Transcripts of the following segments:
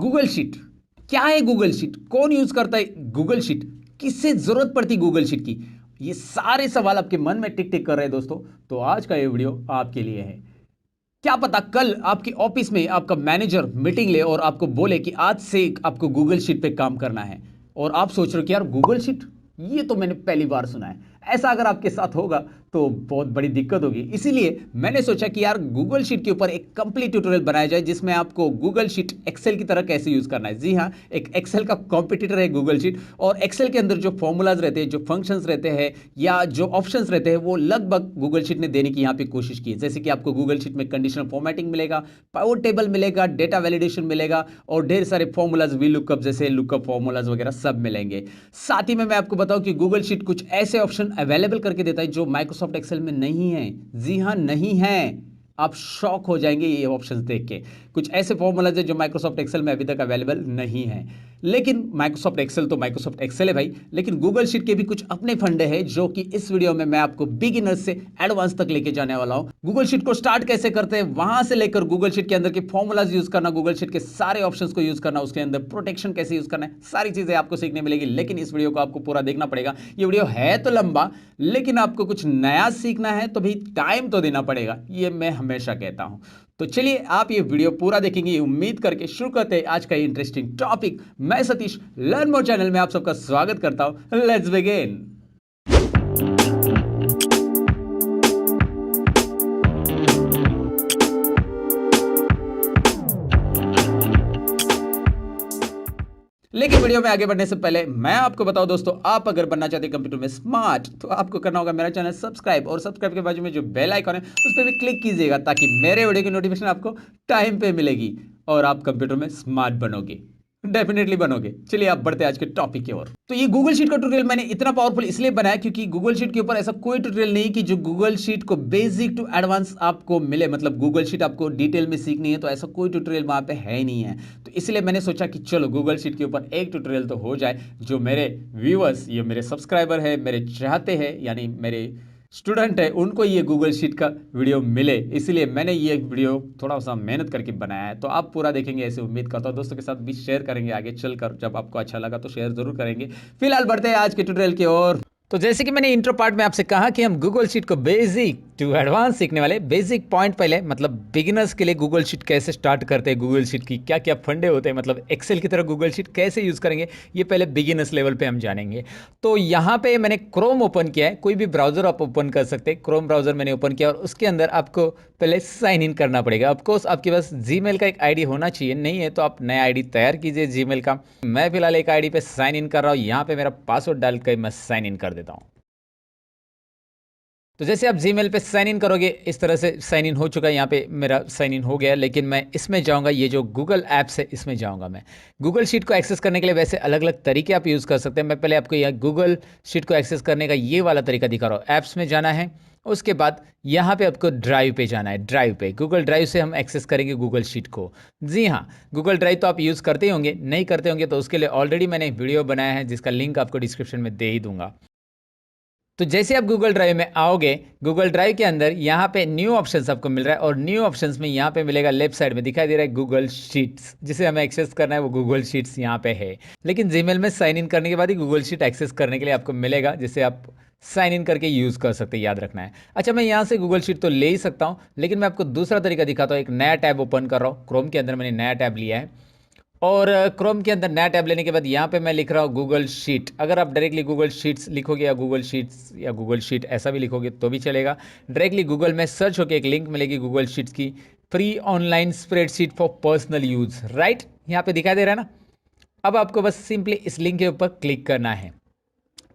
Google sheet क्या है? Google sheet कौन यूज करता है? गूगल शीट किससे जरूरत पड़ती गूगल शीट की? ये सारे सवाल आपके मन में टिक टिक कर रहे हैं दोस्तों। तो आज का ये वीडियो आपके लिए है। क्या पता कल आपके ऑफिस में आपका मैनेजर मीटिंग ले और आपको बोले कि आज से आपको गूगल शीट पे काम करना है, और आप सोच रहे हो कि यार गूगल शीट, ये तो मैंने पहली बार सुना है। ऐसा अगर आपके साथ होगा तो बहुत बड़ी दिक्कत होगी। इसीलिए मैंने सोचा कि यार गूगल शीट के ऊपर एक कंप्लीट ट्यूटोरियल बनाया जाए जिसमें आपको गूगल शीट एक्सेल की तरह कैसे यूज करना है। जी हाँ, एक एक्सेल का कॉम्पिटिटर है गूगल शीट, और एक्सेल के अंदर जो फॉर्मूलाज रहते हैं, जो फंक्शंस रहते हैं या जो ऑप्शंस रहते हैं, वो लगभग गूगल शीट ने देने की यहाँ पे कोशिश की है। जैसे कि आपको गूगल शीट में कंडीशनल फॉर्मेटिंग मिलेगा, पावर टेबल मिलेगा, डेटा वैलिडेशन मिलेगा, और ढेर सारे फॉर्मूलाज, वी लुकअप जैसे लुकअप फॉर्मूलाज वगैरह सब मिलेंगे। साथ ही में मैं आपको बताऊं कि गूगल शीट कुछ ऐसे ऑप्शन अवेलेबल करके देता है जो माइक्रोसॉफ्ट एक्सेल में नहीं है। जी हां, नहीं है। आप शॉक हो जाएंगे ये ऑप्शंस देख के। कुछ ऐसे फॉर्मूलाज है जो माइक्रोसॉफ्ट एक्सेल में अभी तक अवेलेबल नहीं है। लेकिन माइक्रोसॉफ्ट एक्सेल तो माइक्रोसॉफ्ट एक्सेल है भाई, लेकिन गूगल शीट के भी कुछ अपने फंडे हैं जो कि इस वीडियो में मैं आपको बिगिनर्स से एडवांस तक लेके जाने वाला हूं। गूगल शीट को स्टार्ट कैसे करते हैं, वहां से लेकर गूगल शीट के अंदर के फॉर्मूलाज यूज करना, गूगल शीट के सारे ऑप्शंस को यूज करना, उसके अंदर प्रोटेक्शन कैसे यूज करना है, सारी चीजें आपको सीखने मिलेगी। लेकिन इस वीडियो को आपको पूरा देखना पड़ेगा। ये वीडियो है तो लंबा, लेकिन आपको कुछ नया सीखना है तो भी टाइम तो देना पड़ेगा, ये मैं हमेशा कहता हूं। तो चलिए आप ये वीडियो पूरा देखेंगे उम्मीद करके शुरू करते हैं आज का इंटरेस्टिंग टॉपिक। मैं सतीश, लर्न मोर चैनल में आप सबका स्वागत करता हूं। Let's begin. लेकिन वीडियो में आगे बढ़ने से पहले मैं आपको बताऊं दोस्तों, आप अगर बनना चाहते हैं कंप्यूटर में स्मार्ट, तो आपको करना होगा मेरा चैनल सब्सक्राइब, और सब्सक्राइब के बाजू में जो बेल आइकन है उस पर भी क्लिक कीजिएगा ताकि मेरे वीडियो की नोटिफिकेशन आपको टाइम पे मिलेगी और आप कंप्यूटर में स्मार्ट बनोगे, डेफिनेटली बनोगे। चलिए आप बढ़ते हैं आज के टॉपिक की ओर। तो ये गूगल शीट का ट्यूटोरियल मैंने इतना पावरफुल इसलिए बनाया क्योंकि गूगल शीट के ऊपर ऐसा कोई ट्यूटोरियल नहीं कि जो गूगल शीट को बेसिक टू एडवांस आपको मिले, मतलब गूगल शीट आपको डिटेल में सीखनी है तो ऐसा कोई ट्यूटोरियल वहां पे है ही नहीं है। तो इसलिए मैंने सोचा कि चलो गूगल शीट के ऊपर एक ट्यूटोरियल तो हो जाए, जो मेरे व्यूअर्स, ये मेरे सब्सक्राइबर है, मेरे चाहते हैं, यानी मेरे स्टूडेंट है, उनको ये गूगल शीट का वीडियो मिले। इसलिए मैंने ये वीडियो थोड़ा सा मेहनत करके बनाया है। तो आप पूरा देखेंगे ऐसे उम्मीद करता हूँ। दोस्तों के साथ भी शेयर करेंगे आगे चलकर, जब आपको अच्छा लगा तो शेयर जरूर करेंगे। फिलहाल बढ़ते हैं आज के ट्यूटोरियल की ओर। तो जैसे कि मैंने इंट्रो पार्ट में आपसे कहा कि हम गूगल शीट को बेसिक टू एडवांस सीखने वाले। बेसिक पॉइंट पहले, मतलब बिगिनर्स के लिए गूगल शीट कैसे स्टार्ट करते हैं, गूगल शीट की क्या क्या फंडे होते हैं, मतलब एक्सेल की तरह गूगल शीट कैसे यूज़ करेंगे, ये पहले बिगिनर्स लेवल पे हम जानेंगे। तो यहाँ पे मैंने क्रोम ओपन किया है, कोई भी ब्राउजर आप ओपन कर सकते हैं। क्रोम ब्राउजर मैंने ओपन किया और उसके अंदर आपको पहले साइन इन करना पड़ेगा। ऑफकोर्स आपके पास जीमेल का एक आईडी होना चाहिए, नहीं है तो आप नया आईडी तैयार कीजिए जीमेल का। मैं फिलहाल एक आईडी पे साइन इन कर रहा हूँ। यहाँ पे मेरा पासवर्ड डाल कर मैं साइन इन कर देता हूँ। तो जैसे आप जीमेल पे साइन इन करोगे, इस तरह से साइन इन हो चुका है। यहाँ पे मेरा साइन इन हो गया, लेकिन मैं इसमें जाऊँगा, ये जो गूगल ऐप्स है इसमें जाऊँगा। मैं गूगल शीट को एक्सेस करने के लिए वैसे अलग अलग तरीके आप यूज़ कर सकते हैं। मैं पहले आपको यहाँ गूगल शीट को एक्सेस करने का ये वाला तरीका दिखा रहा हूँ। ऐप्स में जाना है, उसके बाद यहाँ पे आपको ड्राइव पे जाना है। ड्राइव पे, गूगल ड्राइव से हम एक्सेस करेंगे गूगल शीट को। जी हाँ, गूगल ड्राइव तो आप यूज़ करते ही होंगे, नहीं करते होंगे तो उसके लिए ऑलरेडी मैंने वीडियो बनाया है जिसका लिंक आपको डिस्क्रिप्शन में दे ही दूंगा। तो जैसे आप गूगल ड्राइव में आओगे, गूगल ड्राइव के अंदर यहाँ पे न्यू ऑप्शंस आपको मिल रहा है, और न्यू ऑप्शंस में यहाँ पे मिलेगा लेफ्ट साइड में दिखाई दे रहा है गूगल शीट्स, जिसे हमें एक्सेस करना है वो गूगल शीट्स यहाँ पे है। लेकिन जीमेल में साइन इन करने के बाद ही गूगल शीट एक्सेस करने के लिए आपको मिलेगा, जिसे आप साइन इन करके यूज़ कर सकते हैं, याद रखना है। अच्छा, मैं यहाँ से गूगल शीट तो ले ही सकता हूँ, लेकिन मैं आपको दूसरा तरीका दिखाता हूँ। एक नया टैब ओपन कर रहा हूँ। क्रोम के अंदर मैंने नया टैब लिया है, और क्रोम के अंदर नया टैब लेने के बाद यहाँ पे मैं लिख रहा हूँ गूगल शीट। अगर आप डायरेक्टली गूगल शीट्स लिखोगे या गूगल शीट्स या गूगल शीट ऐसा भी लिखोगे तो भी चलेगा। डायरेक्टली गूगल में सर्च होकर एक लिंक मिलेगी गूगल शीट्स की, free online spreadsheet for personal use, right? यहाँ पे दिखाई दे रहा है ना। अब आपको बस सिंपली इस लिंक के ऊपर क्लिक करना है।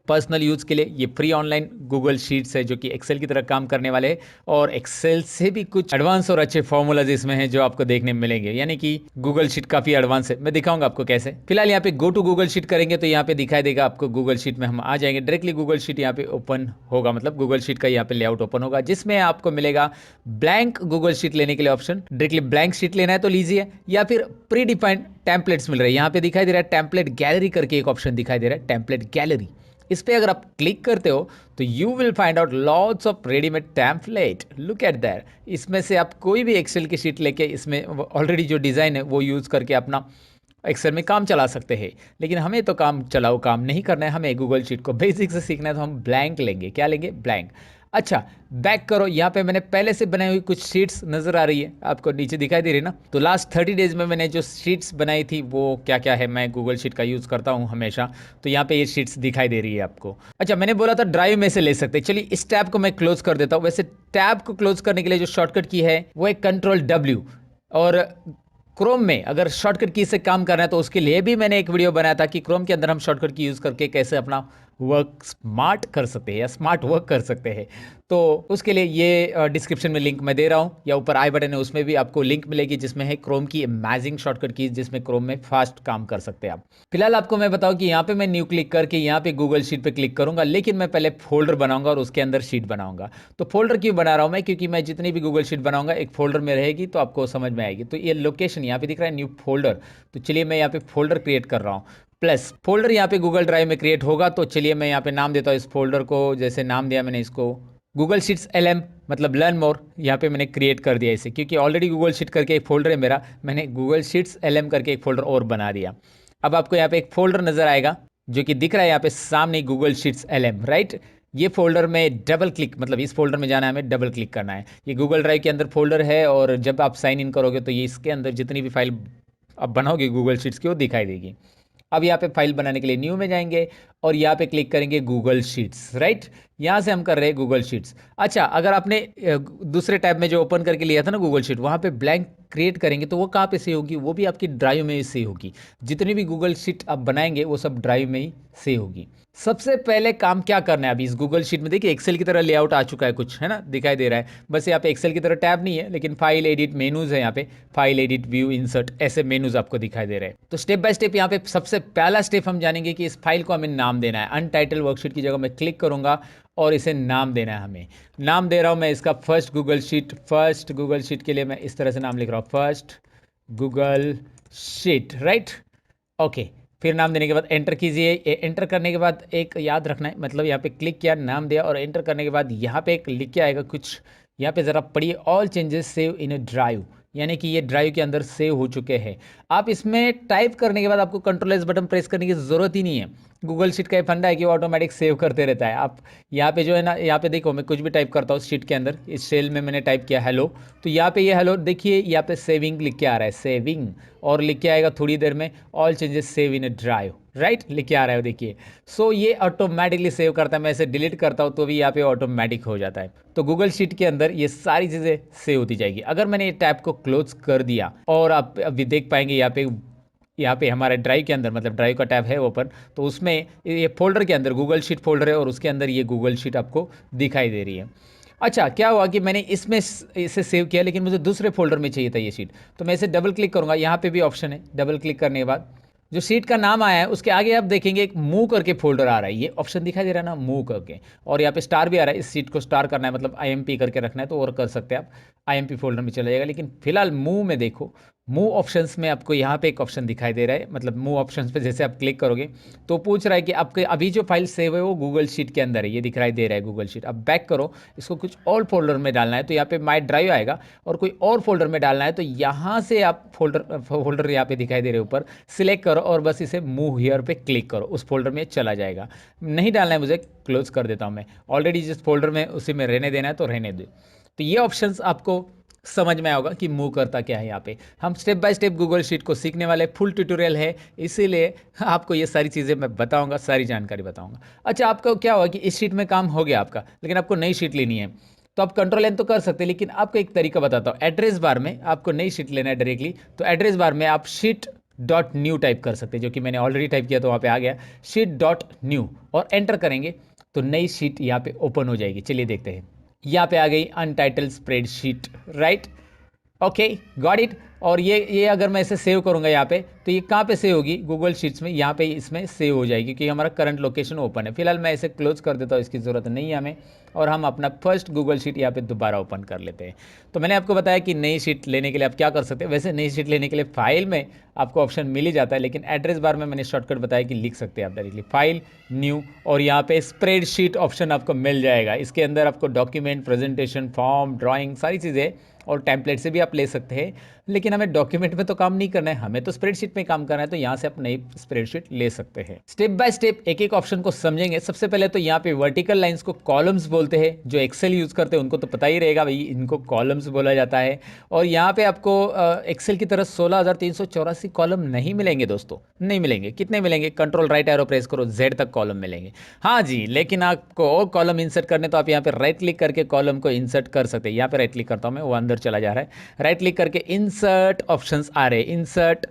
पर्सनल यूज़ के लिए ये फ्री ऑनलाइन गूगल शीट्स है जो कि एक्सेल की तरह काम करने वाले हैं, और एक्सेल से भी कुछ एडवांस और अच्छे फॉर्मूलाज इसमें हैं जो आपको देखने में मिलेंगे। यानी कि गूगल शीट काफ़ी एडवांस है, मैं दिखाऊंगा आपको कैसे। फिलहाल यहाँ पे गो टू गूगल शीट करेंगे तो यहाँ पे दिखाई देगा आपको गूगल शीट में हम आ जाएंगे। डायरेक्टली गूगल शीट यहाँ पे ओपन होगा, मतलब गूगल शीट का यहाँ पे लेआउट ओपन होगा, जिसमें आपको मिलेगा ब्लैंक गूगल शीट लेने के लिए ऑप्शन। डायरेक्टली ब्लैंक शीट लेना है तो लीजिए, या फिर प्री डिफाइंड टेम्पलेट्स मिल रहे हैं। यहाँ पे दिखाई दे रहा है टेम्पलेट गैलरी करके एक ऑप्शन दिखाई दे रहा है, टेम्पलेट गैलरी। इस पे अगर आप क्लिक करते हो तो you will find out lots of readymade template. Look at that. इसमें से आप कोई भी एक्सेल की शीट लेके इसमें ऑलरेडी जो डिज़ाइन है वो यूज़ करके अपना एक्सेल में काम चला सकते हैं। लेकिन हमें तो काम चलाओ काम नहीं करना है, हमें गूगल शीट को बेसिक से सीखना है, तो हम ब्लैंक लेंगे। क्या लेंगे? ब्लैंक। अच्छा, बैक करो, यहाँ पे मैंने पहले से बनाई हुई कुछ शीट्स नज़र आ रही है आपको, नीचे दिखाई दे रही है ना। तो लास्ट 30 डेज में मैंने जो शीट्स बनाई थी वो क्या क्या है, मैं गूगल शीट का यूज़ करता हूँ हमेशा। तो यहाँ पे ये शीट्स दिखाई दे रही है आपको। अच्छा, मैंने बोला था ड्राइव में से ले सकते हैं। चलिए इस टैब को मैं क्लोज कर देता हूँ। वैसे टैब को क्लोज करने के लिए जो शॉर्टकट की है वो है Ctrl+W। और क्रोम में अगर शॉर्टकट की से काम करना है तो उसके लिए भी मैंने एक वीडियो बनाया था कि क्रोम के अंदर हम शॉर्टकट की यूज़ करके कैसे अपना वर्क स्मार्ट कर सकते हैं या स्मार्ट वर्क कर सकते हैं। तो उसके लिए ये डिस्क्रिप्शन में लिंक मैं दे रहा हूँ, या ऊपर आई बटन है उसमें भी आपको लिंक मिलेगी जिसमें है क्रोम की अमेजिंग शॉर्टकट की, जिसमें क्रोम में फास्ट काम कर सकते हैं आप। फिलहाल आपको मैं बताऊँ कि यहाँ पे मैं न्यू क्लिक करके यहाँ पे गूगल शीट पे क्लिक करूँगा, लेकिन मैं पहले फोल्डर बनाऊंगा और उसके अंदर शीट बनाऊंगा। तो फोल्डर क्यों बना रहा हूँ मैं? क्योंकि मैं जितनी भी गूगल शीट बनाऊंगा एक फोल्डर में रहेगी, तो आपको समझ में आएगी। तो ये लोकेशन यहाँ पे दिख रहा है न्यू फोल्डर, तो चलिए मैं यहाँ पे फोल्डर क्रिएट कर रहा हूँ। प्लस फोल्डर यहाँ पे गूगल ड्राइव में क्रिएट होगा। तो चलिए मैं यहाँ पे नाम देता हूँ इस फोल्डर को, जैसे नाम दिया मैंने इसको गूगल शीट्स LM, मतलब लर्न मोर। यहाँ पे मैंने क्रिएट कर दिया इसे, क्योंकि ऑलरेडी गूगल शीट करके एक फोल्डर है मेरा, मैंने गूगल शीट्स LM करके एक फोल्डर और बना दिया। अब आपको यहाँ पे एक फोल्डर नजर आएगा जो कि दिख रहा है यहाँ पे सामने, गूगल शीट्स LM, राइट। ये फोल्डर में डबल क्लिक, मतलब इस फोल्डर में जाना है, हमें डबल क्लिक करना है। ये गूगल ड्राइव के अंदर फोल्डर है, और जब आप साइन इन करोगे तो ये इसके अंदर जितनी भी फाइल आप बनाओगे गूगल शीट्स की वो दिखाई देगी। अब यहाँ पे फाइल बनाने के लिए न्यू में जाएंगे और यहाँ पे क्लिक करेंगे गूगल शीट्स, राइट। यहाँ से हम कर रहे हैं गूगल शीट्स। अच्छा, अगर आपने दूसरे टैब में जो ओपन करके लिया था ना गूगल शीट, वहाँ पे ब्लैंक क्रिएट करेंगे तो वो कहाँ पे सेव होगी? वो भी आपकी ड्राइव में ही सेव होगी। जितनी भी गूगल शीट आप बनाएंगे वो सब ड्राइव में ही सेव होगी। सबसे पहले काम क्या करना है अभी इस गूगल शीट में? देखिए एक्सेल की तरह लेआउट आ चुका है, कुछ है ना, दिखाई दे रहा है। बस यहाँ पे एक्सेल की तरह टैब नहीं है, लेकिन फाइल एडिट मेनूज है। यहाँ पे फाइल एडिट व्यू इंसर्ट ऐसे मेनूज आपको दिखाई दे रहे हैं। तो स्टेप बाय स्टेप यहाँ पे सबसे पहला स्टेप हम जानेंगे कि इस फाइल को हमें नाम देना है। अनटाइटल वर्कशीट की जगह मैं क्लिक करूंगा और इसे नाम देना है हमें। नाम दे रहा हूँ मैं इसका first Google sheet. First Google sheet के लिए मैं इस तरह से नाम लिख रहा हूँ, first Google sheet, right. Okay, फिर नाम देने के बाद एंटर कीजिए। एंटर करने के बाद एक याद रखना है, मतलब यहाँ पे क्लिक किया, नाम दिया, और एंटर करने के बाद यहाँ पे एक लिख के आएगा कुछ, यहाँ पे ज़रा पढ़िए, all changes save in A drive, यानी कि ये ड्राइव के अंदर सेव हो चुके हैं। आप इसमें टाइप करने के बाद आपको Ctrl+S बटन प्रेस करने की ज़रूरत ही नहीं है। गूगल शीट का ये फंडा है कि वो ऑटोमेटिक सेव करते रहता है। आप यहाँ पे जो है ना, यहाँ पे देखो मैं कुछ भी टाइप करता हूँ शीट के अंदर, इस सेल में मैंने टाइप किया हेलो, तो यहाँ पे ये हेलो देखिए, यहाँ पे सेविंग लिख के आ रहा है, सेविंग, और लिख के आएगा थोड़ी देर में all changes save in A drive, right, लिख के आ रहा है देखिए। सो ये ऑटोमेटिकली सेव करता है। मैं इसे डिलीट करता हूँ तो भी यहाँ पे ऑटोमेटिक हो जाता है। तो गूगल शीट के अंदर ये सारी चीज़ें सेव होती जाएगी। अगर मैंने ये टैब को क्लोज कर दिया, और आप अभी देख पाएंगे यहाँ पे हमारे ड्राइव के अंदर, मतलब ड्राइव का टैब है ओपन, तो उसमें ये फोल्डर के अंदर गूगल शीट फोल्डर है और उसके अंदर ये गूगल शीट आपको दिखाई दे रही है। अच्छा, क्या हुआ कि मैंने इसमें इसे सेव किया, लेकिन मुझे दूसरे फोल्डर में चाहिए था ये शीट, तो मैं इसे डबल क्लिक करूँगा। यहाँ पे भी ऑप्शन है, डबल क्लिक करने के बाद जो शीट का नाम आया है उसके आगे आप देखेंगे एक मूव करके फोल्डर आ रहा है, ये ऑप्शन दिखाई दे रहा है ना, मूव करके, और यहाँ पे स्टार भी आ रहा है। इस शीट को स्टार करना है, मतलब IMP करके रखना है, तो और कर सकते हैं आप, IMP फोल्डर में चला जाएगा। लेकिन फिलहाल मूव में देखो, मूव ऑप्शंस में आपको यहाँ पे एक ऑप्शन दिखाई दे रहा है, मतलब मूव ऑप्शंस पे जैसे आप क्लिक करोगे तो पूछ रहा है कि आपके अभी जो फाइल सेव है वो गूगल शीट के अंदर है, ये दिखाई दे रहा है गूगल शीट। अब बैक करो, इसको कुछ और फोल्डर में डालना है, तो यहाँ पे माई ड्राइव आएगा, और कोई और फोल्डर में डालना है, तो यहाँ से आप फोल्डर यहाँ पे दिखाई दे रहे ऊपर, सिलेक्ट करो और बस इसे मूव हियर पे क्लिक करो, उस फोल्डर में चला जाएगा। नहीं डालना है मुझे, क्लोज कर देता हूँ मैं, ऑलरेडी जिस फोल्डर में उसी में रहने देना है तो रहने दे। तो ये ऑप्शंस आपको समझ में आया होगा कि मूव करता क्या है। यहाँ पे हम step by step Google sheet को सीखने वाले, फुल ट्यूटोरियल है, इसीलिए आपको ये सारी चीज़ें मैं बताऊंगा, सारी जानकारी बताऊंगा। अच्छा, आपका क्या हुआ कि इस शीट में काम हो गया आपका, लेकिन आपको नई शीट लेनी है, तो आप Ctrl+N तो कर सकते हैं, लेकिन आपको एक तरीका बताता हूँ। एड्रेस बार में आपको नई शीट लेना है डायरेक्टली, तो एड्रेस बार में आप sheet.new टाइप कर सकते हैं, जो कि मैंने ऑलरेडी टाइप किया तो वहाँ पे आ गया sheet.new, और एंटर करेंगे तो नई शीट यहाँ पे ओपन हो जाएगी। चलिए देखते हैं, यहाँ पे आ गई untitled spreadsheet, right, okay, got it. और ये अगर मैं इसे सेव करूंगा यहाँ पे, तो ये कहाँ पे सेव होगी? गूगल शीट्स में, यहाँ पे इसमें सेव हो जाएगी, क्योंकि हमारा करंट लोकेशन ओपन है। फिलहाल मैं इसे क्लोज कर देता हूँ, इसकी ज़रूरत नहीं है हमें, और हम अपना फर्स्ट गूगल शीट यहाँ पे दोबारा ओपन कर लेते हैं। तो मैंने आपको बताया कि नई शीट लेने के लिए आप क्या कर सकते हैं। वैसे नई शीट लेने के लिए फाइल में आपको ऑप्शन मिल ही जाता है, लेकिन एड्रेस बार में मैंने शॉर्टकट बताया कि लिख सकते हैं आप डायरेक्टली फाइल न्यू, और यहाँ पे स्प्रेडशीट ऑप्शन आपको मिल जाएगा। इसके अंदर आपको डॉक्यूमेंट, प्रेजेंटेशन, फॉर्म, ड्राइंग, सारी चीज़ें, और टेम्पलेट से भी आप ले सकते हैं। लेकिन हमें डॉक्यूमेंट में तो काम नहीं करना है, हमें तो स्प्रेडशीट में काम करना है, तो यहाँ से आप नई स्प्रेडशीट ले सकते हैं। स्टेप बाय स्टेप एक एक ऑप्शन को समझेंगे। सबसे पहले तो यहाँ पे वर्टिकल लाइंस को कॉलम्स बोलते हैं, जो एक्सेल यूज करते हैं उनको तो पता ही रहेगा भाई, इनको कॉलम्स बोला जाता है। और यहाँ पे आपको एक्सेल की तरह 16,384 कॉलम नहीं मिलेंगे दोस्तों, नहीं मिलेंगे। कितने मिलेंगे? कंट्रोल राइट एरो प्रेस करो, जेड तक कॉलम मिलेंगे। हाँ जी, लेकिन आपको और कॉलम इंसर्ट करने तो आप यहाँ पे राइट क्लिक करके कॉलम को इंसर्ट कर सकते हैं। यहाँ पे राइट क्लिक करता हूँ मैं, वो अंदर चला जा रहा है। राइट क्लिक करके इंसर्ट ऑप्शंस आ रहे हैं, insert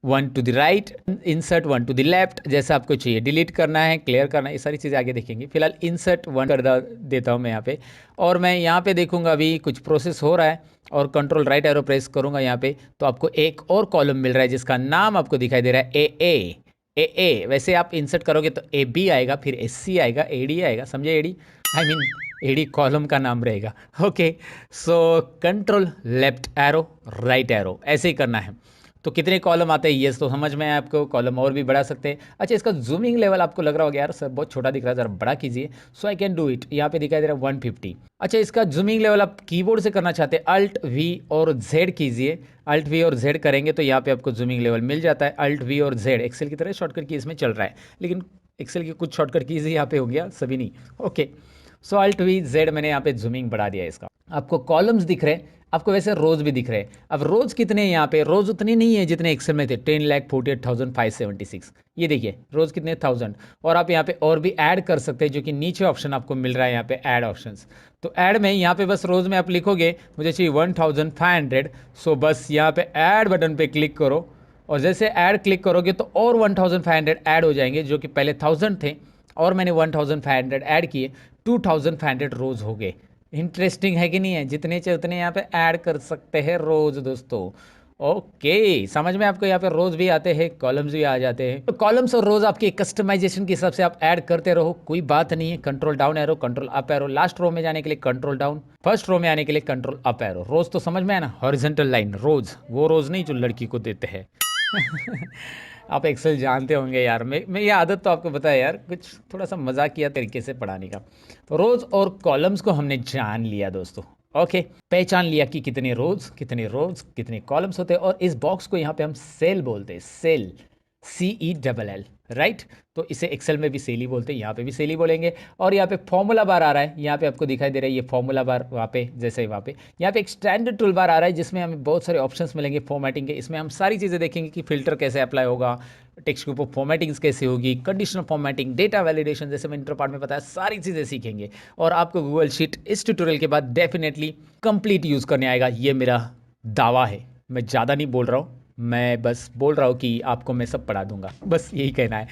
one two the right, insert one two the left, जैसा आपको चाहिए। डिलीट करना है, क्लियर करना है, ये सारी चीज़ें आगे देखेंगे। फिलहाल इंसर्ट वन कर देता हूँ मैं यहाँ पे, और मैं यहाँ पे देखूंगा अभी कुछ प्रोसेस हो रहा है, और कंट्रोल राइट एरो प्रेस करूंगा यहाँ पे, तो आपको एक और कॉलम मिल रहा है जिसका नाम आपको दिखाई दे रहा है ए। वैसे आप इंसर्ट करोगे तो ए बी आएगा, फिर एस सी आएगा, ए डी आएगा, समझे? AD I mean AD column का नाम रहेगा। Okay, so control left arrow right arrow ऐसे ही करना है। तो कितने कॉलम आते हैं ये तो समझ में आया आपको, कॉलम और भी बढ़ा सकते हैं। अच्छा, इसका जूमिंग लेवल आपको लग रहा होगा यार सर बहुत छोटा दिख रहा है, जरा बड़ा कीजिए। सो आई कैन डू इट, यहाँ पे दिखाई दे रहा है 150। अच्छा, इसका जूमिंग लेवल आप कीबोर्ड से करना चाहते हैं, अल्ट वी और जेड कीजिए। अल्ट वी और जेड करेंगे तो यहाँ पे आपको जूमिंग लेवल मिल जाता है। अल्ट वी और जेड एक्सेल की तरह शॉर्टकट की इसमें चल रहा है, लेकिन एक्सेल की कुछ शॉर्टकट कीज ही यहाँ पे हो गया, सभी नहीं। ओके, सो अल्ट वी जेड मैंने यहाँ पे जूमिंग बढ़ा दिया इसका। आपको कॉलम्स दिख रहे हैं, आपको वैसे रोज भी दिख रहे हैं। अब रोज कितने हैं यहाँ पे? रोज उतने नहीं है जितने एक्सेल में थे, 10,48,576। ये देखिए रोज कितने, 1000। और आप यहाँ पे और भी ऐड कर सकते हैं, जो कि नीचे ऑप्शन आपको मिल रहा है यहाँ पे, ऐड ऑप्शंस। तो ऐड में यहाँ पे बस रोज में आप लिखोगे मुझे चाहिए 1500, सो बस यहाँ पे ऐड बटन पे क्लिक करो, और जैसे ऐड क्लिक करोगे तो और 1500 ऐड हो जाएंगे, जो कि पहले 1000 थे, और मैंने 1500 ऐड किए, 2500 रोज हो गए। इंटरेस्टिंग है कि नहीं है? जितने चाहे उतने यहाँ पे ऐड कर सकते हैं रोज दोस्तों। ओके, समझ में आपको? यहाँ पे रोज भी आते हैं, कॉलम्स भी आ जाते हैं। तो कॉलम्स और रोज आपके कस्टमाइजेशन के हिसाब से आप ऐड करते रहो, कोई बात नहीं है। Control down arrow, control up arrow, last row में जाने के लिए कंट्रोल डाउन, फर्स्ट रो में आने के लिए कंट्रोल अप एरो। रोज तो समझ में आया ना, हॉरिजॉन्टल लाइन रोज, वो रोज नहीं जो लड़की को देते हैं। आप एक्सेल जानते होंगे यार, मैं ये आदत तो आपको पता है यार, कुछ थोड़ा सा मजाकिया तरीके से पढ़ाने का। तो रोज और कॉलम्स को हमने जान लिया दोस्तों। ओके, पहचान लिया कि कितने रोज कितने कॉलम्स होते हैं। और इस बॉक्स को यहाँ पे हम सेल बोलते हैं, सेल, CELL, राइट। तो इसे एक्सेल में भी सेल ही बोलते हैं, यहाँ पे भी सेल ही बोलेंगे। और यहाँ पे फॉर्मूला बार आ रहा है, यहाँ पे आपको दिखाई दे रहा है ये फॉर्मूला बार, वहाँ पे जैसे वहाँ पे यहाँ पे एक स्टैंडर्ड टूल बार आ रहा है, जिसमें हमें बहुत सारे ऑप्शंस मिलेंगे फॉर्मेटिंग के। इसमें हम सारी चीज़ें देखेंगे कि फिल्टर कैसे अप्लाई होगा, टेक्स्ट के ऊपर फॉर्मेटिंग्स कैसे होगी, कंडीशनल फॉर्मेटिंग, डेटा वैलिडेशन, जैसे मैं इंटर पार्ट में बताया, सारी चीज़ें सीखेंगे। और आपको गूगल शीट इस ट्यूटोरियल के बाद डेफिनेटली कंप्लीट यूज़ करने आएगा, ये मेरा दावा है। मैं ज़्यादा नहीं बोल रहा हूँ, मैं बस बोल रहा हूँ कि आपको मैं सब पढ़ा दूंगा, बस यही कहना है।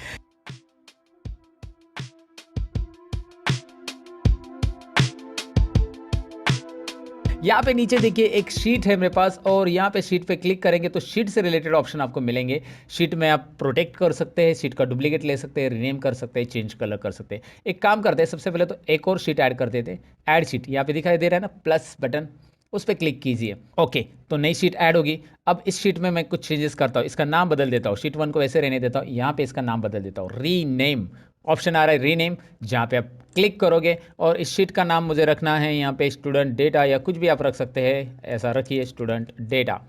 यहाँ पे नीचे देखिए एक शीट है मेरे पास, और यहाँ पे शीट पे क्लिक करेंगे तो शीट से रिलेटेड ऑप्शन आपको मिलेंगे। शीट में आप प्रोटेक्ट कर सकते हैं, शीट का डुप्लीकेट ले सकते हैं, रीनेम कर सकते हैं, चेंज कलर कर सकते हैं। एक काम करते हैं, सबसे पहले तो एक और शीट ऐड कर देते हैं। ऐड शीट यहाँ पे दिखाई दे रहा है ना, प्लस बटन, उस पर क्लिक कीजिए। ओके, तो नई शीट ऐड होगी। अब इस शीट में मैं कुछ चेंजेस करता हूँ, इसका नाम बदल देता हूँ, शीट 1 को ऐसे रहने देता हूँ, यहाँ पे इसका नाम बदल देता हूँ, रीनेम। ऑप्शन आ रहा है रीनेम, जहाँ पे आप क्लिक करोगे, और इस शीट का नाम मुझे रखना है यहाँ पे स्टूडेंट डेटा, या कुछ भी आप रख सकते हैं, ऐसा रखिए स्टूडेंट डेटा।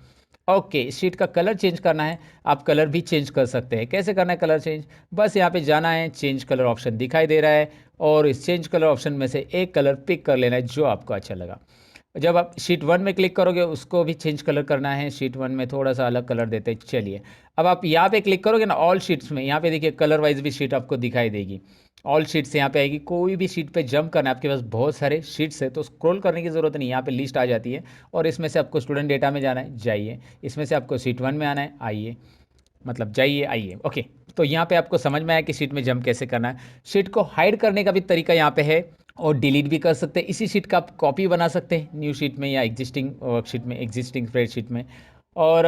ओके, इस शीट का कलर चेंज करना है, आप कलर भी चेंज कर सकते हैं। कैसे करना है कलर चेंज? बस यहाँ पे जाना है, चेंज कलर ऑप्शन दिखाई दे रहा है, और इस चेंज कलर ऑप्शन में से एक कलर पिक कर लेना है जो आपको अच्छा लगा। जब आप शीट 1 में क्लिक करोगे उसको भी चेंज कलर करना है, शीट 1 में थोड़ा सा अलग कलर देते हैं। चलिए, अब आप यहाँ पे क्लिक करोगे ना, ऑल शीट्स में, यहाँ पे देखिए कलर वाइज भी शीट आपको दिखाई देगी। ऑल शीट्स यहाँ पे आएगी, कोई भी शीट पे जंप करना है, आपके पास बहुत सारे शीट्स है तो स्क्रॉल करने की ज़रूरत नहीं, यहाँ पे लिस्ट आ जाती है। और इसमें से आपको स्टूडेंट डेटा में जाना है, जाइए। इसमें से आपको शीट 1 में आना है, आइए, मतलब जाइए, आइए। ओके, तो यहाँ पे आपको समझ में आया कि शीट में जंप कैसे करना है। शीट को हाइड करने का भी तरीका यहाँ पे है, और डिलीट भी कर सकते हैं। इसी शीट का आप कॉपी बना सकते हैं न्यू शीट में, या एग्जिस्टिंग वर्कशीट में, एग्जिस्टिंग स्प्रेडशीट में। और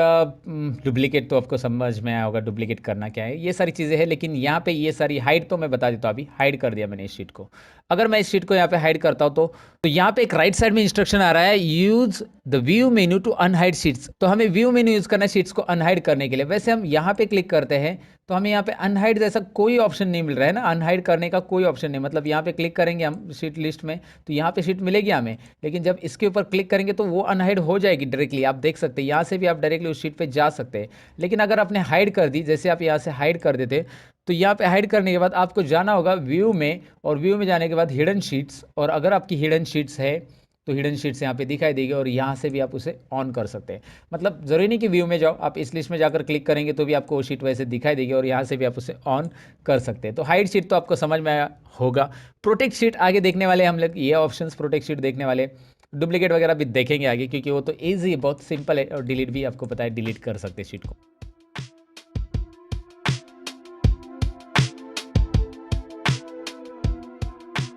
डुप्लीकेट तो आपको समझ में आया होगा, डुप्लीकेट करना क्या है, ये सारी चीज़ें हैं। लेकिन यहाँ पे ये सारी हाइड तो मैं बता देता हूँ, अभी हाइड कर दिया मैंने इस शीट को। अगर मैं इस शीट को यहाँ पे हाइड करता हूँ तो यहाँ पे एक राइट साइड में इंस्ट्रक्शन आ रहा है, use the view menu to unhide sheets. तो हमें व्यू मेन्यू यूज करना है शीट्स को अनहाइड करने के लिए। वैसे हम यहाँ पे क्लिक करते हैं तो हमें यहाँ पे अनहाइड जैसा कोई ऑप्शन नहीं मिल रहा है ना, अनहाइड करने का कोई ऑप्शन नहीं, मतलब यहाँ पे क्लिक करेंगे हम शीट लिस्ट में तो यहाँ पे शीट मिलेगी हमें, लेकिन जब इसके ऊपर क्लिक करेंगे तो वो अनहाइड हो जाएगी डायरेक्टली। आप देख सकते हैं यहाँ से भी आप डायरेक्टली उस शीट पे जा सकते हैं। लेकिन अगर आपने हाइड कर दी, जैसे आप यहाँ से हाइड कर देते, तो यहाँ पे हाइड करने के बाद आपको जाना होगा व्यू में, और व्यू में जाने के बाद हिडन शीट्स, और अगर आपकी हिडन शीट्स है तो हिडन शीट्स यहाँ पे दिखाई देगी, और यहाँ से भी आप उसे ऑन कर सकते हैं। मतलब ज़रूरी नहीं कि व्यू में जाओ, आप इस लिस्ट में जाकर क्लिक करेंगे तो भी आपको वो शीट वैसे दिखाई देगी, और यहाँ से भी आप उसे ऑन कर सकते हैं। तो हाइड शीट तो आपको समझ में आया होगा। प्रोटेक्ट शीट आगे देखने वाले हम लोग, ये ऑप्शंस प्रोटेक्ट शीट देखने वाले, डुप्लीकेट वगैरह भी देखेंगे आगे, क्योंकि वो तो ईजी है, बहुत सिंपल है, और डिलीट भी आपको पता है, डिलीट कर सकते हैं शीट को।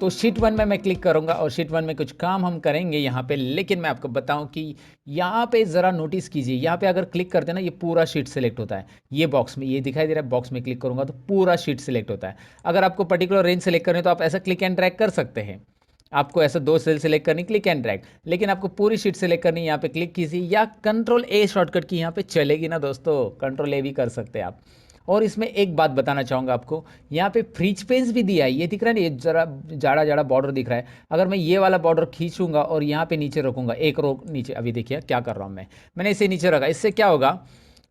तो शीट 1 में मैं क्लिक करूंगा और शीट 1 में कुछ काम हम करेंगे यहाँ पे, लेकिन मैं आपको बताऊं कि यहाँ पे ज़रा नोटिस कीजिए, यहाँ पे अगर क्लिक करते हैं ना, ये पूरा शीट सेलेक्ट होता है। ये बॉक्स में ये दिखाई दे रहा है, बॉक्स में क्लिक करूंगा तो पूरा शीट सेलेक्ट होता है। अगर आपको पर्टिकुलर रेंज सेलेक्ट करनी है तो आप ऐसा क्लिक एंड ड्रैग कर सकते हैं। आपको ऐसा 2 सेल सेलेक्ट करनी, क्लिक एंड ड्रैग, लेकिन आपको पूरी शीट सेलेक्ट करनी, यहाँ पे क्लिक कीजिए, या कंट्रोल ए शॉर्टकट की यहाँ पे चलेगी ना दोस्तों, कंट्रोल ए भी कर सकते हैं आप। और इसमें एक बात बताना चाहूँगा आपको, यहाँ पे फ्रीज पेज भी दिया है, ये दिख रहा है ना, ये जरा जाड़ा जाड़ा बॉर्डर दिख रहा है। अगर मैं ये वाला बॉर्डर खींचूंगा और यहाँ पे नीचे रखूंगा, एक रो नीचे, अभी देखिए क्या कर रहा हूँ मैंने इसे नीचे रखा, इससे क्या होगा,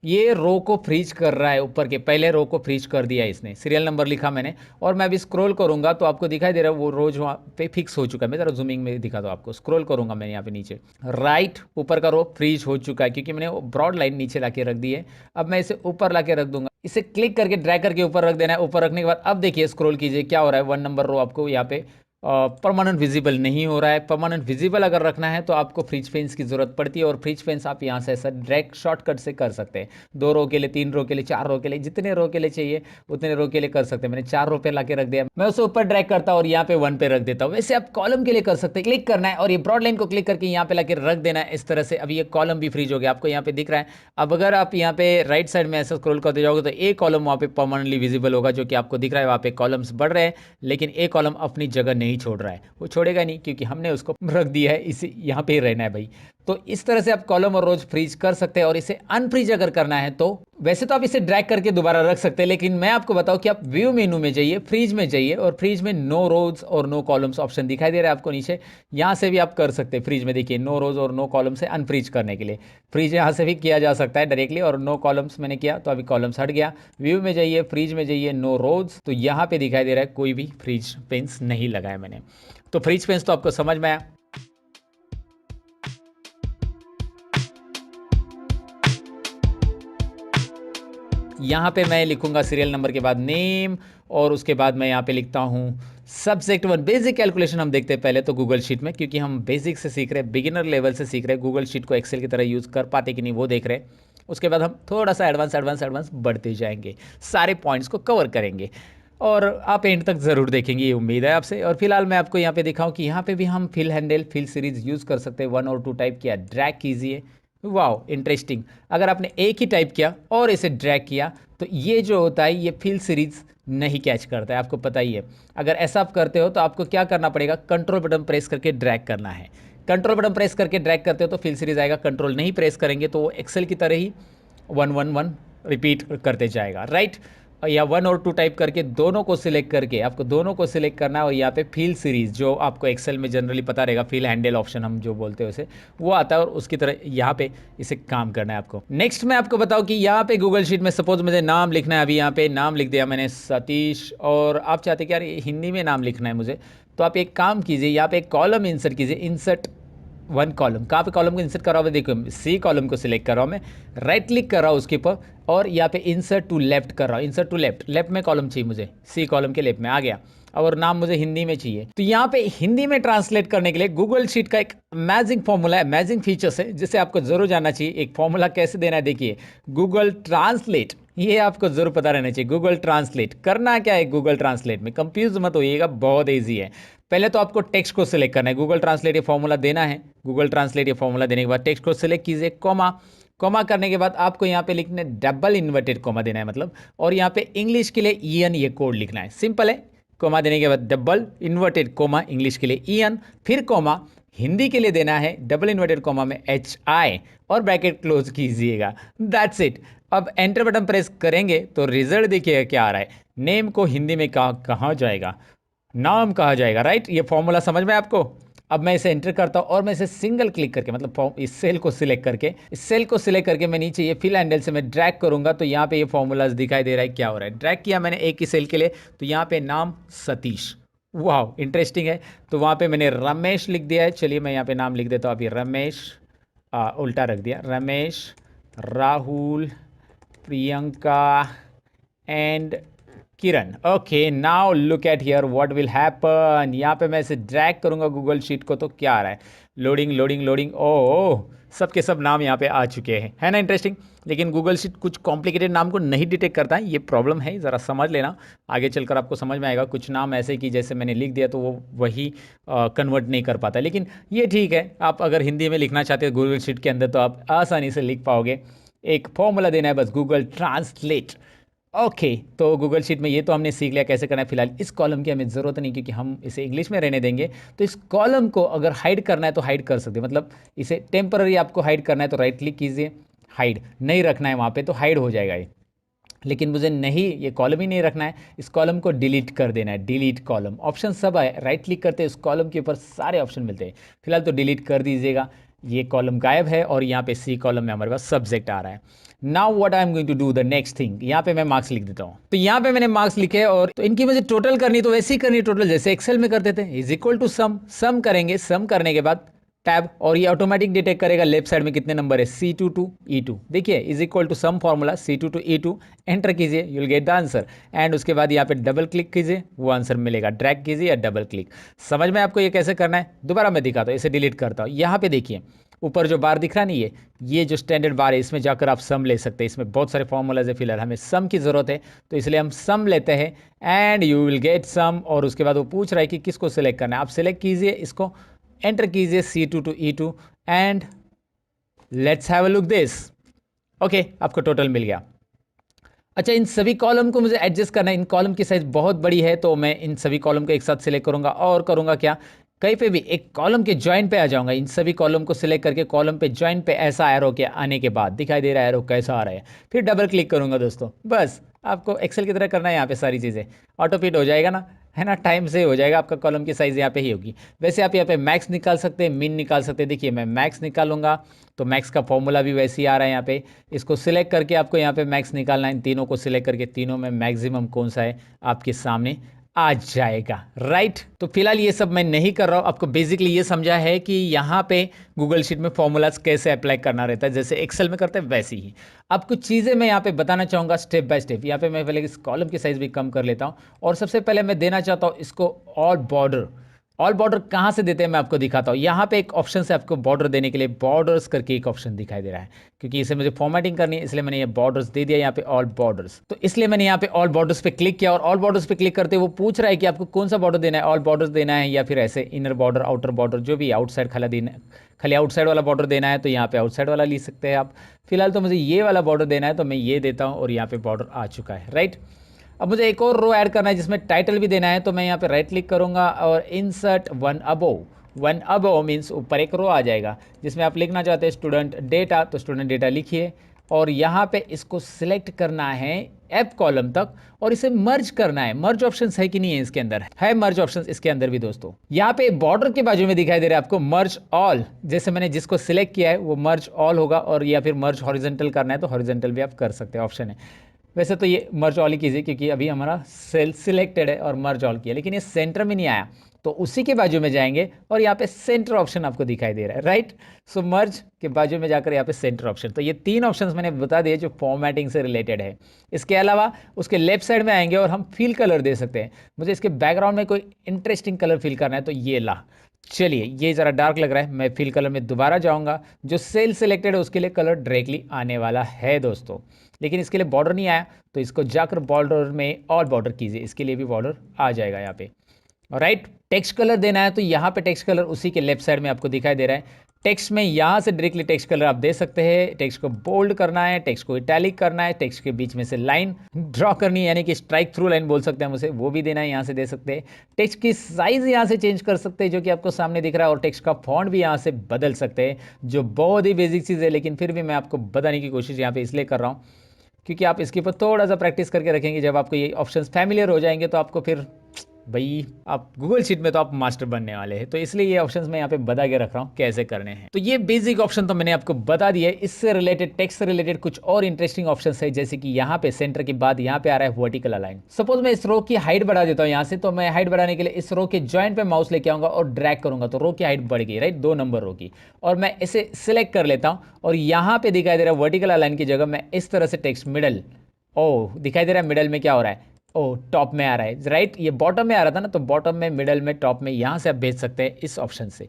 ये रो को फ्रीज कर रहा है, ऊपर के पहले रो को फ्रीज कर दिया है इसने, सीरियल नंबर लिखा मैंने, और मैं अभी स्क्रॉल करूंगा तो आपको दिखाई दे रहा है वो रोज वहाँ पे फिक्स हो चुका है। मैं जरा जूमिंग में दिखा दो आपको, स्क्रॉल करूंगा मैं यहाँ पे नीचे, राइट ऊपर का रो फ्रीज हो चुका है, क्योंकि मैंने ब्रॉड लाइन नीचे ला के रख दी है। अब मैं इसे ऊपर ला के रख दूंगा, इसे क्लिक करके ड्रैग करके ऊपर रख देना है। ऊपर रखने के बाद अब देखिए स्क्रॉल कीजिए क्या हो रहा है, 1 नंबर रो आपको यहाँ पे परमानेंट विजिबल नहीं हो रहा है। परमानेंट विजिबल अगर रखना है तो आपको फ्रीज पेंस की ज़रूरत पड़ती है, और फ्रीज पेंस आप यहाँ से ऐसा डायरेक्ट शॉर्टकट से कर सकते हैं। 2 रो के लिए, 3 रो के लिए, 4 रो के लिए, जितने रो के लिए चाहिए उतने रो के लिए कर सकते हैं। मैंने 4 रो पे ला के रख दिया, मैं उसे ऊपर ड्रैग करता हूँ और यहाँ पे 1 पे रख देता हूँ। वैसे आप कॉलम के लिए कर सकते हैं, क्लिक करना है और ये ब्रॉड लाइन को क्लिक करके यहाँ पे ला के रख देना है इस तरह से। अभी ये कॉलम भी फ्रीज हो गया, आपको यहाँ पे दिख रहा है। अब अगर आप यहाँ पे राइट साइड में ऐसा स्क्रॉल करते जाओगे तो एक कॉलम वहाँ पे परमानेंटली विजिबल होगा, जो कि आपको दिख रहा है, वहाँ पे कॉलम्स बढ़ रहे हैं, लेकिन एक कॉलम अपनी जगह नहीं छोड़ रहा है, वो छोड़ेगा नहीं, क्योंकि हमने उसको रख दिया है, इसे यहाँ पे ही रहना है भाई। तो इस तरह से आप कॉलम और रोज फ्रीज कर सकते हैं, और इसे अनफ्रीज अगर करना है तो वैसे तो आप इसे ड्रैग करके दोबारा रख सकते हैं, लेकिन मैं आपको बताऊं कि आप व्यू मेनू में जाइए, फ्रीज में जाइए, और फ्रीज में नो रोज और नो कॉलम्स ऑप्शन दिखाई दे रहा है आपको नीचे, यहाँ से भी आप कर सकते हैं। फ्रीज में देखिए नो रोज और नो कॉलम से अनफ्रीज करने के लिए फ्रीज यहाँ से भी किया जा सकता है डायरेक्टली, और नो कॉलम्स मैंने किया तो अभी कॉलम्स हट गया। व्यू में जाइए, फ्रीज में जाइए, नो रोज, तो यहाँ पे दिखाई दे रहा है कोई भी फ्रीज पेंस नहीं लगाया मैंने। तो फ्रीज पेंस तो आपको समझ में आया। यहाँ पे मैं लिखूंगा सीरियल नंबर के बाद नेम, और उसके बाद मैं यहाँ पे लिखता हूँ सब्जेक्ट 1 बेसिक कैलकुलेशन। हम देखते हैं पहले तो गूगल शीट में, क्योंकि हम बेसिक से सीख रहे हैं, बिगिनर लेवल से सीख रहे हैं, गूगल शीट को एक्सेल की तरह यूज़ कर पाते कि नहीं वो देख रहे हैं। उसके बाद हम थोड़ा सा एडवांस बढ़ते जाएंगे, सारे पॉइंट्स को कवर करेंगे, और आप एंड तक ज़रूर देखेंगे, ये उम्मीद है आपसे। और फिलहाल मैं आपको यहाँ पे दिखाऊं कि यहाँ पे भी हम fill handle, fill series use कर सकते हैं। 1 और 2 टाइप किया, ड्रैग कीजिए, वाओ इंटरेस्टिंग। अगर आपने एक ही टाइप किया और इसे ड्रैग किया तो ये जो होता है, ये फिल सीरीज नहीं कैच करता है, आपको पता ही है। अगर ऐसा आप करते हो तो आपको क्या करना पड़ेगा, कंट्रोल बटन प्रेस करके ड्रैग करना है। कंट्रोल बटन प्रेस करके ड्रैग करते हो तो फिल सीरीज आएगा, कंट्रोल नहीं प्रेस करेंगे तो वो एक्सेल की तरह ही 1 रिपीट करते जाएगा, राइट। या 1 और 2 टाइप करके दोनों को सिलेक्ट करके, आपको दोनों को सिलेक्ट करना है, और यहाँ पे फिल सीरीज जो आपको एक्सेल में जनरली पता रहेगा, फिल हैंडल ऑप्शन हम जो बोलते हैं उसे, वो आता है, और उसकी तरह यहाँ पे इसे काम करना है आपको। नेक्स्ट मैं आपको बताऊँ कि यहाँ पे गूगल शीट में सपोज मुझे नाम लिखना है, अभी यहाँ पे नाम लिख दिया मैंने सतीश, और आप चाहते कि यार हिंदी में नाम लिखना है मुझे, तो आप एक काम कीजिए, यहाँ पे एक कॉलम इंसर्ट कीजिए, इंसर्ट 1 कॉलम। कहाँ पे कॉलम को इंसर्ट कर रहा हूँ, देखो सी कॉलम को सिलेक्ट कर रहा हूँ मैं, राइट क्लिक कर रहा हूँ उसके ऊपर, और यहाँ पे इंसर्ट टू लेफ्ट कर रहा हूँ, इंसर्ट टू लेफ्ट, लेफ्ट में कॉलम चाहिए मुझे, सी कॉलम के लेफ्ट में आ गया, और नाम मुझे हिंदी में चाहिए। तो यहाँ पे हिंदी में ट्रांसलेट करने के लिए गूगल शीट का एक अमेजिंग फॉर्मूला है, अमेजिंग फीचर्स है, जिसे आपको जरूर जानना चाहिए। एक फॉर्मूला कैसे देना है, देखिए गूगल ट्रांसलेट, ये आपको जरूर पता रहना चाहिए। गूगल ट्रांसलेट करना क्या है, गूगल ट्रांसलेट में कंफ्यूज मत होइएगा, बहुत ईजी है। पहले तो आपको टेक्स्ट को सिलेक्ट करना है, गूगल ट्रांसलेट ये फॉर्मूला देना है। गूगल ट्रांसलेट ये फॉर्मूला देने के बाद टेक्स्ट को सिलेक्ट कीजिए, कॉमा, कॉमा करने के बाद आपको यहाँ पे लिखना है डबल इन्वर्टेड कॉमा देना है मतलब, और यहाँ पे इंग्लिश के लिए ईएन ये कोड लिखना है, सिंपल है। कॉमा देने के बाद डबल इन्वर्टेड कॉमा इंग्लिश के लिए ईएन, फिर कॉमा हिंदी के लिए देना है डबल इन्वर्टेड कॉमा में HI, और ब्रैकेट क्लोज कीजिएगा, दैट्स इट। अब एंटर बटन प्रेस करेंगे तो रिजल्ट देखिएगा क्या आ रहा है। नेम को हिंदी में कहाँ जाएगा, नाम कहा जाएगा, राइट। ये फॉर्मूला समझ में आपको। अब मैं इसे एंटर करता हूँ और मैं इसे सिंगल क्लिक करके, मतलब इस सेल को सिलेक्ट करके, मैं नीचे ये फिल हैंडल से मैं ड्रैग करूंगा तो यहाँ पे ये फॉर्मूलाज दिखाई दे रहा है क्या हो रहा है। ड्रैग किया मैंने एक ही सेल के लिए, तो यहाँ पे नाम सतीश, वाह इंटरेस्टिंग है। तो वहाँ पे मैंने रमेश लिख दिया है। चलिए मैं यहाँ पे नाम लिख देता हूँ अभी, रमेश, उल्टा रख दिया, Ramesh, Rahul, Priyanka and Kiran. Okay now look at here what will happen. यहाँ पे मैं इसे ड्रैग करूंगा गूगल शीट को तो क्या आ रहा है, लोडिंग लोडिंग लोडिंग। ओह सब के सब नाम यहाँ पे आ चुके हैं, है ना इंटरेस्टिंग। लेकिन गूगल शीट कुछ कॉम्प्लिकेटेड नाम को नहीं डिटेक्ट करता है, ये प्रॉब्लम है, ज़रा समझ लेना। आगे चलकर आपको समझ में आएगा। कुछ नाम ऐसे कि जैसे मैंने लिख दिया तो वो वही कन्वर्ट नहीं कर पाता, लेकिन ये ठीक है। आप अगर हिंदी में लिखना चाहते हो गूगल शीट के अंदर तो आप आसानी से लिख पाओगे। एक फॉर्मूला देना है बस, गूगल ट्रांसलेट। ओके तो गूगल शीट में ये तो हमने सीख लिया कैसे करना है। फिलहाल इस कॉलम की हमें ज़रूरत नहीं, क्योंकि हम इसे इंग्लिश में रहने देंगे। तो इस कॉलम को अगर हाइड करना है तो हाइड कर सकते हैं, मतलब इसे टेम्पररी आपको हाइड करना है तो राइट क्लिक कीजिए, हाइड नहीं रखना है वहाँ पे तो हाइड हो जाएगा ये। लेकिन मुझे नहीं, ये कॉलम ही नहीं रखना है, इस कॉलम को डिलीट कर देना है। डिलीट कॉलम ऑप्शन सब है, राइट क्लिक करते हैं इस कॉलम के ऊपर सारे ऑप्शन मिलते हैं। फिलहाल तो डिलीट कर दीजिएगा, ये कॉलम गायब है। और यहाँ पे सी कॉलम में हमारे पास सब्जेक्ट आ रहा है। Now what I am going to do the next thing, यहाँ पे मैं मार्क्स लिख देता हूँ। तो यहाँ पे मैंने मार्क्स लिखे और तो इनकी मुझे टोटल करनी, तो वैसे ही करनी टोटल जैसे एक्सेल में करते थे, is equal to sum. Sum करेंगे, सम करने के बाद टैब, और ये ऑटोमेटिक डिटेक्ट करेगा लेफ्ट साइड में कितने नंबर है, C2 to E2। देखिए is equal to sum formula C2 to E2, enter कीजिए, you will get the answer. And उसके बाद यहाँ पे डबल क्लिक कीजिए, वो आंसर मिलेगा। ड्रैग कीजिए या डबल क्लिक। समझ में आपको ये कैसे करना है, दोबारा मैं दिखाता हूँ। इसे डिलीट करता हूँ। यहाँ पे देखिए ऊपर जो बार दिख रहा नहीं है, ये जो स्टैंडर्ड बार है, इसमें जाकर आप सम ले सकते हैं। इसमें बहुत सारे फॉर्मूलाज है, फिलहाल हमें सम की ज़रूरत है तो इसलिए हम सम लेते हैं। And you will get sum. और उसके बाद वो पूछ रहा है कि किसको सिलेक्ट करना है, आप सिलेक्ट कीजिए इसको, एंटर कीजिए C2 to E2 and let's have a look this. Okay आपको टोटल मिल गया। अच्छा इन सभी कॉलम को मुझे एडजस्ट करना है, इन कॉलम की साइज बहुत बड़ी है तो मैं इन सभी कॉलम को एक साथ सिलेक्ट करूंगा और करूंगा क्या, कहीं पे भी एक कॉलम के जॉइंट पे आ जाऊंगा। इन सभी कॉलम को सिलेक्ट करके कॉलम पे जॉइंट पे ऐसा एरो के आने के बाद दिखाई दे रहा है एरो कैसा आ रहा है, फिर डबल क्लिक करूंगा दोस्तों। बस आपको एक्सेल की तरह करना है, यहाँ पे सारी चीज़ें ऑटो फिट हो जाएगा ना, है ना, टाइम से हो जाएगा। आपका कॉलम की साइज़ यहाँ पे ही होगी। वैसे आप यहाँ पे मैक्स निकाल सकते हैं, मिन निकाल सकते हैं। देखिए मैं मैक्स निकालूंगा तो मैक्स का फॉर्मूला भी वैसे ही आ रहा है यहाँ पे। इसको सिलेक्ट करके आपको यहाँ पे मैक्स निकालना है। इन तीनों को सिलेक्ट करके तीनों में मैक्सिमम कौन सा है आपके सामने आ जाएगा, राइट। तो फिलहाल ये सब मैं नहीं कर रहा हूँ, आपको बेसिकली ये समझा है कि यहाँ पे गूगल शीट में फॉर्मूलाज कैसे अप्लाई करना रहता है, जैसे एक्सेल में करते हैं वैसे ही। अब कुछ चीज़ें मैं यहाँ पे बताना चाहूँगा स्टेप बाय स्टेप। यहाँ पे मैं पहले इस कॉलम की साइज़ भी कम कर लेता हूँ और सबसे पहले मैं देना चाहता हूँ इसको ऑल बॉर्डर। ऑल बॉर्डर कहाँ से देते हैं मैं आपको दिखाता हूँ। यहाँ पे एक ऑप्शन से आपको बॉर्डर देने के लिए बॉर्डर्स करके एक ऑप्शन दिखाई दे रहा है, क्योंकि इसे मुझे फॉर्मेटिंग करनी है इसलिए मैंने ये बॉर्डर्स दे दिया यहाँ पे, ऑल बॉर्डर्स। तो इसलिए मैंने यहाँ पे ऑल बॉर्डर्स पे क्लिक किया और ऑल बॉर्डर्स पे क्लिक करते वो पूछ रहा है कि आपको कौन सा बॉर्डर देना है, ऑल बॉर्डर्स देना है या फिर ऐसे इनर बॉर्डर, आउटर बॉर्डर, जो भी आउटसाइड खाला देना, खाली आउटसाइड वाला बॉर्डर देना है तो यहाँ पे आउटसाइड वाला ले सकते हैं आप। फिलहाल तो मुझे ये वाला बॉर्डर देना है तो मैं ये देता हूँ और यहाँ पे बॉर्डर आ चुका है, राइट। अब मुझे एक और रो ऐड करना है जिसमें टाइटल भी देना है, तो मैं यहाँ पे राइट क्लिक करूँगा और insert one above. One above means ऊपर एक रो आ जाएगा जिसमें आप लिखना चाहते हैं स्टूडेंट डेटा, तो स्टूडेंट डेटा लिखिए और यहाँ पे इसको सिलेक्ट करना है एफ कॉलम तक और इसे मर्ज करना है। मर्ज ऑप्शन है कि नहीं है इसके अंदर, है मर्ज ऑप्शन इसके अंदर भी दोस्तों। यहाँ पे बॉर्डर के बाजू में दिखाई दे रहा है आपको मर्ज ऑल, जैसे मैंने जिसको सिलेक्ट किया है वो मर्ज ऑल होगा, और या फिर मर्ज हॉरिजेंटल करना है तो हॉरिजेंटल भी आप कर सकते हैं, ऑप्शन है। वैसे तो ये मर्ज ऑल ही कीजिए क्योंकि अभी हमारा सेल सिलेक्टेड है और मर्ज ऑल किया, लेकिन ये सेंटर में नहीं आया तो उसी के बाजू में जाएंगे और यहाँ पे सेंटर ऑप्शन आपको दिखाई दे रहा है, राइट। सो मर्ज के बाजू में जाकर यहाँ पे सेंटर ऑप्शन। तो ये तीन ऑप्शंस मैंने बता दिए जो फॉर्मेटिंग से रिलेटेड है। इसके अलावा उसके लेफ्ट साइड में आएंगे और हम फिल कलर दे सकते हैं। मुझे इसके बैकग्राउंड में कोई इंटरेस्टिंग कलर फिल करना है तो ये ला, चलिए ये ज़रा डार्क लग रहा है, मैं फिल कलर में दोबारा जाऊंगा। जो सेल सिलेक्टेड है उसके लिए कलर डायरेक्टली आने वाला है दोस्तों, लेकिन इसके लिए बॉर्डर नहीं आया तो इसको जाकर बॉर्डर में और बॉर्डर कीजिए, इसके लिए भी बॉर्डर आ जाएगा यहाँ पे, राइट। टेक्स्ट कलर देना है तो यहाँ पे टेक्स्ट कलर उसी के लेफ्ट साइड में आपको दिखाई दे रहा है। टेक्स्ट में यहाँ से डायरेक्टली टेक्स्ट कलर आप दे सकते हैं। टेक्स्ट को बोल्ड करना है, टेक्स्ट को इटैलिक करना है, टेक्स्ट के बीच में से लाइन ड्रॉ करनी है यानी कि स्ट्राइक थ्रू लाइन बोल सकते हैं हम उसे, वो भी देना है, यहाँ से दे सकते हैं। टेक्स्ट की साइज यहाँ से चेंज कर सकते हैं जो कि आपको सामने दिख रहा है, और टेक्स्ट का फॉन्ट भी यहाँ से बदल सकते हैं, जो बहुत ही बेसिक चीज़ है लेकिन फिर भी मैं आपको बताने की कोशिश यहाँ पे इसलिए कर रहा हूँ। क्योंकि आप इसके ऊपर थोड़ा सा प्रैक्टिस करके रखेंगे, जब आपको ये ऑप्शंस फैमिलियर हो जाएंगे तो आपको फिर भाई आप गूगल शीट में तो आप मास्टर बनने वाले हैं। तो इसलिए ये ऑप्शंस मैं यहाँ पे बता के रख रहा हूँ कैसे करने हैं। तो ये बेसिक ऑप्शन तो मैंने आपको बता दिया है। इससे रिलेटेड, टेक्स्ट से रिलेटेड कुछ और इंटरेस्टिंग ऑप्शंस है, जैसे कि यहाँ पे सेंटर के बाद यहाँ पे आ रहा है वर्टिकल अलाइन। सपोज मैं इस रो की हाइट बढ़ा देता हूँ यहाँ से, तो मैं हाइट बढ़ाने के लिए इस रो के जॉइंट पे माउस लेके आऊंगा और ड्रैग करूंगा, तो रो की हाइट बढ़ गई, राइट, 2 नंबर रो की। और मैं इसे सिलेक्ट कर लेता हूँ और यहाँ पे दिखाई दे रहा है वर्टिकल अलाइन की जगह मैं इस तरह से टेक्स्ट मिडल, ओ दिखाई दे रहा है मिडल में क्या हो रहा है, ओ टॉप में आ रहा है, राइट। ये बॉटम में आ रहा था ना, तो बॉटम में, मिडल में, टॉप में, यहाँ से आप भेज सकते हैं इस ऑप्शन से,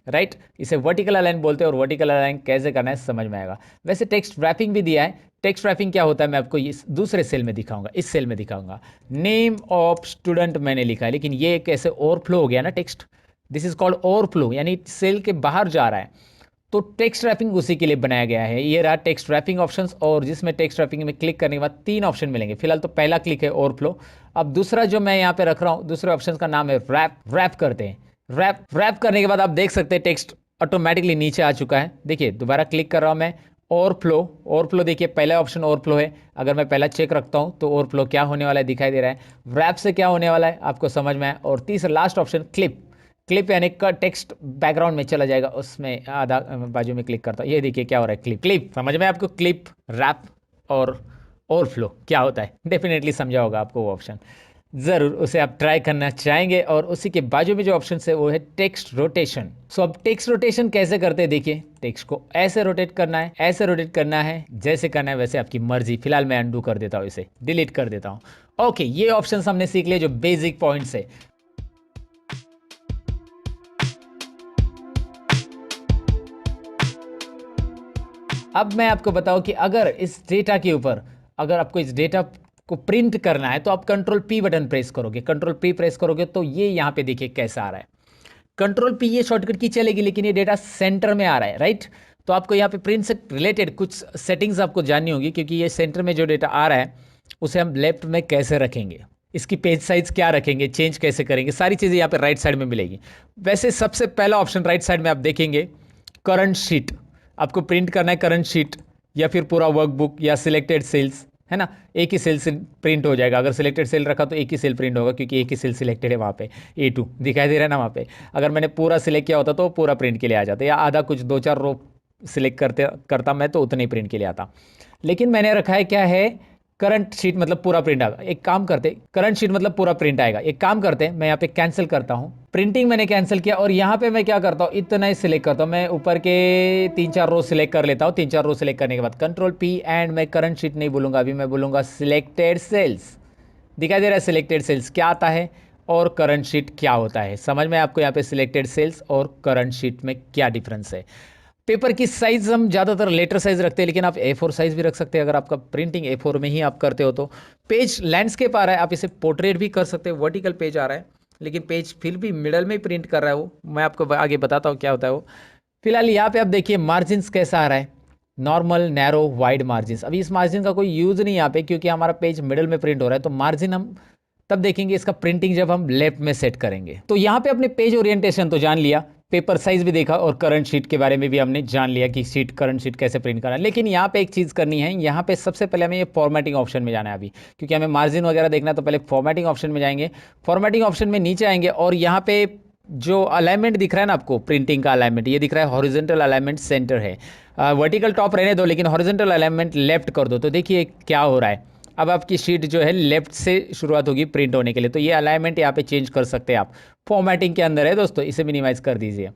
राइट। इसे वर्टिकल अलाइन बोलते हैं और वर्टिकल अलाइन कैसे करना है समझ में आएगा। वैसे टेक्स्ट रैपिंग भी दिया है। टेक्स्ट रैपिंग क्या होता है मैं आपको इस दूसरे सेल में दिखाऊंगा, इस सेल में दिखाऊंगा। नेम ऑफ स्टूडेंट मैंने लिखा है, लेकिन ये कैसे ओवरफ्लो हो गया ना text, this is called overflow, यानी सेल के बाहर जा रहा है। तो टेक्स्ट रैपिंग उसी के लिए बनाया गया है। ये रहा टेक्स्ट रैपिंग ऑप्शंस, और जिसमें टेक्स्ट रैपिंग में क्लिक करने के बाद 3 ऑप्शन मिलेंगे। फिलहाल तो पहला क्लिक है ओवरफ्लो। अब दूसरा जो मैं यहाँ पे रख रहा हूँ, दूसरे ऑप्शन का नाम है रैप। रैप करते हैं, रैप करने के बाद आप देख सकते हैं टेक्स्ट ऑटोमेटिकली नीचे आ चुका है। देखिए दोबारा क्लिक कर रहा हूँ मैं, ओवरफ्लो। ओवरफ्लो देखिए पहला ऑप्शन ओवरफ्लो है। अगर मैं पहला चेक रखता हूँ तो ओवरफ्लो क्या होने वाला है दिखाई दे रहा है। रैप से क्या होने वाला है आपको समझ में आए। और तीसरा लास्ट ऑप्शन क्लिप। क्लिप यानी का टेक्स्ट बैकग्राउंड में चला जाएगा, उसमें आधा बाजू में क्लिक करता हूँ, ये देखिए क्या हो रहा है, क्लिप। क्लिप समझ में आपको, क्लिप, रैप और ओवरफ्लो क्या होता है, डेफिनेटली समझा होगा आपको वो ऑप्शन। ज़रूर उसे आप ट्राई करना चाहेंगे। और उसी के बाजू में जो ऑप्शन है वो है टेक्स्ट रोटेशन। सो अब टेक्स्ट रोटेशन कैसे करते हैं देखिए, टेक्स्ट को ऐसे रोटेट करना है, ऐसे रोटेट करना है, जैसे करना है वैसे आपकी मर्जी। फिलहाल मैं अंडू कर देता हूँ, इसे डिलीट कर देता हूँ। ओके, ये ऑप्शन हमने सीख लिए जो बेसिक पॉइंट्स है। अब मैं आपको बताऊं कि अगर इस डेटा के ऊपर, अगर आपको इस डेटा को प्रिंट करना है तो आप कंट्रोल पी बटन प्रेस करोगे। कंट्रोल पी प्रेस करोगे तो ये यहाँ पे देखिए कैसा आ रहा है। कंट्रोल पी ये शॉर्टकट की चलेगी, लेकिन ये डेटा सेंटर में आ रहा है, राइट। तो आपको यहाँ पे प्रिंट से रिलेटेड कुछ सेटिंग्स आपको जाननी होगी, क्योंकि ये सेंटर में जो डेटा आ रहा है उसे हम लेफ्ट में कैसे रखेंगे, इसकी पेज साइज क्या रखेंगे, चेंज कैसे करेंगे, सारी चीज़ें यहाँ पे राइट साइड में मिलेगी। वैसे सबसे पहला ऑप्शन राइट साइड में आप देखेंगे करंट शीट। आपको प्रिंट करना है करंट शीट या फिर पूरा वर्कबुक या सिलेक्टेड सेल्स, है ना। एक ही सेल से प्रिंट हो जाएगा। अगर सिलेक्टेड सेल रखा तो एक ही सेल प्रिंट होगा, क्योंकि एक ही सेल सिलेक्टेड है वहाँ पे। A2 दिखाई दे रहा है ना वहाँ पे। अगर मैंने पूरा सिलेक्ट किया होता तो पूरा प्रिंट के लिए आ जाता, या आधा कुछ 2-4 रो सिलेक्ट करता मैं तो उतने ही प्रिंट के लिए आता। लेकिन मैंने रखा है क्या है, करंट शीट मतलब पूरा प्रिंट आएगा। एक काम करते, करंट शीट मतलब पूरा प्रिंट आएगा। एक काम करते, मैं यहाँ पे कैंसिल करता हूँ, प्रिंटिंग मैंने कैंसिल किया, और यहाँ पे मैं क्या करता हूँ, इतना ही सिलेक्ट करता हूँ। मैं ऊपर के 3-4 रो सिलेक्ट कर लेता हूँ। 3-4 रो सिलेक्ट करने के बाद कंट्रोल पी, एंड मैं करंट शीट नहीं बोलूँगा अभी, मैं बोलूँगा सिलेक्टेड सेल्स। दिखाई दे रहा है सिलेक्टेड सेल्स क्या आता है और करंट शीट क्या होता है। समझ में आपको यहाँ पे सिलेक्टेड सेल्स और करंट शीट में क्या डिफरेंस है। पेपर की साइज हम ज़्यादातर लेटर साइज रखते हैं, लेकिन आप A4 साइज भी रख सकते हैं अगर आपका प्रिंटिंग A4 में ही आप करते हो तो। पेज लैंडस्केप आ रहा है, आप इसे पोर्ट्रेट भी कर सकते हैं। वर्टिकल पेज आ रहा है, लेकिन पेज फिर भी मिडल में प्रिंट कर रहा है वो, मैं आपको आगे बताता हूँ क्या होता है वो। फिलहाल यहाँ पे आप देखिए मार्जिन कैसा आ रहा है, नॉर्मल, नैरो, वाइड मार्जिन। अभी इस मार्जिन का कोई यूज़ नहीं यहाँ पे, क्योंकि हमारा पेज मिडल में प्रिंट हो रहा है। तो मार्जिन हम तब देखेंगे इसका प्रिंटिंग जब हम लेफ्ट में सेट करेंगे। तो यहाँ पे अपने पेज ओरिएंटेशन तो जान लिया, पेपर साइज भी देखा, और करंट शीट के बारे में भी हमने जान लिया कि शीट, करंट शीट कैसे प्रिंट करना है। लेकिन यहाँ पे एक चीज़ करनी है, यहाँ पे सबसे पहले हमें ये फॉर्मेटिंग ऑप्शन में जाना है अभी, क्योंकि हमें मार्जिन वगैरह देखना है। तो पहले फॉर्मेटिंग ऑप्शन में जाएंगे, फॉर्मेटिंग ऑप्शन में नीचे आएंगे, और यहाँ पे जो अलाइनमेंट दिख रहा है ना आपको, प्रिंटिंग का अलाइनमेंट, ये दिख रहा है हॉरिजॉन्टल अलाइनमेंट सेंटर है। वर्टिकल टॉप रहने दो, लेकिन हॉरिजॉन्टल अलाइनमेंट लेफ्ट कर दो। तो देखिए क्या हो रहा है, अब आपकी शीट जो है लेफ्ट से शुरुआत होगी प्रिंट होने के लिए। तो ये अलाइनमेंट यहाँ पे चेंज कर सकते हैं आप, फॉर्मेटिंग के अंदर है दोस्तों, इसे मिनिमाइज कर दीजिए।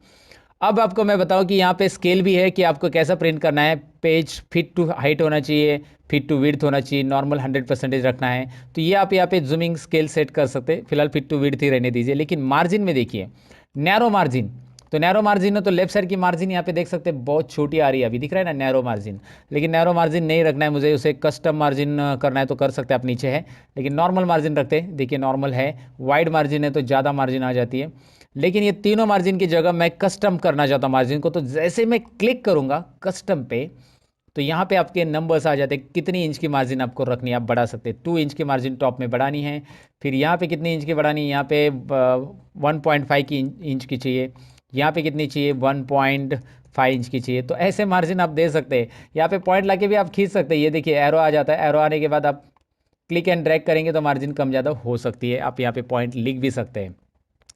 अब आपको मैं बताऊं कि यहाँ पे स्केल भी है कि आपको कैसा प्रिंट करना है। पेज फिट टू हाइट होना चाहिए, फिट टू विड्थ होना चाहिए, नॉर्मल 100% रखना है। तो ये आप यहाँ पे जूमिंग स्केल सेट कर सकते हैं। फिलहाल फिट टू विड्थ ही रहने दीजिए। लेकिन मार्जिन में देखिए, नैरो मार्जिन, तो नैरो मार्जिन है तो लेफ्ट साइड की मार्जिन यहाँ पे देख सकते हैं बहुत छोटी आ रही है, अभी दिख रहा है ना नैरो मार्जिन। लेकिन नैरो मार्जिन नहीं रखना है मुझे, उसे कस्टम मार्जिन करना है तो कर सकते हैं आप, नीचे है। लेकिन नॉर्मल मार्जिन रखते हैं, देखिए नॉर्मल है। वाइड मार्जिन है तो ज़्यादा मार्जिन आ जाती है। लेकिन ये तीनों मार्जिन की जगह मैं कस्टम करना चाहता हूँ मार्जिन को। तो जैसे मैं क्लिक करूँगा कस्टम पे, तो यहाँ पे आपके नंबर्स आ जाते हैं, कितनी इंच की मार्जिन आपको रखनी है, आप बढ़ा सकते हैं। 2 इंच की मार्जिन टॉप में बढ़ानी है। फिर यहाँ पे कितनी इंच की बढ़ानी है, यहाँ पे 1.5 की इंच की चाहिए। यहाँ पे कितनी चाहिए, 5 इंच की चाहिए, तो ऐसे मार्जिन आप दे सकते हैं। यहाँ पे पॉइंट लाके भी आप खींच सकते हैं। ये देखिए एरो आ जाता है, एरो आने के बाद आप क्लिक एंड ड्रैग करेंगे तो मार्जिन कम ज़्यादा हो सकती है। आप यहाँ पे पॉइंट लिख भी सकते हैं।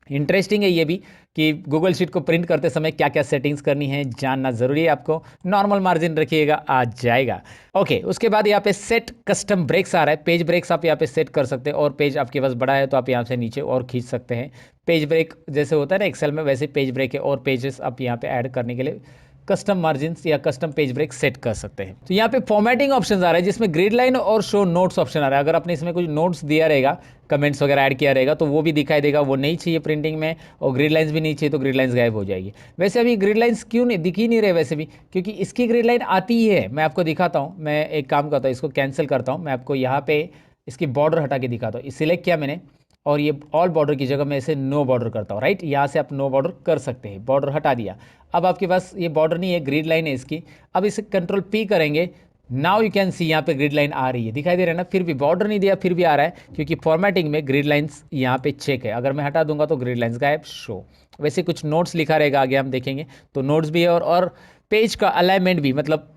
इंटरेस्टिंग है ये भी कि गूगल शीट को प्रिंट करते समय क्या क्या सेटिंग्स करनी है जानना ज़रूरी है आपको। नॉर्मल मार्जिन रखिएगा, आ जाएगा। ओके, उसके बाद यहाँ पे सेट कस्टम ब्रेक्स आ रहा है। पेज ब्रेक्स आप यहाँ पे सेट कर सकते हैं, और पेज आपके पास बड़ा है तो आप यहाँ से नीचे और खींच सकते हैं। पेज ब्रेक जैसे होता है ना एक्सेल में, वैसे पेज ब्रेक है, और पेजेस आप यहाँ पे ऐड करने के लिए कस्टम मार्जिन्स या कस्टम पेज ब्रेक सेट कर सकते हैं। तो यहाँ पे फॉर्मेटिंग ऑप्शन आ रहा है जिसमें ग्रिड लाइन और शो नोट्स ऑप्शन आ रहा है। अगर आपने इसमें कुछ नोट्स दिया रहेगा, कमेंट्स वगैरह ऐड किया रहेगा, तो वो भी दिखाई देगा। वो नहीं चाहिए प्रिंटिंग में, और ग्रिड लाइंस भी नहीं चाहिए तो ग्रिड लाइंस गायब हो जाएगी। वैसे अभी ग्रिड लाइंस क्यों नहीं दिख ही नहीं रहे वैसे भी, क्योंकि इसकी ग्रिड लाइन आती ही है। मैं आपको दिखाता हूँ, मैं एक काम करता हूँ, इसको कैंसिल करता हूँ। मैं आपको यहाँ पे इसकी बॉर्डर हटा के दिखाता हूँ। सिलेक्ट किया मैंने, और ये ऑल बॉर्डर की जगह मैं इसे नो बॉर्डर करता हूँ। राइट, यहाँ से आप नो बॉर्डर कर सकते हैं। बॉर्डर हटा दिया। अब आपके पास ये बॉर्डर नहीं है, ग्रिड लाइन है इसकी। अब इसे कंट्रोल पी करेंगे, नाउ यू कैन सी यहाँ पे ग्रिड लाइन आ रही है, दिखाई दे रहा है ना। फिर भी बॉर्डर नहीं दिया, फिर भी आ रहा है, क्योंकि फॉर्मेटिंग में ग्रिड लाइंस यहाँ पे चेक है। अगर मैं हटा दूंगा तो ग्रिड लाइंस गायब शो। वैसे कुछ नोट्स लिखा रहेगा आगे, हम देखेंगे तो नोट्स भी है, और पेज का अलाइनमेंट भी, मतलब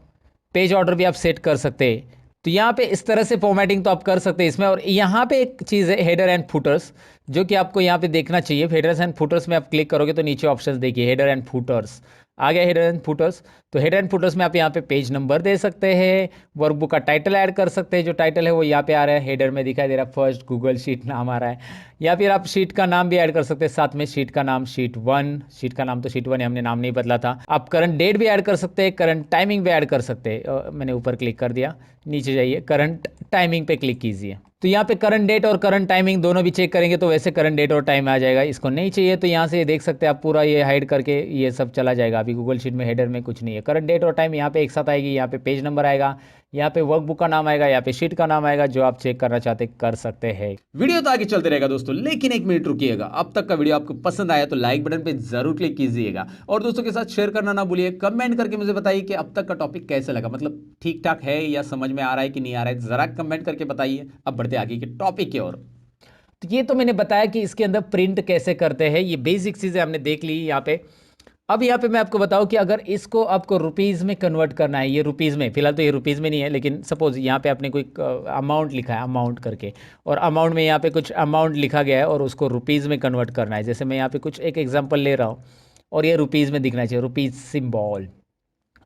पेज ऑर्डर भी आप सेट कर सकते हैं। तो यहाँ पे इस तरह से फॉर्मेटिंग तो आप कर सकते हैं इसमें। और यहाँ पे एक चीज़ है हेडर एंड फुटर्स, जो कि आपको यहाँ पे देखना चाहिए। हेडर्स एंड फुटर्स में आप क्लिक करोगे तो नीचे ऑप्शंस देखिए, हेडर एंड फुटर्स आ गया। हेडर एंड फुटर्स, तो हेडर एंड फुटर्स में आप यहाँ पे पेज नंबर दे सकते हैं, वर्कबुक का टाइटल ऐड कर सकते हैं। जो टाइटल है वो यहाँ पे आ रहा है, हेडर में दिखाई दे रहा है, फर्स्ट गूगल शीट नाम आ रहा है। या फिर आप शीट का नाम भी ऐड कर सकते हैं साथ में। शीट का नाम शीट 1, शीट का नाम तो शीट 1 है, हमने नाम नहीं बदला था। आप करंट डेट भी ऐड कर सकते हैं, करंट टाइमिंग भी ऐड कर सकते हैं। मैंने ऊपर क्लिक कर दिया, नीचे जाइए, करंट टाइमिंग पे क्लिक कीजिए। तो यहाँ पे करंट डेट और करंट टाइमिंग दोनों भी चेक करेंगे तो वैसे करंट डेट और टाइम आ जाएगा। इसको नहीं चाहिए तो यहाँ से देख सकते हैं आप, पूरा ये हाइड करके ये सब चला जाएगा। अभी गूगल शीट में हेडर में कुछ नहीं है। करंट डेट और टाइम यहाँ पे एक साथ आएगी। यहाँ पे पेज नंबर आएगा, यहाँ पे वर्कबुक का नाम आएगा, यहाँ पे शीट का नाम आएगा। जो आप चेक करना चाहते कर सकते हैं। वीडियो तो आगे चलते रहेगा दोस्तों, लेकिन एक मिनट रुकिएगा। अब तक का वीडियो आपको पसंद आया तो लाइक बटन पे जरूर क्लिक कीजिएगा, और दोस्तों के साथ शेयर करना ना भूलिए। कमेंट करके मुझे बताइए कि अब तक का टॉपिक कैसे लगा, मतलब ठीक ठाक है या समझ में आ रहा है कि नहीं आ रहा है, जरा कमेंट करके बताइए। अब बढ़ते आगे के टॉपिक की ओर। तो ये तो मैंने बताया कि इसके अंदर प्रिंट कैसे करते हैं, ये बेसिक चीज़ें हमने देख ली यहाँ पे। अब यहाँ पे मैं आपको बताऊँ कि अगर इसको आपको रुपीज़ में कन्वर्ट करना है, ये रुपीज़ में, फिलहाल तो ये रुपीज़ में नहीं है, लेकिन सपोज यहाँ पे आपने कोई अमाउंट लिखा है, अमाउंट करके, और अमाउंट में यहाँ पे कुछ अमाउंट लिखा गया है और उसको रुपीज़ में कन्वर्ट करना है। जैसे मैं यहाँ पे कुछ एक एग्जांपल ले रहा हूँ, और ये रुपीज़ में दिखना चाहिए, रुपीज़ सिंबल।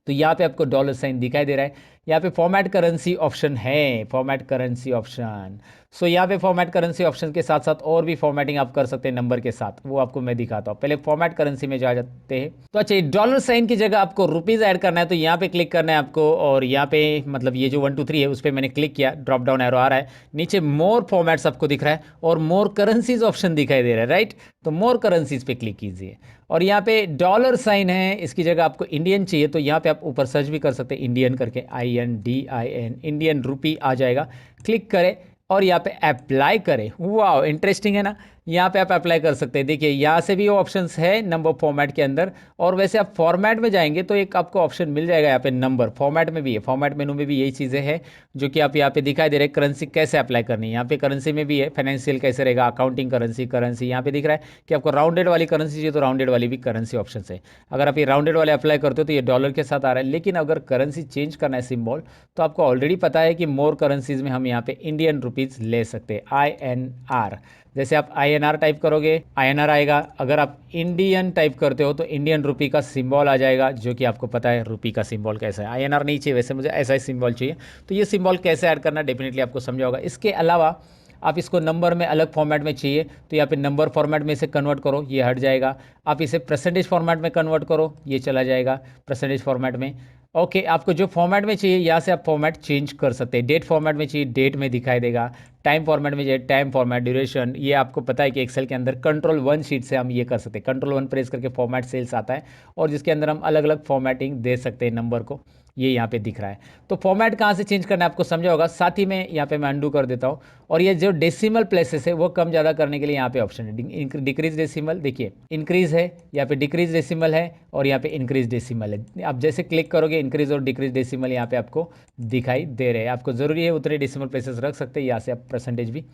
तो यहाँ पे आपको डॉलर साइन दिखाई दे रहा है। यहाँ पे फॉर्मेट करेंसी ऑप्शन है, फॉर्मेट करेंसी ऑप्शन। सो यहाँ पे फॉर्मेट करेंसी ऑप्शन के साथ साथ और भी फॉर्मेटिंग आप कर सकते हैं नंबर के साथ, वो आपको मैं दिखाता हूँ। पहले फॉर्मेट करेंसी में जा जाते हैं। तो अच्छा, डॉलर साइन की जगह आपको रुपीज़ ऐड करना है, तो यहाँ पे क्लिक करना है आपको, और यहाँ पे मतलब ये जो 1 2 3 है उस पर मैंने क्लिक किया, ड्रॉप डाउन एरो आ रहा है, नीचे मोर फॉर्मेट्स आपको दिख रहा है, और मोर करेंसीज ऑप्शन दिखाई दे रहा है। राइट, तो मोर करेंसीज पे क्लिक कीजिए, और यहाँ पे डॉलर साइन है, इसकी जगह आपको इंडियन चाहिए तो यहाँ पे आप ऊपर सर्च भी कर सकते हैं, इंडियन करके, INDIN, इंडियन रुपी आ जाएगा। क्लिक करें और यहाँ पे अप्लाई करें। वाह, इंटरेस्टिंग है ना। यहाँ पे आप अप्लाई कर सकते हैं। देखिए यहाँ से भी ऑप्शंस है नंबर फॉर्मेट के अंदर, और वैसे आप फॉर्मेट में जाएंगे तो एक आपको ऑप्शन मिल जाएगा यहाँ पे नंबर फॉर्मेट में भी है। फॉर्मेट मेनू में भी यही चीज़ें हैं जो कि आप यहाँ पे दिखाई दे रहे हैं। करेंसी कैसे अप्लाई करनी है, यहाँ पे करेंसी में भी है, फाइनेंशियल कैसे रहेगा, अकाउंटिंग करेंसी, करेंसी यहाँ पे दिख रहा है कि आपको राउंडेड वाली करेंसी चाहिए तो राउंडेड वाली भी करेंसी ऑप्शन है। अगर आप ये राउंडेड वाले अप्लाई करते हो तो ये डॉलर के साथ आ रहा है, लेकिन अगर करेंसी चेंज करना है सिंबल, तो आपको ऑलरेडी पता है कि मोर करेंसीज में हम यहाँ पे इंडियन रुपीज़ ले सकते हैं, INR। जैसे आप INR टाइप करोगे, INR आएगा। अगर आप इंडियन टाइप करते हो तो इंडियन रुपी का सिंबल आ जाएगा, जो कि आपको पता है रुपी का सिंबल कैसा है। INR नहीं चाहिए, वैसे मुझे ऐसा ही सिंबल चाहिए। तो ये सिंबल कैसे ऐड करना डेफिनेटली आपको समझा होगा। इसके अलावा आप इसको नंबर में अलग फॉर्मेट में चाहिए तो यहाँ पे नंबर फॉर्मेट में इसे कन्वर्ट करो, ये हट जाएगा। आप इसे परसेंटेज फॉर्मेट में कन्वर्ट करो, ये चला जाएगा परसेंटेज फॉर्मेट में। ओके, आपको जो फॉर्मेट में चाहिए यहाँ से आप फॉर्मेट चेंज कर सकते हैं। डेट फॉर्मेट में चाहिए, डेट में दिखाई देगा। टाइम फॉर्मेट में चाहिए, टाइम फॉर्मेट, ड्यूरेशन। ये आपको पता है कि एक्सेल के अंदर कंट्रोल 1 शीट से हम ये कर सकते हैं। कंट्रोल 1 प्रेस करके फॉर्मेट सेल्स आता है, और जिसके अंदर हम अलग अलग फॉर्मेटिंग दे सकते हैं नंबर को। ये यहाँ पे दिख रहा है। तो फॉर्मेट कहाँ से चेंज करना है आपको समझा होगा। साथ ही में यहाँ पे मैं अंडू कर देता हूँ, और ये जो डेसिमल प्लेसेस है वो कम ज़्यादा करने के लिए यहाँ पे ऑप्शन है डिक्रीज डेसिमल। देखिए इंक्रीज है, यहाँ पे डिक्रीज डेसिमल है, और यहाँ पे इंक्रीज डेसिमल है। आप जैसे क्लिक करोगे इंक्रीज और डिक्रीज डेसिमल यहाँ पे आपको दिखाई दे रहे हैं। आपको ज़रूरी है उतने डेसिमल प्लेसेस रख सकते हैं, यहाँ से आप परसेंटेज भी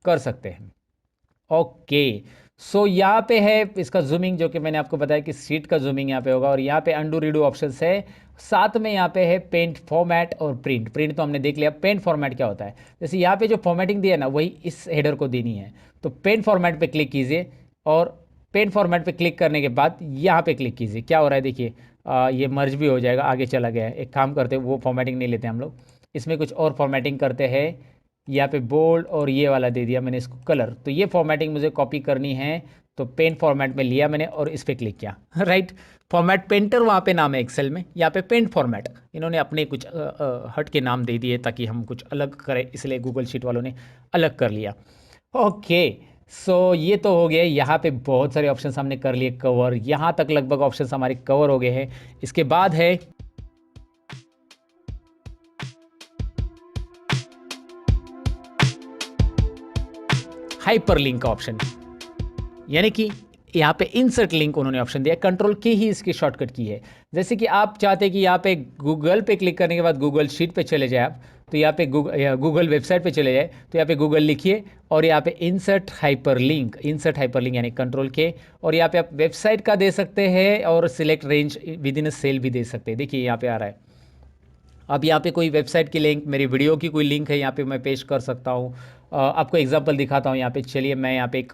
कर सकते हैं। ओके, सो यहाँ पे है इसका जूमिंग, जो कि मैंने आपको बताया कि शीट का जूमिंग यहाँ पे होगा, और यहाँ पे अंडू रीडू ऑप्शन है। साथ में यहाँ पे है पेंट फॉर्मेट और प्रिंट। प्रिंट तो हमने देख लिया। पेंट फॉर्मेट क्या होता है, जैसे यहाँ पे जो फॉर्मेटिंग दी है ना, वही इस हेडर को देनी है। तो पेंट फॉर्मेट पे क्लिक कीजिए, और पेंट फॉर्मेट पे क्लिक करने के बाद यहाँ पे क्लिक कीजिए। क्या हो रहा है देखिए, ये मर्ज भी हो जाएगा, आगे चला गया है। एक काम करते हैं, वो फॉर्मेटिंग नहीं लेते हम लोग, इसमें कुछ और फॉर्मेटिंग करते हैं। यहाँ पे बोल्ड और ये वाला दे दिया मैंने इसको कलर, तो ये फॉर्मेटिंग मुझे कॉपी करनी है। तो पेन फॉर्मेट में लिया मैंने और इस पर क्लिक किया। राइट, फॉर्मेट पेंटर वहाँ पे नाम है एक्सेल में, यहाँ पे पेंट फॉर्मेट। इन्होंने अपने कुछ हट के नाम दे दिए ताकि हम कुछ अलग करें, इसलिए गूगल शीट वालों ने अलग कर लिया। ओके, सो ये तो हो गया। यहाँ पे बहुत सारे ऑप्शन हमने कर लिए कवर, यहाँ तक लगभग ऑप्शन हमारे कवर हो गए हैं। इसके बाद है हाइपरलिंक का ऑप्शन, यानी कि यहाँ पे इंसर्ट लिंक उन्होंने ऑप्शन दिया। कंट्रोल की ही इसकी शॉर्टकट की है। जैसे कि आप चाहते हैं कि यहाँ पे गूगल पे क्लिक करने के बाद गूगल शीट पे चले जाए आप, तो यहाँ पे गूगल वेबसाइट पे चले जाए, तो यहाँ पे गूगल लिखिए और यहाँ पे इंसर्ट हाइपरलिंक, इंसर्ट हाइपरलिंक यानी कंट्रोल के, और यहाँ पे आप वेबसाइट का दे सकते हैं और select range within a cell भी दे सकते हैं। देखिए यहाँ पे आ रहा है। अब यहाँ पे कोई वेबसाइट की लिंक, मेरी वीडियो की कोई लिंक है, यहाँ पे मैं पेश कर सकता हूँ। आपको एग्जांपल दिखाता हूँ यहाँ पे। चलिए मैं यहाँ पे एक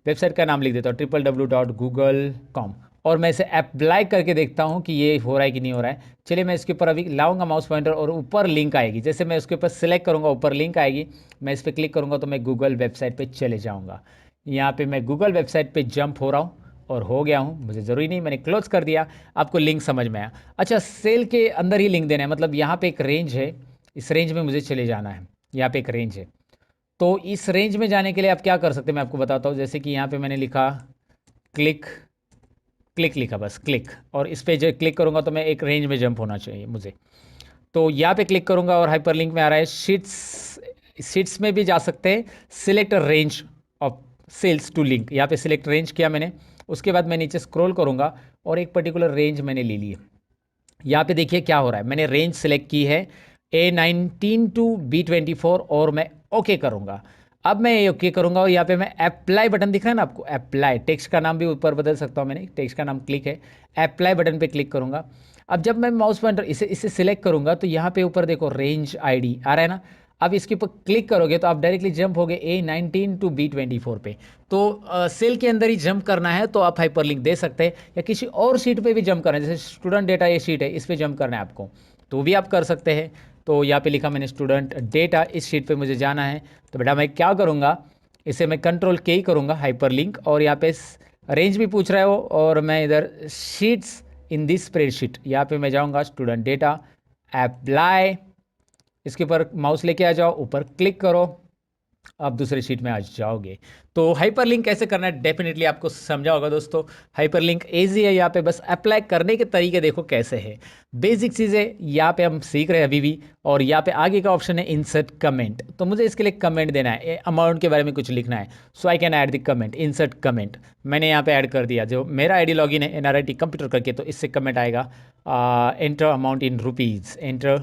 वेबसाइट का नाम लिख देता हूँ, www.google.com, और मैं इसे अप्लाई करके देखता हूँ कि ये हो रहा है कि नहीं हो रहा है। चलिए मैं इसके ऊपर अभी लाऊंगा माउस पॉइंटर, और ऊपर लिंक आएगी। जैसे मैं उसके ऊपर सेलेक्ट करूँगा, ऊपर लिंक आएगी, मैं इस पर क्लिक करूँगा तो मैं गूगल वेबसाइट पर चले जाऊँगा। यहाँ पर मैं गूगल वेबसाइट पर जंप हो रहा हूँ और हो गया हूँ। मुझे ज़रूरी नहीं, मैंने क्लोज कर दिया। आपको लिंक समझ में आया। अच्छा, सेल के अंदर ही लिंक देना है, मतलब यहाँ पे एक रेंज है, इस रेंज में मुझे चले जाना है। यहाँ पे एक रेंज है, तो इस रेंज में जाने के लिए आप क्या कर सकते हैं मैं आपको बताता हूँ। जैसे कि यहाँ पे मैंने लिखा क्लिक, क्लिक लिखा, बस क्लिक, और इस पर जब क्लिक करूँगा तो मैं एक रेंज में जंप होना चाहिए मुझे। तो यहाँ पे क्लिक करूँगा और हाइपर लिंक में आ रहा है शीट्स। शीट्स में भी जा सकते हैं। Select range of cells to link, यहाँ पे सिलेक्ट रेंज किया मैंने। उसके बाद मैं नीचे स्क्रॉल करूँगा और एक पर्टिकुलर रेंज मैंने ले ली है। यहाँ पे देखिए क्या हो रहा है, मैंने रेंज सेलेक्ट की है A19 टू B24, और मैं ओके करूँगा। अब मैं ये ओके करूँगा और यहाँ पे मैं अप्लाई बटन दिख रहा है ना आपको, अप्लाई, टेक्स्ट का नाम भी ऊपर बदल सकता हूँ मैंने, टेक्स्ट का नाम क्लिक है, अप्लाई बटन पे क्लिक करूँगा। अब जब मैं माउस पॉइंटर इसे सिलेक्ट करूँगा तो यहाँ पे ऊपर देखो रेंज आईडी आ रहा है ना। अब इसके ऊपर क्लिक करोगे तो आप डायरेक्टली जंप हो गए A19 टू B24 पे। तो सेल के अंदर ही जंप करना है तो आप हाइपरलिंक दे सकते हैं, या किसी और शीट पे भी जंप करना है, जैसे स्टूडेंट डेटा ये शीट है, इस पे जंप करना है आपको, तो भी आप कर सकते हैं। तो यहाँ पे लिखा मैंने स्टूडेंट डेटा, इस शीट पे मुझे जाना है। तो बेटा मैं क्या करूँगा, इसे मैं कंट्रोल के ही करूँगा हाइपरलिंक, और यहाँ पे रेंज भी पूछ रहा है वो, और मैं इधर शीट्स इन दिस स्प्रेडशीट, यहाँ पे मैं जाऊँगा स्टूडेंट डेटा, अप्लाई, इसके ऊपर माउस लेके आ जाओ, ऊपर क्लिक करो, आप दूसरे शीट में आ जाओगे। तो हाइपरलिंक कैसे करना है डेफिनेटली आपको समझा होगा दोस्तों। हाइपरलिंक इजी है, यहाँ पे बस अप्लाई करने के तरीके देखो कैसे है। बेसिक चीज़ें यहाँ पे हम सीख रहे हैं अभी भी। और यहाँ पे आगे का ऑप्शन है इंसर्ट कमेंट, तो मुझे इसके लिए कमेंट देना है, अमाउंट के बारे में कुछ लिखना है। So I can add the comment, insert comment मैंने यहाँ पे ऐड कर दिया। जो मेरा आईडी लॉगिन है NRIT कंप्यूटर करके, तो इससे कमेंट आएगा enter amount in rupees, enter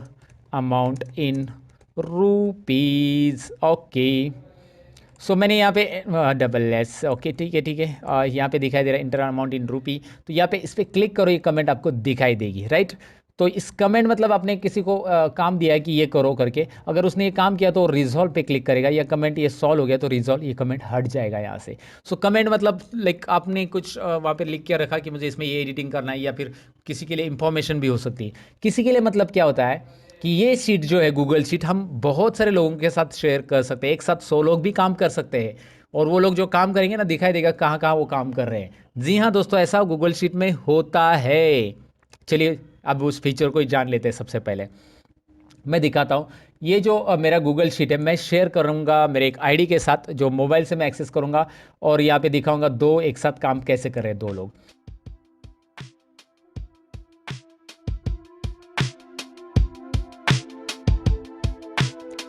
amount in rupees. Okay, so मैंने यहाँ पे डबल S, ओके ठीक है ठीक है। यहाँ पे दिखाई दे रहा है इंटर अमाउंट इन रूपी, तो यहाँ पे इस पर क्लिक करो, ये कमेंट आपको दिखाई देगी। राइट, तो इस कमेंट मतलब आपने किसी को काम दिया है कि ये करो करके, अगर उसने ये काम किया तो रिजॉल्व पे क्लिक करेगा, या कमेंट ये सॉल्व हो गया तो रिजॉल्व, ये कमेंट हट जाएगा यहाँ से। सो कमेंट मतलब लाइक आपने कुछ वहाँ पे लिख के रखा कि मुझे इसमें ये एडिटिंग करना है, या फिर किसी के लिए इंफॉर्मेशन भी हो सकती है। किसी के लिए मतलब क्या होता है कि ये शीट जो है गूगल शीट, हम बहुत सारे लोगों के साथ शेयर कर सकते हैं, एक साथ 100 लोग भी काम कर सकते हैं, और वो लोग जो काम करेंगे ना, दिखाई देगा कहाँ कहाँ वो काम कर रहे हैं। जी हाँ दोस्तों, ऐसा गूगल शीट में होता है। चलिए अब उस फीचर को ही जान लेते हैं। सबसे पहले मैं दिखाता हूँ, ये जो मेरा गूगल शीट है मैं शेयर करूँगा मेरे एक आईडी के साथ, जो मोबाइल से मैं एक्सेस करूँगा, और यहाँ पे दिखाऊँगा दो एक साथ काम कैसे कर रहे हैं, दो लोग।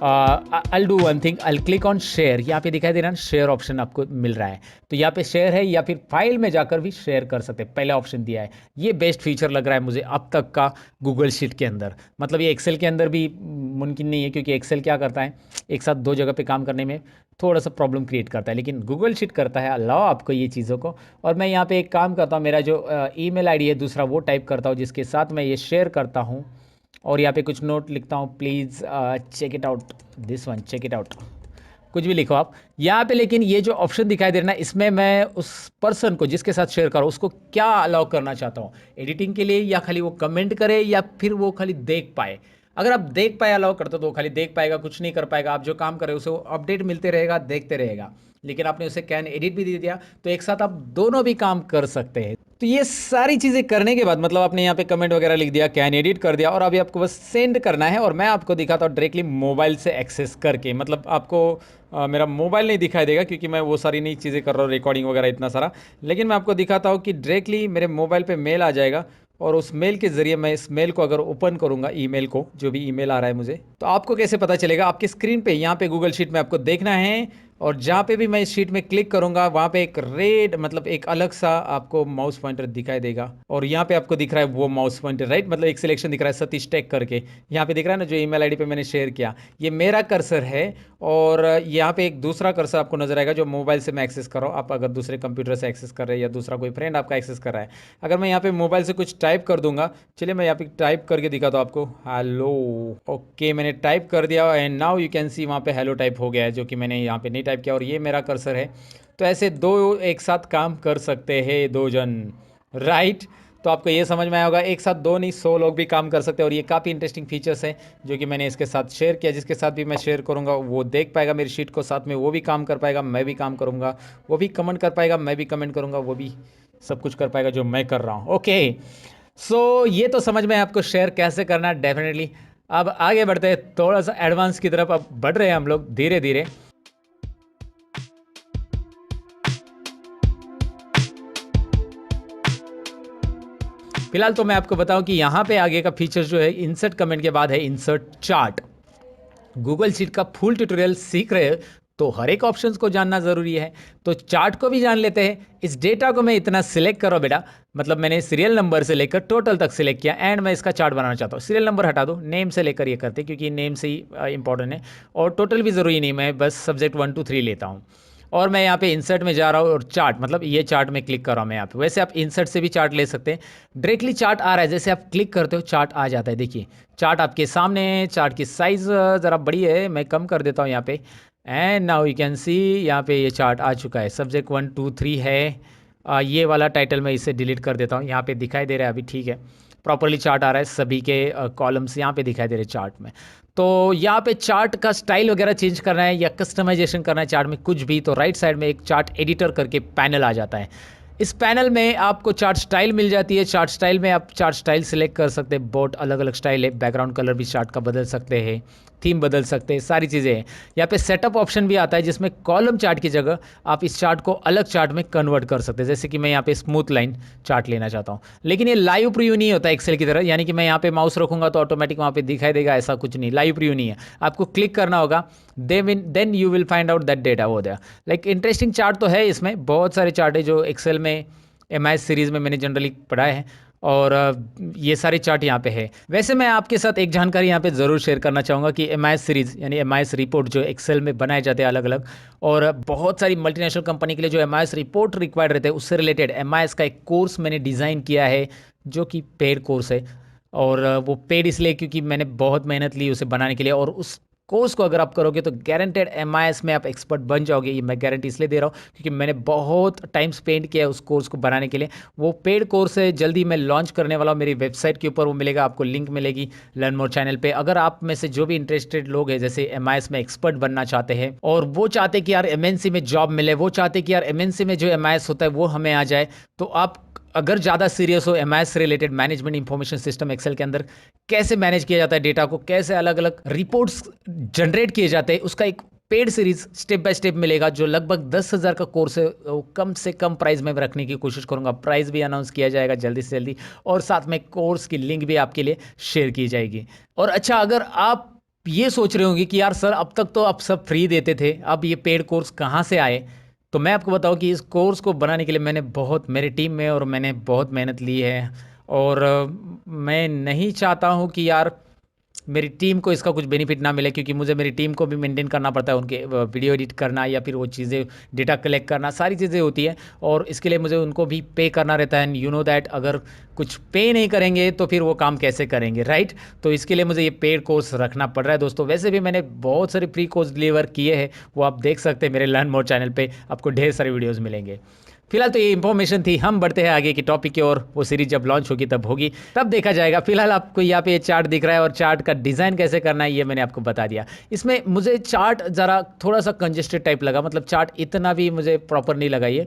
I'll do one thing, I'll click on share. यहाँ पे दिखाई दे रहा है शेयर ऑप्शन आपको मिल रहा है, तो यहाँ पे शेयर है या फिर फाइल में जाकर भी शेयर कर सकते हैं, पहला ऑप्शन दिया है। ये बेस्ट फीचर लग रहा है मुझे अब तक का गूगल शीट के अंदर। मतलब ये एक्सेल के अंदर भी मुमकिन नहीं है, क्योंकि एक्सेल क्या करता है, एक साथ दो जगह पे काम करने में थोड़ा सा प्रॉब्लम क्रिएट करता है, लेकिन गूगल शीट करता है अलाउ आपको ये चीज़ों को। और मैं यहाँ पे एक काम करता हूँ, मेरा जो ईमेल आईडी है दूसरा वो टाइप करता हूँ, जिसके साथ मैं ये शेयर करता हूँ, और यहाँ पे कुछ नोट लिखता हूँ, please check it out, this one check it out, कुछ भी लिखो आप यहाँ पे। लेकिन ये जो ऑप्शन दिखाई दे रहा है ना, इसमें मैं उस पर्सन को जिसके साथ शेयर करूँ उसको क्या अलाउ करना चाहता हूँ, एडिटिंग के लिए, या खाली वो कमेंट करे, या फिर वो खाली देख पाए। अगर आप देख पाए अलाउ करते हो तो वो खाली देख पाएगा, कुछ नहीं कर पाएगा। आप जो काम कर रहे हो उसे अपडेट मिलते रहेगा, देखते रहेगा। लेकिन आपने उसे कैन एडिट भी दे दिया तो एक साथ आप दोनों भी काम कर सकते हैं। तो ये सारी चीज़ें करने के बाद, मतलब आपने यहाँ पे कमेंट वगैरह लिख दिया, कैन एडिट कर दिया, और अभी आपको बस सेंड करना है। और मैं आपको दिखाता हूँ डायरेक्टली मोबाइल से एक्सेस करके। मतलब आपको मेरा मोबाइल नहीं दिखाई देगा, क्योंकि मैं वो सारी नई चीज़ें कर रहा हूँ, रिकॉर्डिंग वगैरह इतना सारा। लेकिन मैं आपको दिखाता हूँ कि डायरेक्टली मेरे मोबाइल पे मेल आ जाएगा, और उस मेल के ज़रिए मैं इस मेल को अगर ओपन करूँगा, ईमेल को, जो भी ईमेल आ रहा है मुझे, तो आपको कैसे पता चलेगा, आपकी स्क्रीन पे यहाँ पे गूगल शीट में आपको देखना है। और जहाँ पे भी मैं इस शीट में क्लिक करूँगा वहाँ पे एक रेड, मतलब एक अलग सा आपको माउस पॉइंटर दिखाई देगा, और यहाँ पे आपको दिख रहा है वो माउस पॉइंटर, राइट, मतलब एक सिलेक्शन दिख रहा है सतीश टेक करके। यहाँ पे दिख रहा है ना, जो ईमेल आईडी पे मैंने शेयर किया, ये मेरा कर्सर है। और यहाँ पे एक दूसरा कर्सर आपको नजर आएगा जो मोबाइल से मैं एक्सेस कर रहा हूँ। आप अगर दूसरे कंप्यूटर से एक्सेस कर रहे हैं, या दूसरा कोई फ्रेंड आपका एक्सेस कर रहा है, अगर मैं यहाँ पे मोबाइल से कुछ टाइप कर दूंगा, चलिए मैं यहाँ पे टाइप करके दिखाता हूँ आपको, हेलो। ओके, मैंने टाइप कर दिया, and now you can see वहाँ पे हेलो टाइप हो गया है, जो कि मैंने यहाँ पे नहीं टाइप किया, और ये मेरा कर्सर है। तो ऐसे दो एक साथ काम कर सकते हैं, दो जन, राइट। तो आपको ये समझ में आया होगा, एक साथ दो नहीं 100 लोग भी काम कर सकते हैं। और ये काफ़ी इंटरेस्टिंग फीचर्स हैं जो कि मैंने इसके साथ शेयर किया। जिसके साथ भी मैं शेयर करूंगा वो देख पाएगा मेरी शीट को, साथ में वो भी काम कर पाएगा, मैं भी काम करूंगा, वो भी कमेंट कर पाएगा, मैं भी कमेंट करूंगा, वो भी सब कुछ कर पाएगा जो मैं कर रहा हूँ। ओके, सो ये तो समझ में आपको शेयर कैसे करना है डेफिनेटली। अब आगे बढ़ते हैं, थोड़ा सा एडवांस की तरफ अब बढ़ रहे हैं हम लोग धीरे धीरे। फिलहाल तो मैं आपको बताऊं कि यहाँ पे आगे का फीचर जो है, इंसर्ट कमेंट के बाद है इंसर्ट चार्ट। गूगल शीट का फुल ट्यूटोरियल सीख रहे हो तो हर एक ऑप्शंस को जानना ज़रूरी है, तो चार्ट को भी जान लेते हैं। इस डेटा को मैं इतना सिलेक्ट करो बेटा, मतलब मैंने सीरियल नंबर से लेकर टोटल तक सिलेक्ट किया, एंड मैं इसका चार्ट बनाना चाहता हूँ। सीरियल नंबर हटा दो, नेम से लेकर ये करते, क्योंकि नेम से ही इंपॉर्टेंट है, और टोटल भी ज़रूरी नहीं, मैं बस सब्जेक्ट 1 2 3 लेता हूँ। और मैं यहाँ पे इंसर्ट में जा रहा हूँ, और चार्ट, मतलब ये चार्ट में क्लिक कर रहा हूँ मैं यहाँ पे। वैसे आप इंसर्ट से भी चार्ट ले सकते हैं, डायरेक्टली चार्ट आ रहा है, जैसे आप क्लिक करते हो चार्ट आ जाता है। देखिए चार्ट आपके सामने है, चार्ट की साइज़ ज़रा बड़ी है, मैं कम कर देता हूँ यहाँ पे, and now you can see यहाँ पे ये चार्ट आ चुका है। सब्जेक्ट 1 2 3 है, ये वाला टाइटल मैं इसे डिलीट कर देता हूँ। यहाँ पे दिखाई दे रहा है अभी, ठीक है, प्रॉपरली चार्ट आ रहा है, सभी के कॉलम्स यहाँ पे दिखाई दे रहे हैं चार्ट में। तो यहाँ पे चार्ट का स्टाइल वगैरह चेंज करना है या कस्टमाइजेशन करना है चार्ट में कुछ भी, तो राइट साइड में एक चार्ट एडिटर करके पैनल आ जाता है। इस पैनल में आपको चार्ट स्टाइल मिल जाती है। चार्ट स्टाइल में आप चार्ट स्टाइल सिलेक्ट कर सकते हैं, बहुत अलग अलग स्टाइल है, बैकग्राउंड कलर भी चार्ट का बदल सकते हैं, थीम बदल सकते हैं, सारी चीज़ें हैं। यहाँ पे सेटअप ऑप्शन भी आता है, जिसमें कॉलम चार्ट की जगह आप इस चार्ट को अलग चार्ट में कन्वर्ट कर सकते हैं। जैसे कि मैं यहाँ पे स्मूथ लाइन चार्ट लेना चाहता हूँ, लेकिन ये लाइव प्रीव्यू नहीं होता एक्सेल की तरह, यानी कि मैं यहाँ पे माउस रखूंगा तो ऑटोमेटिक वहाँ पे दिखाई देगा, ऐसा कुछ नहीं, लाइव प्रीव्यू नहीं है। आपको क्लिक करना होगा, then you will find out that data हो गया। लाइक इंटरेस्टिंग चार्ट तो है इसमें, बहुत सारे चार्ट है जो एक्सेल में एमआईएस सीरीज़ में मैंने जनरली पढ़ा है, और ये सारे चार्ट यहाँ पे है। वैसे मैं आपके साथ एक जानकारी यहाँ पे ज़रूर शेयर करना चाहूँगा कि एमआईएस सीरीज़ यानी एमआईएस रिपोर्ट जो एक्सेल में बनाए जाते हैं अलग अलग, और बहुत सारी मल्टीनेशनल कंपनी के लिए जो एमआईएस रिपोर्ट रिक्वायर्ड रहते हैं, उससे रिलेटेड एमआईएस का एक कोर्स मैंने डिज़ाइन किया है, जो कि पेड कोर्स है। और वो पेड इसलिए क्योंकि मैंने बहुत मेहनत ली उसे बनाने के लिए, और उस कोर्स को अगर आप करोगे तो गारंटेड एमआईएस में आप एक्सपर्ट बन जाओगे। ये मैं गारंटी इसलिए दे रहा हूँ क्योंकि मैंने बहुत टाइम स्पेंड किया है उस कोर्स को बनाने के लिए। वो पेड कोर्स है, जल्दी मैं लॉन्च करने वाला हूँ, मेरी वेबसाइट के ऊपर वो मिलेगा, आपको लिंक मिलेगी लर्न मोर चैनल पे। अगर आप में से जो भी इंटरेस्टेड लोग हैं, जैसे एमआईएस में एक्सपर्ट बनना चाहते हैं, और वो चाहते कि यार एमएनसी में जॉब मिले, वो चाहते कि यार एमएनसी में जो एमआईएस होता है वो हमें आ जाए, तो आप अगर ज़्यादा सीरियस हो MIS related, management information system excel के अंदर कैसे मैनेज किया जाता है डेटा को, कैसे अलग अलग रिपोर्ट्स जनरेट किए जाते हैं, उसका एक paid series step by step मिलेगा, जो लगभग 10,000 का कोर्स है। वो कम से कम प्राइस में रखने की कोशिश करूंगा, प्राइस भी अनाउंस किया जाएगा जल्दी से जल्दी, और साथ में कोर्स की लिंक भी आपके लिए शेयर की जाएगी। और अच्छा, अगर आप ये सोच रहे होंगे कि यार सर अब तक तो आप सब फ्री देते थे, अब ये पेड कोर्स कहाँ से आए। तो मैं आपको बताऊं कि इस कोर्स को बनाने के लिए मैंने बहुत, मेरी टीम में और मैंने बहुत मेहनत ली है। और मैं नहीं चाहता हूँ कि यार मेरी टीम को इसका कुछ बेनिफिट ना मिले, क्योंकि मुझे मेरी टीम को भी मेंटेन करना पड़ता है, उनके वीडियो एडिट करना या फिर वो चीज़ें डेटा कलेक्ट करना, सारी चीज़ें होती है। और इसके लिए मुझे उनको भी पे करना रहता है। यू नो दैट अगर कुछ पे नहीं करेंगे तो फिर वो काम कैसे करेंगे, राइट। तो इसके लिए मुझे ये पेड कोर्स रखना पड़ रहा है दोस्तों। वैसे भी मैंने बहुत सारे फ्री कोर्स डिलीवर किए हैं, वो आप देख सकते हैं मेरे लर्न मोर चैनल पे, आपको ढेर सारे वीडियोज़ मिलेंगे। फिलहाल तो ये इंफॉर्मेशन थी, हम बढ़ते हैं आगे की टॉपिक की ओर। वो सीरीज जब लॉन्च होगी तब होगी, तब देखा जाएगा। फिलहाल आपको यहाँ पे ये चार्ट दिख रहा है, और चार्ट का डिज़ाइन कैसे करना है ये मैंने आपको बता दिया। इसमें मुझे चार्ट ज़रा थोड़ा सा कंजेस्टेड टाइप लगा, मतलब चार्ट इतना भी मुझे प्रॉपर नहीं लगा ये।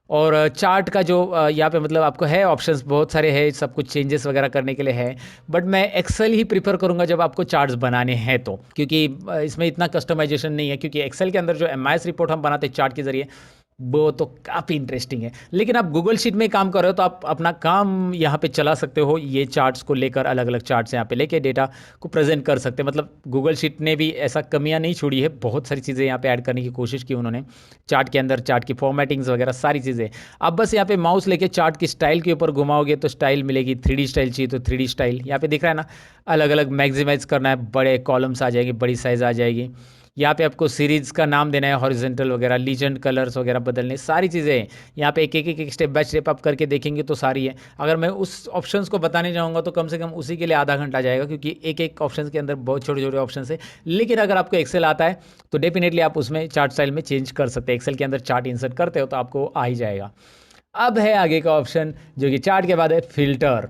और चार्ट का जो यहाँ पे मतलब आपको है ऑप्शंस बहुत सारे हैं, सब कुछ चेंजेस वगैरह करने के लिए है। बट मैं एक्सेल ही प्रीफर करूँगा जब आपको चार्ट्स बनाने हैं तो, क्योंकि इसमें इतना कस्टमाइजेशन नहीं है। क्योंकि एक्सेल के अंदर जो एमआईएस रिपोर्ट हम बनाते हैं चार्ट के जरिए, वो तो काफ़ी इंटरेस्टिंग है। लेकिन आप गूगल शीट में काम कर रहे हो तो आप अपना काम यहाँ पे चला सकते हो, ये चार्ट्स को लेकर अलग अलग चार्ट्स यहाँ पे लेके डेटा को प्रेजेंट कर सकते हैं। मतलब गूगल शीट ने भी ऐसा कमियाँ नहीं छोड़ी है, बहुत सारी चीज़ें यहाँ पे ऐड करने की कोशिश की उन्होंने चार्ट के अंदर, चार्ट की फॉर्मेटिंग्स वगैरह सारी चीज़ें। आप बस यहाँ पे माउस लेके चार्ट की स्टाइल के ऊपर घुमाओगे तो स्टाइल मिलेगी। 3D स्टाइल चाहिए तो 3D स्टाइल यहाँ पे दिख रहा है ना। अलग अलग मैक्सिमाइज करना है, बड़े कॉलम्स आ जाएंगे, बड़ी साइज़ आ जाएगी। यहाँ पे आपको सीरीज का नाम देना है, हॉरिजेंटल वगैरह, लीजेंड कलर्स वगैरह बदलने, सारी चीज़ें हैं यहाँ पे। एक एक एक स्टेप बाय स्टेप आप करके देखेंगे तो सारी है। अगर मैं उस ऑप्शंस को बताने जाऊँगा तो कम से कम उसी के लिए आधा घंटा जाएगा, क्योंकि एक एक ऑप्शन के अंदर बहुत छोटे छोटे ऑप्शन है। लेकिन अगर आपको एक्सेल आता है तो डेफिनेटली आप उसमें चार्ट स्टाइल में चेंज कर सकते हैं। एक्सेल के अंदर चार्ट इंसर्ट करते हो तो आपको आ ही जाएगा। अब है आगे का ऑप्शन जो कि चार्ट के बाद है, फिल्टर।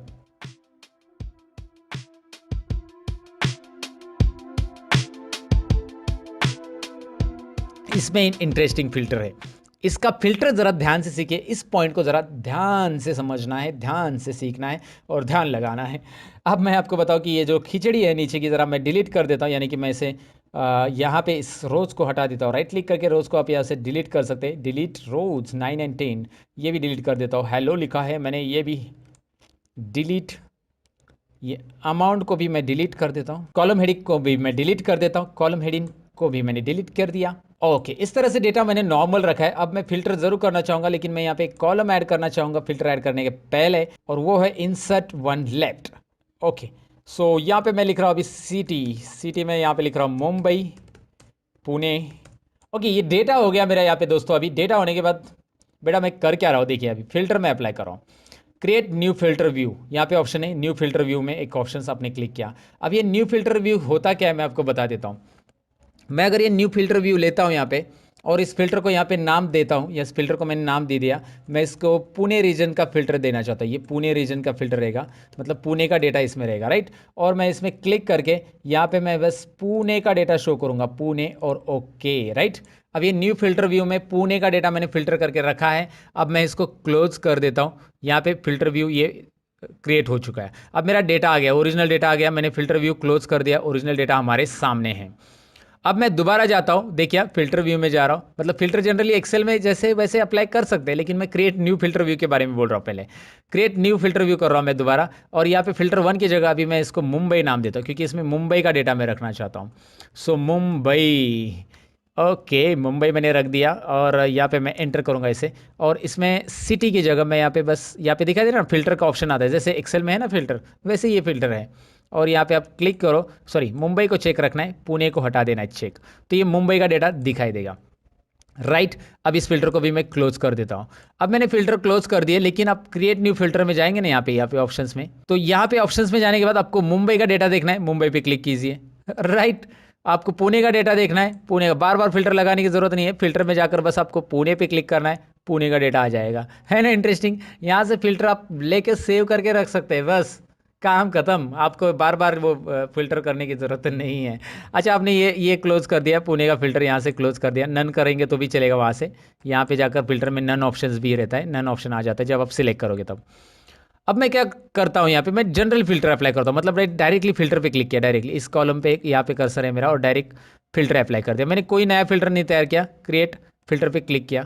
इसमें इंटरेस्टिंग फिल्टर है। इसका फिल्टर ज़रा ध्यान से सीखिए, इस पॉइंट को ज़रा ध्यान से समझना है, ध्यान से सीखना है और ध्यान लगाना है। अब मैं आपको बताऊं कि ये जो खिचड़ी है नीचे की, ज़रा मैं डिलीट कर देता हूं, यानी कि मैं इसे यहाँ पे इस रोज़ को हटा देता हूँ। राइट क्लिक करके रोज़ को आप यहाँ से डिलीट कर सकते हैं। डिलीट रोज़ 9 एंड 10, ये भी डिलीट कर देता हूँ। हेलो लिखा है मैंने, ये भी डिलीट। ये अमाउंट को भी मैं डिलीट कर देता हूँ। कॉलम हेडिंग को भी मैं डिलीट कर देता हूँ। कॉलम हेडिंग को भी मैंने डिलीट कर दिया। ओके, इस तरह से डेटा मैंने नॉर्मल रखा है। अब मैं फिल्टर जरूर करना चाहूँगा, लेकिन मैं यहाँ पे एक कॉलम ऐड करना चाहूँगा फिल्टर ऐड करने के पहले, और वो है इंसर्ट वन लेफ्ट। ओके, सो यहाँ पे मैं लिख रहा हूँ अभी सिटी में यहाँ पे लिख रहा हूँ मुंबई, पुणे। ओके, ये डेटा हो गया मेरा यहाँ पे दोस्तों। अभी डेटा होने के बाद बेटा मैं कर क्या रहा हूँ, देखिए अभी फिल्टर में अप्लाई कर रहा हूँ। क्रिएट न्यू फिल्टर व्यू, यहाँ पे ऑप्शन है न्यू फिल्टर व्यू में एक ऑप्शन आपने क्लिक किया। अब ये न्यू फिल्टर व्यू होता क्या है मैं आपको बता देता हूँ। मैं अगर ये न्यू फिल्टर व्यू लेता हूँ यहाँ पे, और इस फिल्टर को यहाँ पे नाम देता हूँ, या इस फिल्टर को मैंने नाम दे दिया, मैं इसको पुणे रीजन का फिल्टर देना चाहता हूँ। ये पुणे रीजन का फिल्टर रहेगा, मतलब पुणे का डेटा इसमें रहेगा, राइट। और मैं इसमें क्लिक करके यहाँ पे मैं बस पुणे का डेटा शो करूँगा, पुणे और ओके, राइट। अब ये न्यू फिल्टर व्यू में पुणे का डेटा मैंने फिल्टर करके रखा है। अब मैं इसको क्लोज कर देता हूँ। यहाँ पे फिल्टर व्यू ये क्रिएट हो चुका है। अब मेरा डेटा आ गया, ओरिजिनल डेटा आ गया। मैंने फिल्टर व्यू क्लोज कर दिया, ओरिजिनल डेटा हमारे सामने है। अब मैं दोबारा जाता हूँ, देखिए फिल्टर व्यू में जा रहा हूँ। मतलब फिल्टर जनरली एक्सेल में जैसे वैसे अप्लाई कर सकते हैं, लेकिन मैं क्रिएट न्यू फिल्टर व्यू के बारे में बोल रहा हूँ। पहले क्रिएट न्यू फिल्टर व्यू कर रहा हूँ मैं दोबारा, और यहाँ पे फिल्टर वन की जगह अभी मैं इसको मुंबई नाम देता हूँ, क्योंकि इसमें मुंबई का डेटा मैं रखना चाहता हूँ। सो मुंबई, ओके मुंबई मैंने रख दिया, और यहाँ पे मैं एंटर करूँगा इसे। और इसमें सिटी की जगह मैं यहाँ पे बस, यहाँ पे दिखाई दे रहा है फिल्टर का ऑप्शन आता है, जैसे एक्सेल में है ना फिल्टर, वैसे ये फिल्टर है। और यहाँ पे आप क्लिक करो, सॉरी मुंबई को चेक रखना है, पुणे को हटा देना है चेक, तो ये मुंबई का डेटा दिखाई देगा, राइट। अब इस फिल्टर को भी मैं क्लोज कर देता हूँ। अब मैंने फिल्टर क्लोज कर दिया, लेकिन आप क्रिएट न्यू फिल्टर में जाएंगे ना, यहाँ पे ऑप्शंस में, तो यहाँ पे ऑप्शंस में जाने के बाद आपको मुंबई का डेटा देखना है, मुंबई पे क्लिक कीजिए, राइट। आपको पुणे का डेटा देखना है, पुणे का, बार बार फिल्टर लगाने की जरूरत नहीं है। फिल्टर में जाकर बस आपको पुणे पे क्लिक करना है, पुणे का डेटा आ जाएगा, है ना इंटरेस्टिंग। यहाँ से फिल्टर आप लेके सेव करके रख सकते हैं, बस काम खत्म। आपको बार बार वो फिल्टर करने की ज़रूरत नहीं है। अच्छा, आपने ये क्लोज कर दिया, पुणे का फिल्टर यहाँ से क्लोज कर दिया। नन करेंगे तो भी चलेगा वहाँ से। यहाँ पे जाकर फिल्टर में नन ऑप्शंस भी रहता है, नन ऑप्शन आ जाता है जब आप सिलेक्ट करोगे तब। अब मैं क्या करता हूँ, यहाँ पे मैं जनरल फिल्टर अप्लाई करता हूँ। मतलब डायरेक्टली फिल्टर पे क्लिक किया, डायरेक्टली इस कॉलम पे यहाँ पे कर्सर है मेरा, और डायरेक्ट फिल्टर अप्लाई कर दिया। मैंने कोई नया फिल्टर नहीं तैयार किया, क्रिएट फिल्टर पे क्लिक किया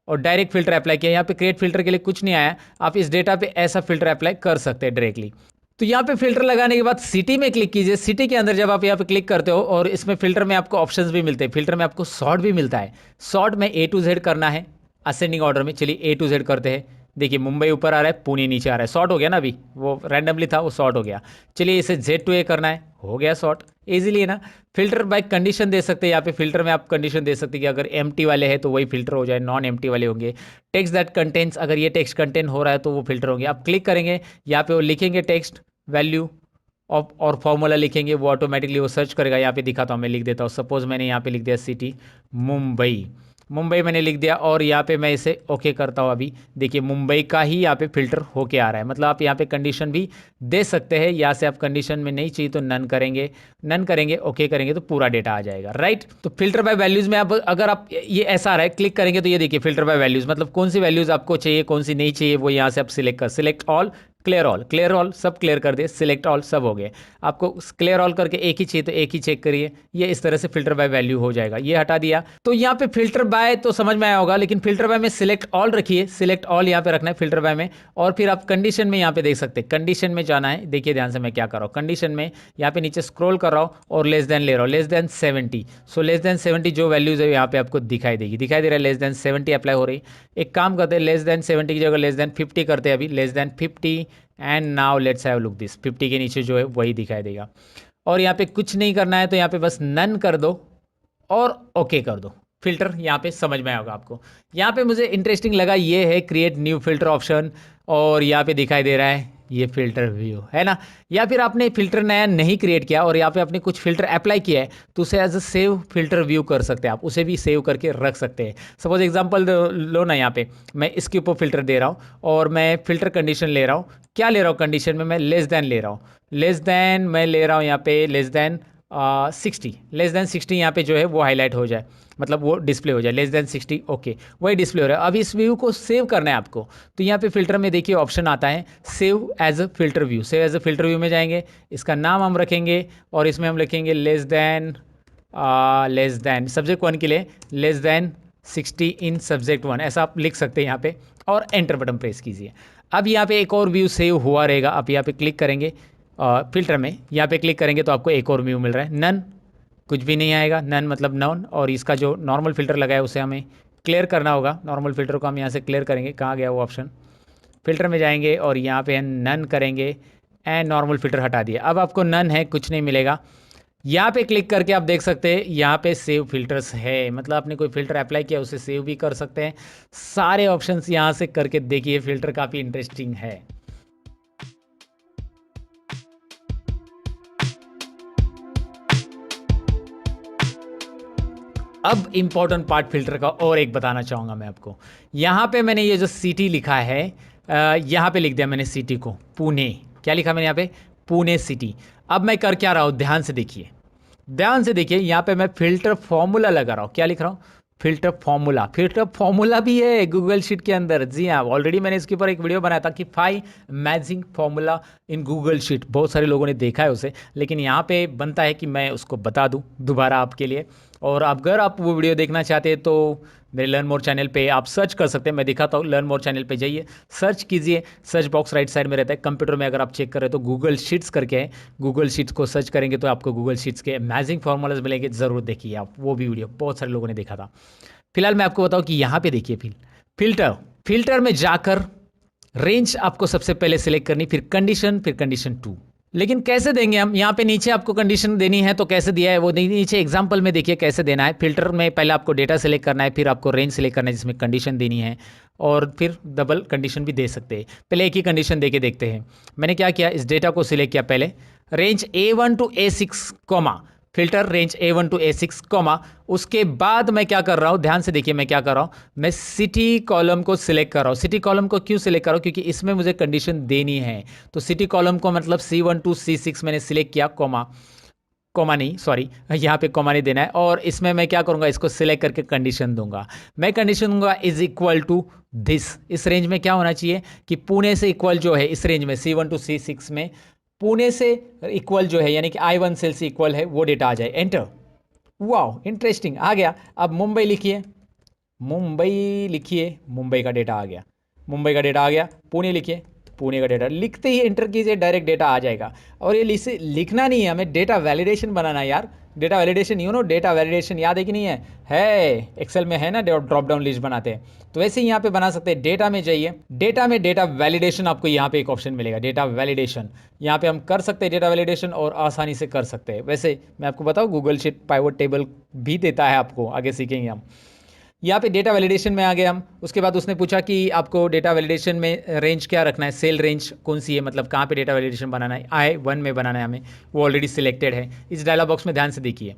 और डायरेक्ट फिल्टर अप्लाई किया। यहाँ पे क्रिएट फिल्टर के लिए कुछ नहीं आया, आप इस डेटा पे ऐसा फिल्टर अप्लाई कर सकते हैं डायरेक्टली। तो तो यहाँ पे फिल्टर लगाने के बाद सिटी में क्लिक कीजिए। सिटी के अंदर जब आप यहाँ पे क्लिक करते हो और इसमें फिल्टर में आपको ऑप्शंस भी मिलते हैं, फिल्टर में आपको सॉर्ट भी मिलता है। सॉर्ट में A to Z करना है असेंडिंग ऑर्डर में। चलिए A to Z करते हैं। देखिए मुंबई ऊपर आ रहा है, पुणे नीचे आ रहा है, शॉर्ट हो गया ना, अभी वो रैंडमली था वो शॉर्ट हो गया। चलिए इसे Z to A करना है, हो गया शॉर्ट, इजीली है ना। फिल्टर बाय कंडीशन दे सकते हैं, यहाँ पे फिल्टर में आप कंडीशन दे सकते हैं कि अगर एम्प्टी वाले हैं तो वही फिल्टर हो जाए, नॉन एम्प्टी वाले होंगे। टेक्स्ट दैट कंटेंट्स, अगर ये टेक्स्ट कंटेंट हो रहा है तो वो फिल्टर होंगे। आप क्लिक करेंगे यहाँ पे, वो लिखेंगे टेक्स्ट वैल्यू और फॉर्मूला लिखेंगे, वो ऑटोमेटिकली वो सर्च करेगा। यहाँ पे दिखाता हूँ, मैं लिख देता हूँ। सपोज मैंने यहाँ पे लिख दिया सिटी मुंबई, मुंबई मैंने लिख दिया और यहाँ पे मैं इसे ओके करता हूँ। अभी देखिए मुंबई का ही यहाँ पे फिल्टर होके आ रहा है। मतलब आप यहाँ पे कंडीशन भी दे सकते हैं, यहाँ से आप कंडीशन में नहीं चाहिए तो नन करेंगे, नन करेंगे ओके करेंगे तो पूरा डेटा आ जाएगा, राइट। तो फिल्टर बाय वैल्यूज़ में आप, अगर आप ये ऐसा आ रहा है क्लिक करेंगे तो ये देखिए फिल्टर बाय वैल्यूज़, मतलब कौन सी वैल्यूज़ आपको चाहिए कौन सी नहीं चाहिए वो यहाँ से आप सिलेक्ट ऑल, क्लियर ऑल सब क्लियर कर दिए, सिलेक्ट ऑल सब हो गए। आपको क्लियर ऑल करके एक ही चाहिए तो एक ही चेक करिए। ये इस तरह से फिल्टर बाय वैल्यू हो जाएगा। ये हटा दिया तो यहाँ पे फिल्टर बाय तो समझ में आया होगा, लेकिन फिल्टर बाय में सिलेक्ट ऑल रखिए, सिलेक्ट ऑल यहाँ पे रखना है फिल्टर बाय में। और फिर आप कंडीशन में यहाँ पे देख सकते हैं, कंडीशन में जाना है। देखिए ध्यान से मैं क्या कर रहा हूँ, कंडीशन में यहाँ पे नीचे स्क्रॉल कर रहा हूँ और लेस देन ले रहा हूँ, less than 70। So less than 70 जो वैल्यूज है यहाँ पे आपको दिखाई देगी, दिखाई दे रहा है लेस देन 70 अप्लाई हो रही। एक काम करते हैं, लेस देन 70 की जगह लेस देन 50 करते हैं। अभी less than 50 and now let's have look this, 50 के नीचे जो है वही दिखाई देगा। और यहाँ पे कुछ नहीं करना है तो यहाँ पे बस नन कर दो और ओके कर दो। फिल्टर यहाँ पे समझ में आएगा आपको। यहाँ पे मुझे इंटरेस्टिंग लगा ये है क्रिएट न्यू फिल्टर ऑप्शन, और यहाँ पे दिखाई दे रहा है ये फिल्टर व्यू है ना। या फिर आपने फिल्टर नया नहीं क्रिएट किया और यहाँ पे आपने कुछ फिल्टर अप्लाई किया है तो उसे as a save filter view कर सकते हैं आप, उसे भी सेव करके रख सकते हैं। सपोज एग्जांपल लो ना, यहाँ पे मैं इसके ऊपर फिल्टर दे रहा हूँ और मैं फिल्टर कंडीशन ले रहा हूँ। क्या ले रहा हूँ कंडीशन में, मैं लेस देन ले रहा हूँ, लेस देन मैं ले रहा हूँ यहाँ पे लेस देन 60, लेस देन 60 यहाँ पे जो है वो हाईलाइट हो जाए, मतलब वो डिस्प्ले हो जाए लेस देन 60। ओके वही डिस्प्ले हो रहा है। अब इस व्यू को सेव करना है आपको, तो यहाँ पे फिल्टर में देखिए ऑप्शन आता है save as a filter view. Save as a filter view में जाएंगे, इसका नाम हम रखेंगे और इसमें हम लिखेंगे लेस देन सब्जेक्ट 1 के लिए लेस देन 60 इन सब्जेक्ट 1, ऐसा आप लिख सकते हैं यहाँ पे और एंटर बटन प्रेस कीजिए। अब यहाँ पे एक और व्यू सेव हुआ रहेगा। आप यहाँ पे क्लिक करेंगे फिल्टर में, यहाँ पे क्लिक करेंगे तो आपको एक और व्यू मिल रहा है, नन कुछ भी नहीं आएगा, नन मतलब नॉन। और इसका जो नॉर्मल फिल्टर लगा है उसे हमें क्लियर करना होगा, नॉर्मल फिल्टर को हम यहाँ से क्लियर करेंगे। कहाँ गया वो ऑप्शन, फिल्टर में जाएंगे और यहाँ पे नन करेंगे एंड नॉर्मल फिल्टर हटा दिया। अब आपको नन है कुछ नहीं मिलेगा। यहाँ पे क्लिक करके आप देख सकते हैं यहाँ पे सेव फिल्टर्स है, मतलब आपने कोई फिल्टर अप्लाई किया उसे सेव भी कर सकते हैं। सारे ऑप्शंस यहाँ से करके देखिए, फिल्टर काफ़ी इंटरेस्टिंग है। अब इंपॉर्टेंट पार्ट फिल्टर का और एक बताना चाहूँगा मैं आपको। यहाँ पे मैंने ये जो सिटी लिखा है, यहाँ पे लिख दिया मैंने सिटी को पुणे। क्या लिखा मैंने यहाँ पे, पुणे सिटी। अब मैं कर क्या रहा हूँ, ध्यान से देखिए, ध्यान से देखिए। यहाँ पे मैं फिल्टर फॉर्मूला लगा रहा हूँ। क्या लिख रहा हूँ, फिल्टर फॉर्मूला। फिल्टर फॉर्मूला भी है गूगल शीट के अंदर। जी हाँ, ऑलरेडी मैंने इसके ऊपर एक वीडियो बनाया था कि 5 magic formula in Google sheet. बहुत सारे लोगों ने देखा है उसे, लेकिन यहाँ पे बनता है कि मैं उसको बता दूँ दोबारा आपके लिए। और अगर आप वो वीडियो देखना चाहते हैं तो मेरे लर्न मोर चैनल पे आप सर्च कर सकते हैं, मैं दिखाता हूँ। लर्न मोर चैनल पे जाइए, सर्च कीजिए, सर्च बॉक्स राइट साइड में रहता है। कंप्यूटर में अगर आप चेक करें तो गूगल शीट्स करके है, गूगल शीट्स को सर्च करेंगे तो आपको गूगल शीट्स के मैजिक फॉर्मूलाज मिलेंगे। ज़रूर देखिए आप वो भी वीडियो, बहुत सारे लोगों ने देखा था। फिलहाल मैं आपको बताऊँ कि यहाँ पे देखिए फिल्टर में जाकर रेंज आपको सबसे पहले सिलेक्ट करनी, फिर कंडीशन 2। लेकिन कैसे देंगे हम, यहाँ पे नीचे आपको कंडीशन देनी है तो कैसे दिया है वो नीचे एग्जांपल में देखिए कैसे देना है। फिल्टर में पहले आपको डेटा सेलेक्ट करना है, फिर आपको रेंज सेलेक्ट करना है जिसमें कंडीशन देनी है, और फिर डबल कंडीशन भी दे सकते हैं। पहले एक ही कंडीशन दे के देखते हैं। मैंने क्या किया, इस डेटा को सिलेक्ट किया पहले, range A1 to A6 comma, filter range A1 to A6 comma. उसके बाद मैं क्या कर रहा हूँ, ध्यान से देखिए मैं क्या कर रहा हूँ, मैं सिटी कॉलम को सिलेक्ट कर रहा हूँ। सिटी कॉलम को क्यों सिलेक्ट कर रहा हूँ, क्योंकि इसमें मुझे कंडीशन देनी है। तो सिटी कॉलम को मतलब C1 to C6 मैंने सिलेक्ट किया, कॉमा नहीं, सॉरी यहाँ पे कॉमा नहीं देना है। और इसमें मैं क्या करूँगा, इसको सिलेक्ट करके कंडीशन दूंगा। मैं कंडीशन दूंगा इज इक्वल टू दिस। इस रेंज में क्या होना चाहिए कि पुणे से इक्वल जो है, इस रेंज में C1 to C6 में पुणे से इक्वल जो है, यानी कि I1 सेल से इक्वल है, वो डेटा आ जाए। एंटर। वाओ इंटरेस्टिंग, आ गया। अब मुंबई लिखिए, मुंबई का डेटा आ गया, पुणे लिखिए, पुणे का डेटा लिखते ही एंटर कीजिए, डायरेक्ट डेटा आ जाएगा। और ये इसे लिखना नहीं है, हमें डेटा वैलिडेशन बनाना है यार। डेटा वैलिडेशन, डेटा वैलिडेशन याद है कि नहीं है एक्सेल में है ना, ड्रॉप डाउन लिस्ट बनाते हैं, तो वैसे ही यहाँ पे बना सकते हैं। डेटा में जाइए, डेटा में डेटा वैलिडेशन, आपको यहाँ पे एक ऑप्शन मिलेगा डेटा वैलिडेशन। यहाँ पे हम कर सकते हैं डेटा वैलिडेशन और आसानी से कर सकते हैं। वैसे मैं आपको बताऊँ, गूगल शीट पाइवट टेबल भी देता है आपको, आगे सीखेंगे हम। यहाँ पे डेटा वैलिडेशन में आ गए हम। उसके बाद उसने पूछा कि आपको डेटा वैलिडेशन में रेंज क्या रखना है, सेल रेंज कौन सी है, मतलब कहाँ पे डेटा वैलिडेशन बनाना है। I1 में बनाना है हमें, वो ऑलरेडी सिलेक्टेड है। इस डायलॉग बॉक्स में ध्यान से देखिए,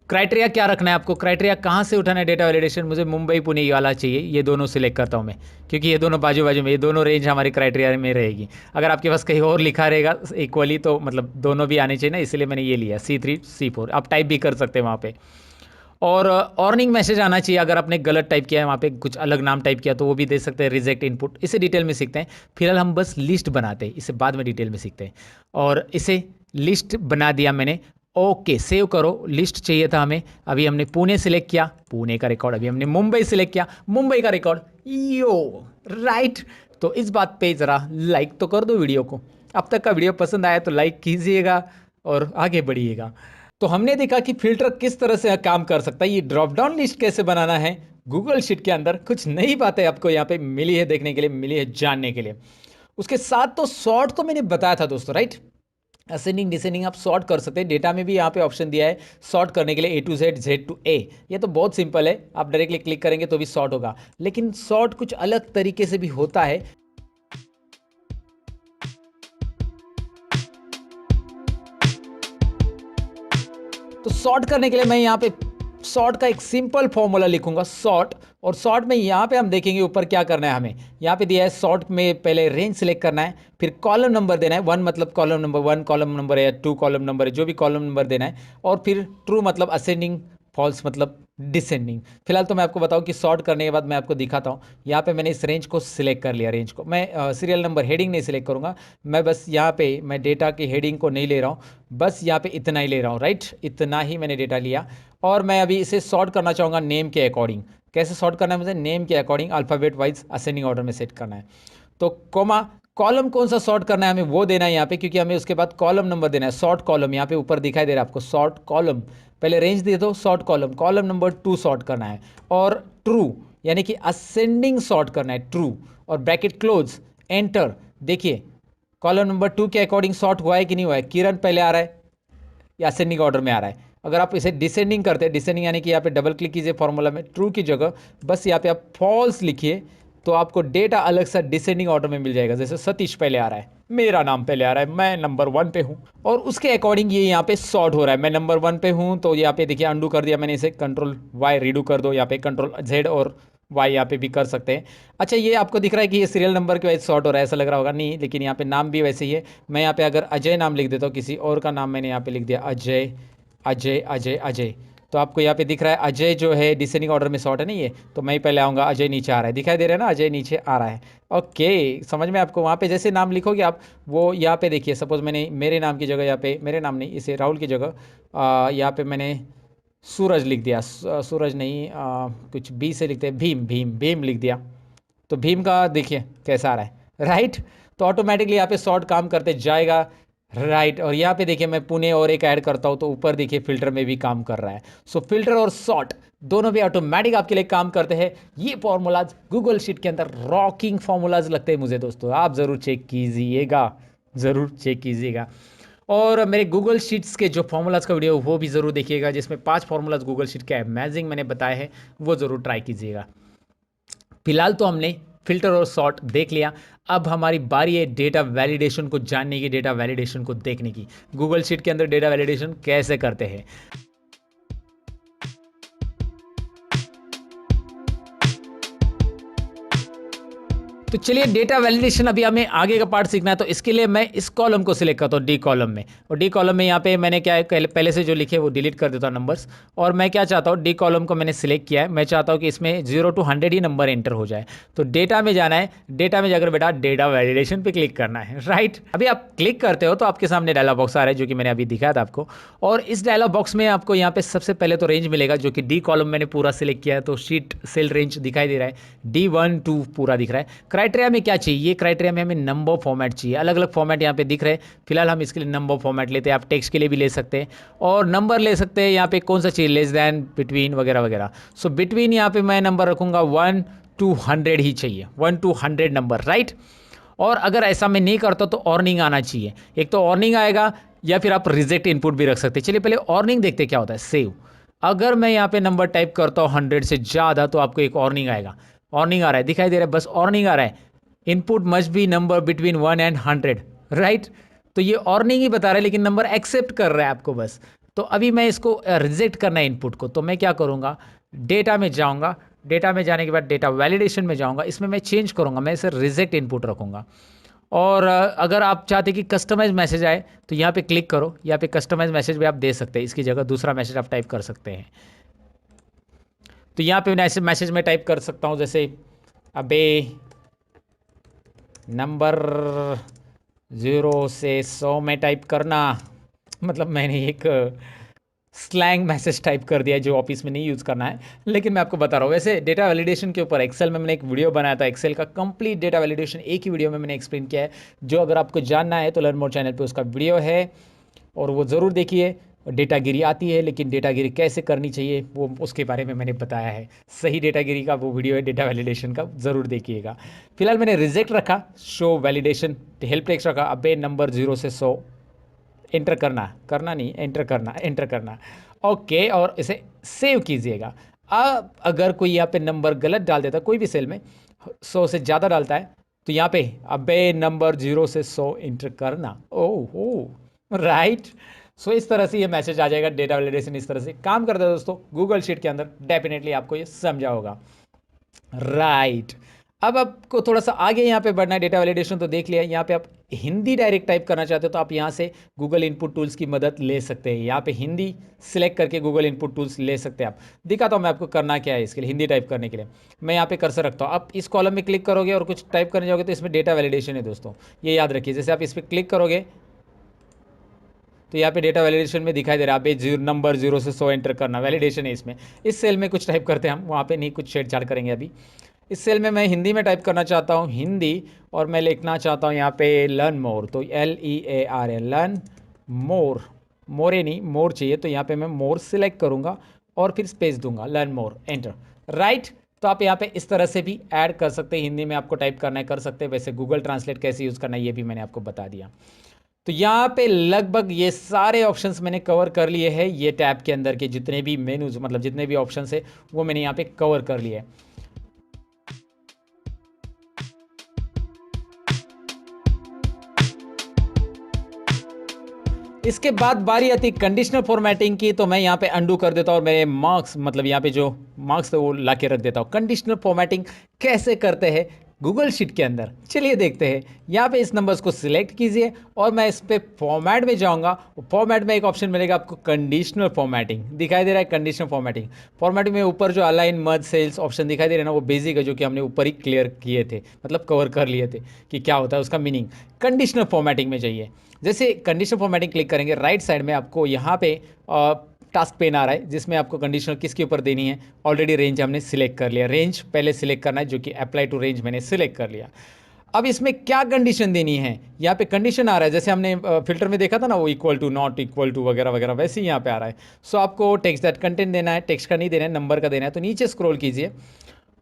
क्राइटेरिया क्या रखना है आपको, क्राइटेरिया कहाँ से उठाना है डेटा वैलिडेशन। मुझे मुंबई पुणे वाला चाहिए, ये दोनों सिलेक्ट करता हूँ मैं, क्योंकि ये दोनों बाजू बाजू में, ये दोनों रेंज हमारे क्राइटेरिया में रहेगी। अगर आपके पास कहीं और लिखा रहेगा इक्वली, तो मतलब दोनों भी आने चाहिए ना, इसलिए मैंने ये लिया C3 C4। आप टाइप भी कर सकते हैं वहाँ पे। और वार्निंग मैसेज आना चाहिए, अगर आपने गलत टाइप किया है, वहाँ पे कुछ अलग नाम टाइप किया, तो वो भी दे सकते हैं, रिजेक्ट इनपुट। इसे डिटेल में सीखते हैं, फिलहाल हम बस लिस्ट बनाते हैं, इसे बाद में डिटेल में सीखते हैं। और इसे लिस्ट बना दिया मैंने, ओके सेव करो। लिस्ट चाहिए था हमें, अभी हमने पुणे सिलेक्ट किया, पुणे का रिकॉर्ड। अभी हमने मुंबई सिलेक्ट किया, मुंबई का रिकॉर्ड। यो राइट। तो इस बात पे ज़रा लाइक तो कर दो वीडियो को। अब तक का वीडियो पसंद आया तो लाइक कीजिएगा और आगे बढ़िएगा। तो हमने देखा कि फिल्टर किस तरह से काम कर सकता है, ये ड्रॉप डाउन लिस्ट कैसे बनाना है गूगल शीट के अंदर। कुछ नई बातें आपको यहाँ पे मिली है देखने के लिए, मिली है जानने के लिए। उसके साथ तो सॉर्ट तो मैंने बताया था दोस्तों, राइट। असेंडिंग डिसेंडिंग आप सॉर्ट कर सकते हैं। डेटा में भी यहाँ पे ऑप्शन दिया है सॉर्ट करने के लिए, A to Z, Z to A। ये तो बहुत सिंपल है, आप डायरेक्टली क्लिक करेंगे तो भी सॉर्ट होगा। लेकिन सॉर्ट कुछ अलग तरीके से भी होता है। तो सॉर्ट करने के लिए मैं यहाँ पे सॉर्ट का एक सिंपल फॉर्मूला लिखूंगा, सॉर्ट। और सॉर्ट में यहाँ पे हम देखेंगे ऊपर क्या करना है हमें। यहाँ पे दिया है सॉर्ट में पहले रेंज सिलेक्ट करना है, फिर कॉलम नंबर देना है। 1 मतलब कॉलम नंबर 1 कॉलम नंबर है, या 2 कॉलम नंबर है, जो भी कॉलम नंबर देना है। और फिर ट्रू मतलब असेंडिंग, फॉल्स मतलब डिसेंडिंग। फिलहाल तो मैं आपको बताऊं कि सॉर्ट करने के बाद मैं आपको दिखाता हूं। यहाँ पे मैंने इस रेंज को सिलेक्ट कर लिया। रेंज को मैं सीरियल नंबर हेडिंग नहीं सिलेक्ट करूंगा, मैं बस यहाँ पे मैं डेटा की हेडिंग को नहीं ले रहा हूँ, बस यहाँ पे इतना ही ले रहा हूँ, राइट। इतना ही मैंने डेटा लिया। और मैं अभी इसे सॉर्ट करना चाहूँगा नेम के अकॉर्डिंग। कैसे सॉर्ट करना है मुझे, नेम के according alphabet wise ascending order में सेट करना है। तो कोमा कॉलम कौन सा सॉर्ट करना है हमें वो देना है यहाँ पे, क्योंकि हमें उसके बाद कॉलम नंबर देना है। सॉर्ट कॉलम यहाँ पे ऊपर दिखाई दे रहा है आपको, सॉर्ट कॉलम। पहले रेंज दे दो, sort column, column number 2 sort करना है। और ट्रू यानी कि असेंडिंग सॉर्ट करना है, ट्रू। और ब्रैकेट क्लोज, एंटर। देखिए कॉलम नंबर 2 के अकॉर्डिंग सॉर्ट हुआ है कि नहीं हुआ है। किरण पहले आ रहा है या असेंडिंग ऑर्डर में आ रहा है। अगर आप इसे डिसेंडिंग करते हैं, डिसेंडिंग यानी कि यहाँ पे डबल क्लिक कीजिए फॉर्मूला में, ट्रू की जगह बस यहाँ पे आप फॉल्स लिखिए, तो आपको डेटा अलग सा डिसेंडिंग ऑर्डर में मिल जाएगा। जैसे सतीश पहले आ रहा है, मेरा नाम पहले आ रहा है, मैं नंबर 1 पे हूँ, और उसके अकॉर्डिंग ये यहाँ पे सॉर्ट हो रहा है। मैं नंबर 1 पे हूँ, तो यहाँ पे देखिए अंडू कर दिया मैंने इसे, कंट्रोल वाई रीडू कर दो। यहाँ पे कंट्रोल Z और वाई यहाँ पे भी कर सकते हैं। अच्छा ये आपको दिख रहा है कि ये सीरियल नंबर की वजह से सॉर्ट हो रहा है, ऐसा लग रहा होगा नहीं, लेकिन यहाँ पे नाम भी वैसे ही है। मैं यहाँ पे अगर अजय नाम लिख देता हूँ, किसी और का नाम मैंने यहाँ पे लिख दिया, अजय अजय अजय अजय, तो आपको यहाँ पे दिख रहा है अजय जो है डिसेंडिंग ऑर्डर में सॉर्ट है नहीं है, तो मैं ही पहले आऊँगा, अजय नीचे आ रहा है, दिखाई दे रहा है ना, अजय नीचे आ रहा है। ओके समझ में आपको। वहाँ पे जैसे नाम लिखोगे आप, वो यहाँ पे देखिए, सपोज मैंने मेरे नाम की जगह यहाँ पे, मेरे नाम नहीं, इसे राहुल की जगह यहाँ पे मैंने सूरज लिख दिया, सूरज नहीं कुछ बी से लिखते हैं, भीम, भीम भीम लिख दिया, तो भीम का देखिए कैसा आ रहा है, राइट। तो ऑटोमेटिकली यहाँ पे सॉर्ट काम करते जाएगा, राइट। और यहाँ पे देखिए मैं पुणे और एक ऐड करता हूँ, तो ऊपर देखिए फिल्टर में भी काम कर रहा है। सो फिल्टर और सॉर्ट दोनों भी ऑटोमेटिक आपके लिए काम करते हैं। ये फॉर्मूलाज गूगल शीट के अंदर रॉकिंग फॉर्मूलाज लगते हैं मुझे दोस्तों, आप ज़रूर चेक कीजिएगा, ज़रूर चेक कीजिएगा। और मेरे गूगल शीट्स के जो फॉर्मूलाज का वीडियो वो भी ज़रूर देखिएगा, जिसमें 5 फॉर्मूलाज गूगल शीट के अमेजिंग मैंने बताए हैं, वो ज़रूर ट्राई कीजिएगा। फिलहाल तो हमने फिल्टर और सॉर्ट देख लिया, अब हमारी बारी है डेटा वैलिडेशन को जानने की, डेटा वैलिडेशन को देखने की। गूगल शीट के अंदर डेटा वैलिडेशन कैसे करते हैं। तो चलिए डेटा वैलिडेशन अभी हमें आगे का पार्ट सीखना है, तो इसके लिए मैं इस कॉलम को सिलेक्ट करता हूँ, डी कॉलम में। और डी कॉलम में यहाँ पे मैंने क्या है, पहले से जो लिखे वो डिलीट कर देता हूँ नंबर्स। और मैं क्या चाहता हूँ, डी कॉलम को मैंने सिलेक्ट किया है, मैं चाहता हूँ कि इसमें 0 to 100 ही नंबर एंटर हो जाए। तो डेटा में जाना है, डेटा में जाकर बेटा डेटा वैलिडेशन पे क्लिक करना है, राइट। अभी आप क्लिक करते हो तो आपके सामने डायलॉग बॉक्स आ रहा है, जो कि मैंने अभी दिखाया था आपको। और इस डायलॉग बॉक्स में आपको यहाँ पे सबसे पहले तो रेंज मिलेगा, जो कि डी कॉलम मैंने पूरा सिलेक्ट किया है, तो शीट सेल रेंज दिखाई दे रहा है, D1 2 पूरा दिख रहा है। क्राइटेरिया में क्या चाहिए, ये क्राइटेरिया में हमें नंबर फॉर्मेट चाहिए। अलग अलग फॉर्मेट यहाँ पे दिख रहे हैं, फिलहाल हम इसके लिए नंबर फॉर्मेट लेते हैं। आप टेक्स्ट के लिए भी ले सकते हैं और नंबर ले सकते हैं। यहाँ पे कौन सा चाहिए, लेस दैन, बिटवीन वगैरह वगैरह। सो बिटवीन यहाँ पे मैं नंबर रखूँगा 1 to 100 ही चाहिए, 1 to 100 नंबर, राइट। और अगर ऐसा मैं नहीं करता तो ऑर्निंग आना चाहिए। एक तो ऑर्निंग आएगा या फिर आप रिजेक्ट इनपुट भी रख सकते हैं। चलिए पहले ऑर्निंग देखते क्या होता है। सेव, अगर मैं यहाँ पे नंबर टाइप करता हूँ 100 से ज़्यादा तो आपको एक ऑर्निंग आएगा। ऑर्निंग आ रहा है, दिखाई दे रहा है, बस ऑर्निंग आ रहा है। Input must be number between 1 and 100, right. तो ये ऑर्निंग ही बता रहा है लेकिन नंबर एक्सेप्ट कर रहा है आपको बस। तो अभी मैं इसको रिजेक्ट करना है इनपुट को, तो मैं क्या करूँगा, डेटा में जाऊँगा। डेटा में जाने के बाद डेटा वैलिडेशन में जाऊँगा, इसमें मैं चेंज करूँगा, मैं इसे रिजेक्ट इनपुट रखूँगा। और अगर आप चाहते कि कस्टमाइज मैसेज आए तो यहाँ पे क्लिक करो, यहाँ पे कस्टमाइज मैसेज भी आप दे सकते हैं। इसकी जगह दूसरा मैसेज आप टाइप कर सकते हैं। तो यहाँ पे ऐसे मैसेज में टाइप कर सकता हूँ, जैसे अबे नंबर 0 से 100 में टाइप करना। मतलब मैंने एक स्लैंग मैसेज टाइप कर दिया जो ऑफिस में नहीं यूज़ करना है, लेकिन मैं आपको बता रहा हूँ। वैसे डेटा वैलिडेशन के ऊपर एक्सेल में मैंने एक वीडियो बनाया था। एक्सेल का कंप्लीट डेटा वैलिडेशन एक ही वीडियो में मैंने एक्सप्लेन किया है। जो अगर आपको जानना है तो लर्न मोर चैनल पे उसका वीडियो है और वो ज़रूर देखिए। डेटागिरी आती है लेकिन डेटागिरी कैसे करनी चाहिए वो उसके बारे में मैंने बताया है। सही डेटागिरी का वो वीडियो है डेटा वैलिडेशन का, ज़रूर देखिएगा। फिलहाल मैंने रिजेक्ट रखा, शो वैलिडेशन हेल्प टेक्स्ट रखा। अबे नंबर 0 से 100 एंटर करना नहीं, एंटर करना ओके। और इसे सेव कीजिएगा। अब अगर कोई यहाँ पे नंबर गलत डाल देता, कोई भी सेल में 100 से ज़्यादा डालता है तो यहाँ पे अबे नंबर 0 से 100 एंटर करना। Oh right. सो इस तरह से ये मैसेज आ जाएगा। डेटा वैलिडेशन इस तरह से काम करता है दोस्तों गूगल शीट के अंदर। डेफिनेटली आपको ये समझा होगा, राइट। अब आपको थोड़ा सा आगे यहाँ पे बढ़ना है। डेटा वैलिडेशन तो देख लिया। यहाँ पे आप हिंदी डायरेक्ट टाइप करना चाहते हो तो आप यहाँ से गूगल इनपुट टूल्स की मदद ले सकते हैं। यहाँ पे हिंदी सिलेक्ट करके गूगल इनपुट टूल्स ले सकते हैं आप। दिखाता हूँ मैं आपको करना क्या है इसके लिए। हिंदी टाइप करने के लिए मैं यहाँ पे कर्सर रखता हूँ। आप इस कॉलम में क्लिक करोगे और कुछ टाइप करने जाओगे तो इसमें डेटा वैलिडेशन है दोस्तों, ये याद रखिए। जैसे आप इस पर क्लिक करोगे तो यहाँ पे डेटा वैलिडेशन में दिखाई दे रहा है आप नंबर 0 से 100 एंटर करना, वैलिडेशन है इसमें। इस सेल में कुछ टाइप करते हैं हम, वहाँ पे नहीं, कुछ छेड़छाड़ करेंगे अभी। इस सेल में मैं हिंदी में टाइप करना चाहता हूँ हिंदी, और मैं लिखना चाहता हूँ यहाँ पे लर्न मोर। तो LEAR लर्न मोर, मोरे नहीं मोर चाहिए, तो यहाँ पे मैं मोर सिलेक्ट करूँगा और फिर स्पेस दूंगा, लर्न मोर, एंटर, राइट। तो आप यहाँ पे इस तरह से भी ऐड कर सकते हैं। हिंदी में आपको टाइप करना है कर सकते हैं। वैसे गूगल ट्रांसलेट कैसे यूज़ करना है ये भी मैंने आपको बता दिया। तो यहाँ पे लगभग ये सारे ऑप्शंस मैंने कवर कर लिए हैं। ये टैब के अंदर के जितने भी मेनूज, मतलब जितने भी ऑप्शंस है वो मैंने यहाँ पे कवर कर लिए हैं। इसके बाद बारी आती है कंडीशनल फॉर्मेटिंग की। तो मैं यहाँ पे अंडू कर देता हूँ और मेरे मार्क्स, मतलब यहाँ पे जो मार्क्स थे वो ला के रख देता हूँ। कंडीशनल फॉर्मेटिंग कैसे करते हैं गूगल शीट के अंदर, चलिए देखते हैं। यहाँ पे इस नंबर्स को सिलेक्ट कीजिए और मैं इस पे फॉर्मेट में जाऊँगा। फॉर्मेट में एक ऑप्शन मिलेगा आपको कंडीशनल फॉर्मेटिंग, दिखाई दे रहा है कंडीशनल फॉर्मेटिंग। फॉर्मेटिंग में ऊपर जो अलाइन मर्ज सेल्स ऑप्शन दिखाई दे रहे हैं ना, वो बेसिक है, जो कि हमने ऊपर ही क्लियर किए थे, मतलब कवर कर लिए थे कि क्या होता है उसका मीनिंग। कंडीशनल फॉर्मेटिंग में जाइए। जैसे कंडीशनल फॉर्मेटिंग क्लिक करेंगे, राइट साइड में आपको यहाँ पे टास्क पेन आ रहा है जिसमें आपको कंडीशनल किसके ऊपर देनी है। ऑलरेडी रेंज हमने सिलेक्ट कर लिया, रेंज पहले सिलेक्ट करना है, जो कि अप्लाई टू रेंज मैंने सिलेक्ट कर लिया। अब इसमें क्या कंडीशन देनी है, यहाँ पे कंडीशन आ रहा है जैसे हमने फिल्टर में देखा था ना, वो equal to, not equal to वगैरह वगैरह, वैसे ही यहाँ पे आ रहा है। सो आपको टेक्स्ट दैट कंटेंट देना है, टेक्स्ट का नहीं देना है, नंबर का देना है। तो नीचे स्क्रॉल कीजिए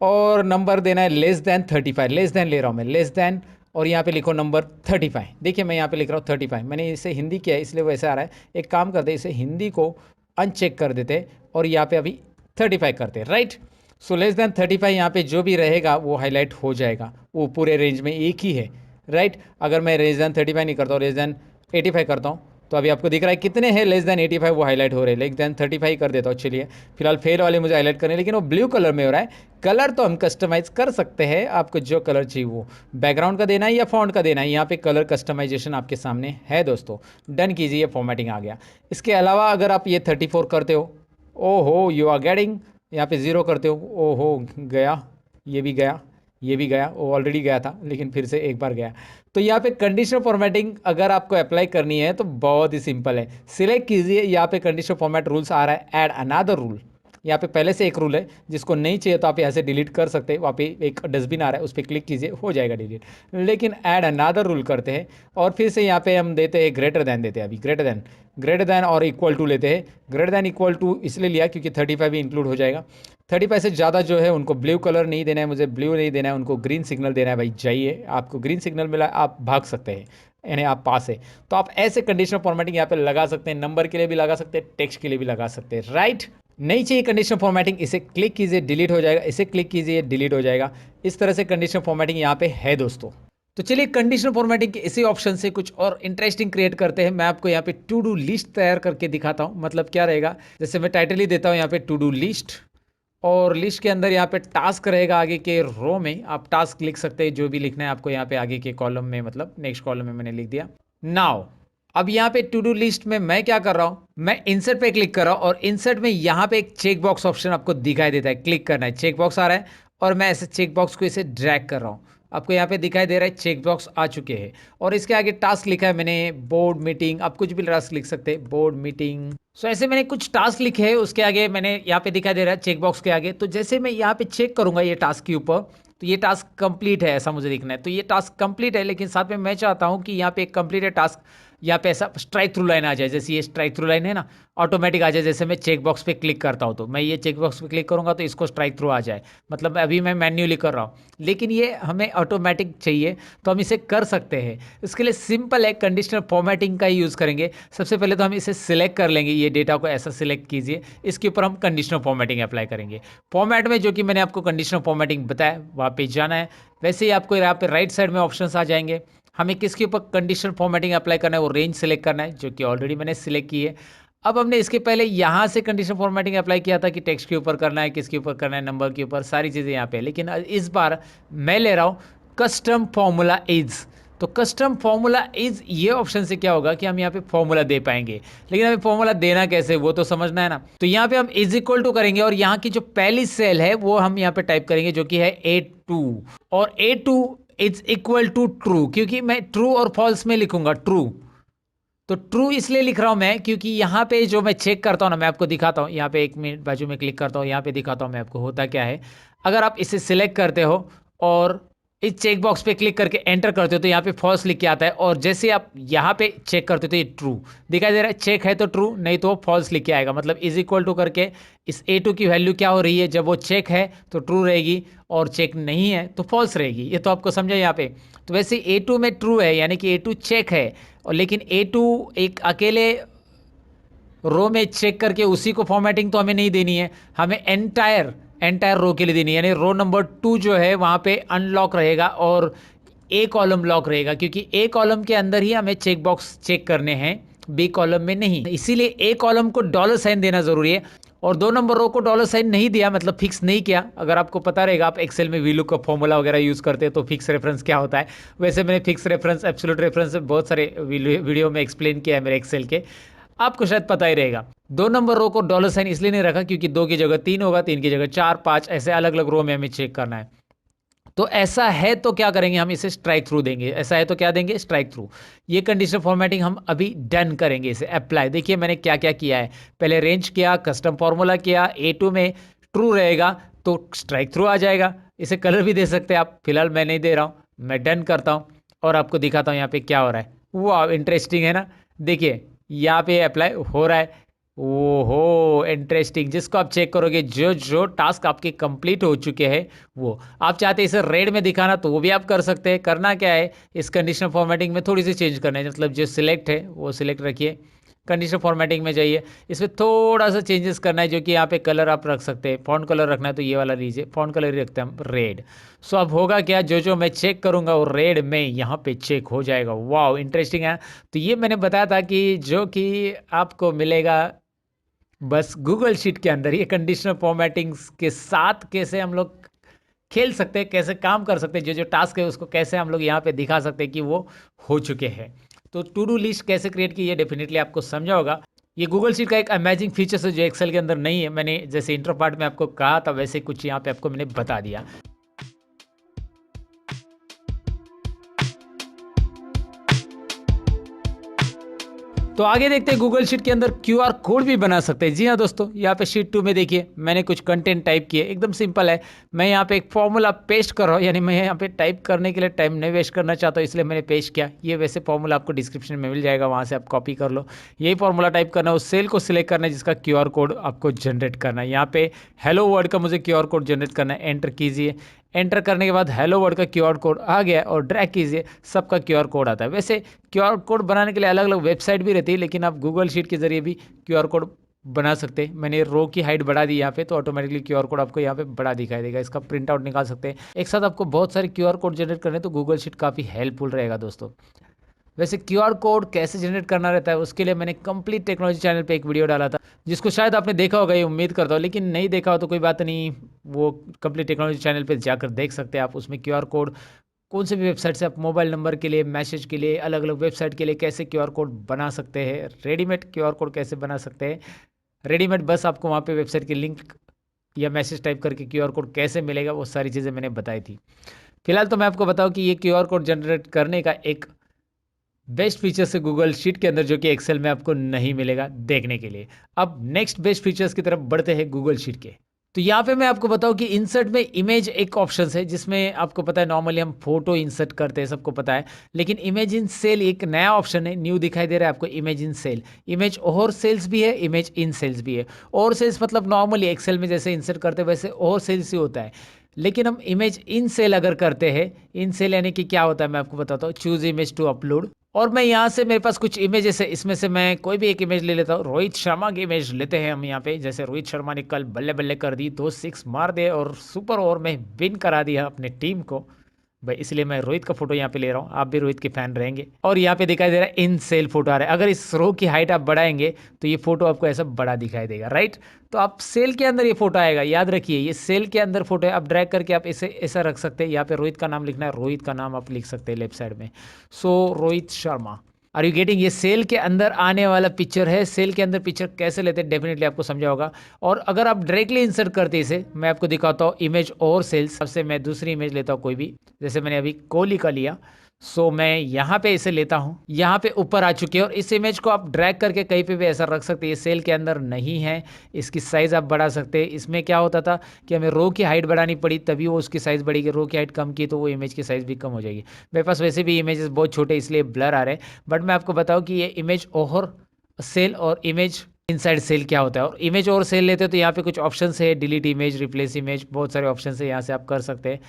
और नंबर देना है लेस दैन 35, लेस दैन ले रहा हूँ मैं, लेस दैन, और यहाँ पे लिखो नंबर 35। देखिए मैं यहाँ पे लिख रहा हूँ 35, मैंने इसे हिंदी किया है इसलिए वैसे आ रहा है। एक काम करते, इसे हिंदी को अनचेक कर देते और यहाँ पे अभी 35 करते, राइट। सो लेस दैन 35 यहाँ पे जो भी रहेगा वो हाईलाइट हो जाएगा, वो पूरे रेंज में एक ही है, राइट। अगर मैं लेस दैन 35 नहीं करता हूँ, लेस दैन 85 करता हूँ, तो अभी आपको दिख रहा है कितने हैं लेस दैन 85, वो हाईलाइट हो रहे हैं। लेस दैन 35 कर देता हूँ। चलिए फिलहाल फेल वाले मुझे हाईलाइट करने, लेकिन वो ब्लू कलर में हो रहा है। कलर तो हम कस्टमाइज़ कर सकते हैं, आपको जो कलर चाहिए वो बैकग्राउंड का देना है या फॉन्ट का देना है। यहाँ पे कलर कस्टमाइजेशन आपके सामने है दोस्तों, डन कीजिए, फॉर्मेटिंग आ गया। इसके अलावा अगर आप ये 34 करते हो, ओहो यू आर गेटिंग, यहाँ पे 0 करते हो, ओहो गया, ये भी गया, ये भी गया, वो ऑलरेडी गया था लेकिन फिर से एक बार गया। तो यहाँ पे कंडीशनल फॉर्मेटिंग अगर आपको अप्लाई करनी है तो बहुत ही सिंपल है। सिलेक्ट कीजिए, यहाँ पे कंडीशनल फॉर्मेट रूल्स आ रहा है, ऐड अनदर रूल, यहाँ पे पहले से एक रूल है, जिसको नहीं चाहिए तो आप यहाँ से डिलीट कर सकते हैं। वहाँ पे एक डस्टबिन आ रहा है, उस पर क्लिक कीजिए, हो जाएगा डिलीट। लेकिन ऐड अनादर रूल करते हैं और फिर से यहाँ पे हम देते हैं ग्रेटर दैन, देते हैं अभी ग्रेटर दैन और इक्वल टू लेते हैं। ग्रेटर दैन इक्वल टू इसलिए लिया क्योंकि 35 भी इंक्लूड हो जाएगा। 35 से ज़्यादा जो है उनको ब्लू कलर नहीं देना है, मुझे ब्लू नहीं देना है, उनको ग्रीन सिग्नल देना है। भाई जाइए, आपको ग्रीन सिग्नल मिला, आप भाग सकते हैं, यानी आप पास है। तो आप ऐसे कंडीशनल फॉर्मेटिंग यहाँ पे लगा सकते हैं, नंबर के लिए भी लगा सकते हैं, टेक्स्ट के लिए भी लगा सकते हैं, राइट। नहीं चाहिए कंडीशनल फॉर्मेटिंग, इसे क्लिक कीजिए डिलीट हो जाएगा, इसे क्लिक कीजिए डिलीट हो जाएगा। इस तरह से कंडीशनल फॉर्मेटिंग यहाँ पे है दोस्तों। तो चलिए कंडीशनल फॉर्मेटिंग के इसी ऑप्शन से कुछ और इंटरेस्टिंग क्रिएट करते हैं। मैं आपको यहाँ पे टू डू लिस्ट तैयार करके दिखाता हूँ। मतलब क्या रहेगा, जैसे मैं टाइटल ही देता हूँ यहाँ पे टू डू लिस्ट, और लिस्ट के अंदर यहाँ पे टास्क रहेगा, आगे के रो में आप टास्क लिख सकते हैं, जो भी लिखना है आपको यहाँ पे आगे के कॉलम में, मतलब नेक्स्ट कॉलम में मैंने लिख दिया। नाउ अब यहाँ पे टू डू लिस्ट में मैं क्या कर रहा हूँ, मैं इंसर्ट पे क्लिक कर रहा हूँ और इंसर्ट में यहाँ पे एक चेक बॉक्स ऑप्शन आपको दिखाई देता है, क्लिक करना है, चेक बॉक्स आ रहा है और मैं ऐसे चेक बॉक्स को इसे ड्रैग कर रहा हूँ। आपको यहाँ पे दिखाई दे रहा है चेक बॉक्स आ चुके हैं और इसके आगे टास्क लिखा है मैंने, बोर्ड मीटिंग। आप कुछ भी टास्क लिख सकते हैं, बोर्ड मीटिंग। सो ऐसे मैंने कुछ टास्क लिखे हैं, उसके आगे मैंने यहाँ पे दिखाई दे रहा है चेक बॉक्स के आगे। तो जैसे मैं यहाँ पे चेक करूंगा ये टास्क के ऊपर, तो ये टास्क कंप्लीट है ऐसा मुझे दिखना है। तो ये टास्क कंप्लीट है, लेकिन साथ में मैं चाहता हूँ कि यहाँ पे एक कंप्लीटेड टास्क, यहाँ पे ऐसा स्ट्राइक थ्रू लाइन आ जाए, जैसे ये स्ट्राइक थ्रू लाइन है ना, ऑटोमेटिक आ जाए। जैसे मैं चेक बॉक्स पे क्लिक करता हूँ तो मैं ये चेक बॉक्स पे क्लिक करूँगा तो इसको स्ट्राइक थ्रू आ जाए। मतलब अभी मैं मैन्युअली कर रहा हूँ, लेकिन ये हमें ऑटोमेटिक चाहिए तो हम इसे कर सकते हैं। इसके लिए सिंपल है, कंडीशनल फॉर्मेटिंग का ही यूज़ करेंगे। सबसे पहले तो हम इसे सिलेक्ट कर लेंगे, ये डेटा को ऐसा सिलेक्ट कीजिए, इसके ऊपर हम कंडीशनल फॉर्मेटिंग अप्लाई करेंगे। फॉर्मेट में जो कि मैंने आपको कंडीशनल फॉर्मेटिंग बताया, वहाँ पे जाना है। वैसे ही आपको यहाँ पे राइट साइड में ऑप्शंस आ जाएंगे। हमें किसके ऊपर कंडीशनल फॉर्मेटिंग अप्लाई करना है, वो रेंज सेलेक्ट करना है, जो कि ऑलरेडी मैंने सिलेक्ट की है। अब हमने इसके पहले यहाँ से कंडीशनल फॉर्मेटिंग अप्लाई किया था कि टेक्स्ट के ऊपर करना है, किसके ऊपर करना है, नंबर के ऊपर, सारी चीज़ें यहाँ पे। लेकिन इस बार मैं ले रहा हूँ कस्टम फॉर्मूला इज। तो कस्टम फॉर्मूला इज ये ऑप्शन से क्या होगा कि हम यहाँ पे फॉर्मूला दे पाएंगे। लेकिन हमें फॉर्मूला देना कैसे, वो तो समझना है ना। तो यहाँ पे हम इज इक्वल टू करेंगे और यहाँ की जो पहली सेल है वो हम यहाँ पे टाइप करेंगे, जो कि है A2, और A2 is equal to true, क्योंकि मैं ट्रू और फॉल्स में लिखूंगा ट्रू। तो ट्रू इसलिए लिख रहा हूं मैं क्योंकि यहाँ पे जो मैं चेक करता हूँ ना, मैं आपको दिखाता हूँ। यहाँ पे एक मिनट बाजू में क्लिक करता हूँ, यहाँ पे दिखाता हूँ मैं आपको होता क्या है। अगर आप इसे सिलेक्ट करते हो और इस चेक बॉक्स पे क्लिक करके एंटर करते हो तो यहाँ पे फॉल्स लिख के आता है, और जैसे आप यहाँ पे चेक करते हो तो ये ट्रू दिखाई दे रहा है। चेक है तो ट्रू, नहीं तो फॉल्स लिख के आएगा। मतलब इज इक्वल टू करके इस A2 की वैल्यू क्या हो रही है, जब वो चेक है तो ट्रू रहेगी और चेक नहीं है तो फॉल्स रहेगी। ये तो आपको समझा यहाँ पे। तो वैसे A2 में ट्रू है, यानी कि A2 चेक है, और लेकिन A2 एक अकेले रो में चेक करके उसी को फॉर्मेटिंग तो हमें नहीं देनी है, हमें एंटायर रो के लिए देनी है। यानी रो नंबर 2 जो है वहाँ पे अनलॉक रहेगा और A कॉलम लॉक रहेगा, क्योंकि A कॉलम के अंदर ही हमें चेक बॉक्स चेक करने हैं, B कॉलम में नहीं। इसीलिए A कॉलम को डॉलर साइन देना जरूरी है, और 2 नंबर रो को डॉलर साइन नहीं दिया, मतलब फिक्स नहीं किया। अगर आपको पता रहेगा, आप एक्सेल में वीलुक का फॉर्मूला वगैरह यूज़ करते हैं तो फिक्स रेफरेंस क्या होता है, वैसे मैंने फिक्स रेफरेंस, एब्सोल्यूट रेफरेंस बहुत सारे वीडियो में एक्सप्लेन किया है मेरे एक्सेल के, आपको शायद पता ही रहेगा। 2 नंबर रो को डॉलर साइन इसलिए नहीं रखा क्योंकि 2 की जगह 3 होगा, 3 की जगह 4, 5, ऐसे अलग अलग रो में हमें चेक करना है। तो ऐसा है तो क्या करेंगे, हम इसे स्ट्राइक थ्रू देंगे। ऐसा है तो क्या देंगे, स्ट्राइक थ्रू। ये कंडीशनल फॉर्मेटिंग हम अभी डन करेंगे, इसे अप्लाई। देखिए मैंने क्या क्या किया है, पहले रेंज किया, कस्टम फॉर्मूला किया, A2 में ट्रू रहेगा तो स्ट्राइक थ्रू आ जाएगा। इसे कलर भी दे सकते हैं आप, फिलहाल मैं नहीं दे रहा हूँ, मैं डन करता हूँ और आपको दिखाता हूँ यहाँ पे क्या हो रहा है। वाह इंटरेस्टिंग है ना, देखिए यहाँ पे अप्लाई हो रहा है। ओहो इंटरेस्टिंग, जिसको आप चेक करोगे जो जो टास्क आपके कंप्लीट हो चुके हैं वो आप चाहते हैं इसे रेड में दिखाना तो वो भी आप कर सकते हैं। करना क्या है, इस कंडीशनल फॉर्मेटिंग में थोड़ी सी चेंज करना है, मतलब जो सिलेक्ट है वो सिलेक्ट रखिए, कंडीशनल फॉर्मेटिंग में जाइए, इसमें थोड़ा सा चेंजेस करना है, जो कि यहाँ पे कलर आप रख सकते हैं। फॉन्ट कलर रखना है तो ये वाला लीजिए, फॉन्ट कलर ही रखते हैं हम रेड। सो अब होगा क्या, जो जो मैं चेक करूँगा वो रेड में यहाँ पे चेक हो जाएगा। वाह इंटरेस्टिंग है। तो ये मैंने बताया था कि जो कि आपको मिलेगा बस गूगल शीट के अंदर, ये कंडीशनल फॉर्मेटिंग्स के साथ कैसे हम लोग खेल सकते हैं, कैसे काम कर सकते हैं, जो जो टास्क है उसको कैसे हम लोग यहाँ पे दिखा सकते हैं कि वो हो चुके हैं। तो टू डू लिस्ट कैसे क्रिएट की, ये डेफिनेटली आपको समझा होगा। ये गूगल शीट का एक अमेजिंग फीचर है जो एक्सेल के अंदर नहीं है। मैंने जैसे इंट्रो पार्ट में आपको कहा था वैसे कुछ यहाँ पे आपको मैंने बता दिया। तो आगे देखते हैं गूगल शीट के अंदर क्यूआर कोड भी बना सकते हैं। जी हाँ दोस्तों, यहाँ पे शीट 2 में देखिए मैंने कुछ कंटेंट टाइप किए, एकदम सिंपल है। मैं यहाँ पे एक फॉर्मूला पेस्ट कर रहा हूँ, यानी मैं यहाँ पे टाइप करने के लिए टाइम नहीं वेस्ट करना चाहता हूँ, इसलिए मैंने पेस्ट किया। ये वैसे फॉर्मूला आपको डिस्क्रिप्शन में मिल जाएगा, वहाँ से आप कॉपी कर लो। यही फॉर्मूला टाइप करना है, उस सेल को सिलेक्ट करना है जिसका क्यूआर कोड आपको जनरेट करना है। यहाँ पे हेलो वर्ड का मुझे क्यूआर कोड जनरेट करना है, एंटर कीजिए। एंटर करने के बाद हेलो वर्ड का क्यूआर कोड आ गया और ड्रैग कीजिए, सबका क्यूआर कोड आता है। वैसे क्यूआर कोड बनाने के लिए अलग अलग वेबसाइट भी रहती है, लेकिन आप गूगल शीट के जरिए भी क्यूआर कोड बना सकते हैं। मैंने रो की हाइट बढ़ा दी यहाँ पे, तो ऑटोमेटिकली क्यूआर कोड आपको यहाँ पे बड़ा दिखाई देगा। इसका प्रिंट आउट निकाल सकते हैं। एक साथ आपको बहुत सारे क्यूआर कोड जनरेट करने, तो गूगल शीट काफ़ी हेल्पफुल रहेगा दोस्तों। वैसे क्यूआर कोड कैसे जनरेट करना रहता है, उसके लिए मैंने कंप्लीट टेक्नोलॉजी चैनल पे एक वीडियो डाला था, जिसको शायद आपने देखा होगा, ये उम्मीद करता हूँ। लेकिन नहीं देखा हो तो कोई बात नहीं, वो कंप्लीट टेक्नोलॉजी चैनल पे जाकर देख सकते हैं आप। उसमें क्यूआर कोड कौन से भी वेबसाइट से आप मोबाइल नंबर के लिए, मैसेज के लिए, अलग अलग वेबसाइट के लिए कैसे क्यूआर कोड बना सकते हैं, रेडीमेड क्यूआर कोड कैसे बना सकते हैं। रेडीमेड बस आपको वहाँ पे वेबसाइट की लिंक या मैसेज टाइप करके क्यूआर कोड कैसे मिलेगा, वो सारी चीज़ें मैंने बताई थी। फिलहाल तो मैं आपको बताऊँ कि ये क्यूआर कोड जनरेट करने का एक बेस्ट फीचर्स है गूगल शीट के अंदर, जो कि एक्सेल में आपको नहीं मिलेगा देखने के लिए। अब नेक्स्ट बेस्ट फीचर्स की तरफ बढ़ते हैं गूगल शीट के। तो यहाँ पे मैं आपको बताऊँ कि इंसर्ट में इमेज एक ऑप्शन है, जिसमें आपको पता है नॉर्मली हम फोटो इंसर्ट करते हैं, सबको पता है। लेकिन इमेज इन सेल एक नया ऑप्शन है, न्यू दिखाई दे रहा है आपको, इमेज इन सेल। इमेज और सेल्स भी है, इमेज इन सेल्स भी है। और सेल्स मतलब नॉर्मली एक्सेल में जैसे इंसर्ट करते हैं वैसे और सेल्स ही होता है, लेकिन हम इमेज इन सेल अगर करते हैं, इन सेल यानी कि क्या होता है मैं आपको बताता हूँ। चूज इमेज टू अपलोड, और मैं यहाँ से मेरे पास कुछ इमेजेस है, इसमें से मैं कोई भी एक इमेज ले लेता हूँ। रोहित शर्मा की इमेज लेते हैं हम यहाँ पे। जैसे रोहित शर्मा ने कल बल्ले बल्ले कर दी, 2 6 मार दे और सुपर ओवर में विन करा दिया अपने टीम को भाई, इसलिए मैं रोहित का फोटो यहाँ पे ले रहा हूँ। आप भी रोहित के फैन रहेंगे। और यहाँ पे दिखाई दे रहा है इन सेल फोटो आ रहा है। अगर इस रो की हाइट आप बढ़ाएंगे तो ये फोटो आपको ऐसा बड़ा दिखाई देगा, राइट। तो आप सेल के अंदर ये फोटो आएगा, याद रखिए ये सेल के अंदर फोटो है। आप ड्रैग करके आप इसे ऐसा रख सकते हैं। यहाँ पे रोहित का नाम लिखना है, रोहित का नाम आप लिख सकते हैं लेफ्ट साइड में। So Rohit Sharma, are you getting. ये सेल के अंदर आने वाला पिक्चर है। सेल के अंदर पिक्चर कैसे लेते हैं डेफिनेटली आपको समझा होगा। और अगर आप डायरेक्टली इंसर्ट करते इसे, मैं आपको दिखाता हूँ इमेज और सेल्स। सबसे मैं दूसरी इमेज लेता हूँ कोई भी, जैसे मैंने अभी कोहली का लिया। सो मैं यहाँ पे इसे लेता हूँ, यहाँ पे ऊपर आ चुके हैं। और इस इमेज को आप ड्रैग करके कहीं पे भी ऐसा रख सकते हैं। ये सेल के अंदर नहीं है, इसकी साइज़ आप बढ़ा सकते हैं। इसमें क्या होता था कि हमें रो की हाइट बढ़ानी पड़ी, तभी वो उसकी साइज़ बढ़ेगी। रो की हाइट कम की तो वो इमेज की साइज़ भी कम हो जाएगी। मेरे पास वैसे भी इमेजेस बहुत छोटे इसलिए ब्लर आ रहे हैं, बट मैं आपको बताऊँ कि ये इमेज और सेल और इमेज इनसाइड सेल क्या होता है। और इमेज और सेल लेते हैं तो यहाँ पे कुछ ऑप्शन है, डिलीट इमेज, रिप्लेस इमेज, बहुत सारे ऑप्शन है, यहाँ से आप कर सकते हैं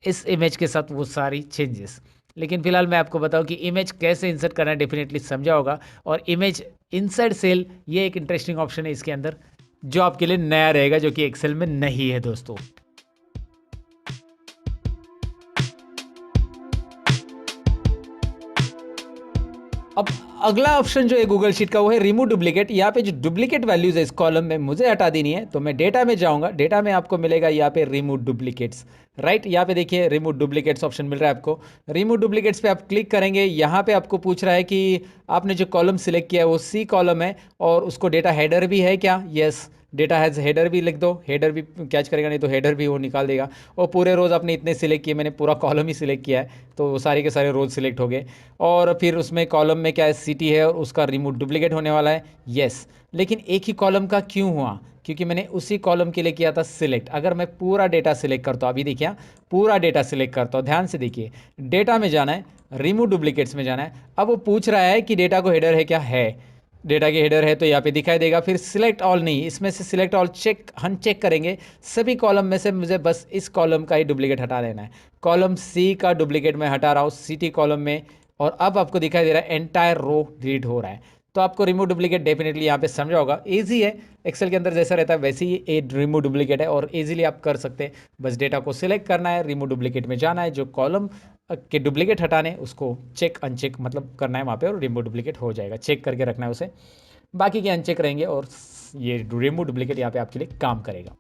इस इमेज के साथ वो सारी चेंजेस। लेकिन फिलहाल मैं आपको बताऊं कि इमेज कैसे इंसर्ट करना है, डेफिनेटली समझा होगा। और इमेज इनसाइड सेल ये एक इंटरेस्टिंग ऑप्शन है इसके अंदर, जो आपके लिए नया रहेगा, जो कि एक्सेल में नहीं है दोस्तों। अब अगला ऑप्शन जो है गूगल शीट का वो है रिमूव डुप्लीकेट। यहाँ पे जो डुप्लीकेट वैल्यूज है इस कॉलम में मुझे हटा देनी है, तो मैं डेटा में जाऊंगा। डेटा में आपको मिलेगा यहाँ पे रिमूव डुप्लीकेट्स, राइट। यहाँ पे देखिए रिमूव डुप्लीकेट्स ऑप्शन मिल रहा है आपको। रिमूव डुप्लीकेट्स पे आप क्लिक करेंगे। यहाँ पे आपको पूछ रहा है कि आपने जो कॉलम सिलेक्ट किया है वो सी कॉलम है और उसको डेटा हेडर भी है क्या, यस। डेटा हैज़ हेडर भी लिख दो, हेडर भी कैच करेगा, नहीं तो हेडर भी वो निकाल देगा। और पूरे रोज़ आपने इतने सिलेक्ट किए, मैंने पूरा कॉलम ही सिलेक्ट किया है, तो वो सारे के सारे रोज़ सिलेक्ट हो गए। और फिर उसमें कॉलम में क्या है, सिटी है और उसका रिमूव डुप्लीकेट होने वाला है, यस। लेकिन एक ही कॉलम का क्यों हुआ, क्योंकि मैंने उसी कॉलम के लिए किया था सिलेक्ट। अगर मैं पूरा डेटा सिलेक्ट करता हूँ, अभी देखिए पूरा डेटा सिलेक्ट करता हूँ, ध्यान से देखिए, डेटा में जाना है, रिमूव डुप्लीकेट्स में जाना है। अब वो पूछ रहा है कि डेटा को हेडर है क्या, है। डेटा के हेडर है तो यहाँ पे दिखाई देगा। फिर सिलेक्ट ऑल नहीं, इसमें से सिलेक्ट ऑल चेक हम चेक करेंगे। सभी कॉलम में से मुझे बस इस कॉलम का ही डुप्लीकेट हटा देना है। कॉलम सी का डुप्लीकेट मैं हटा रहा हूँ सिटी कॉलम में, और अब आपको दिखाई दे रहा है एंटायर रो डिलीट हो रहा है। तो आपको रिमूव डुप्लीकेट डेफिनेटली यहाँ पे समझा होगा। ईजी है, एक्सेल के अंदर जैसा रहता है वैसे ही ये रिमूव डुप्लीकेट है और इजीली आप कर सकते हैं। बस डेटा को सिलेक्ट करना है, रिमूव डुप्लीकेट में जाना है, जो कॉलम के डुप्लीकेट हटाने उसको चेक अनचेक मतलब करना है वहाँ पे, और रिमूव डुप्लीकेट हो जाएगा। चेक करके रखना है उसे, बाकी के अनचेक रहेंगे और ये रिमूव डुप्लीकेट यहाँ पे आपके लिए काम करेगा।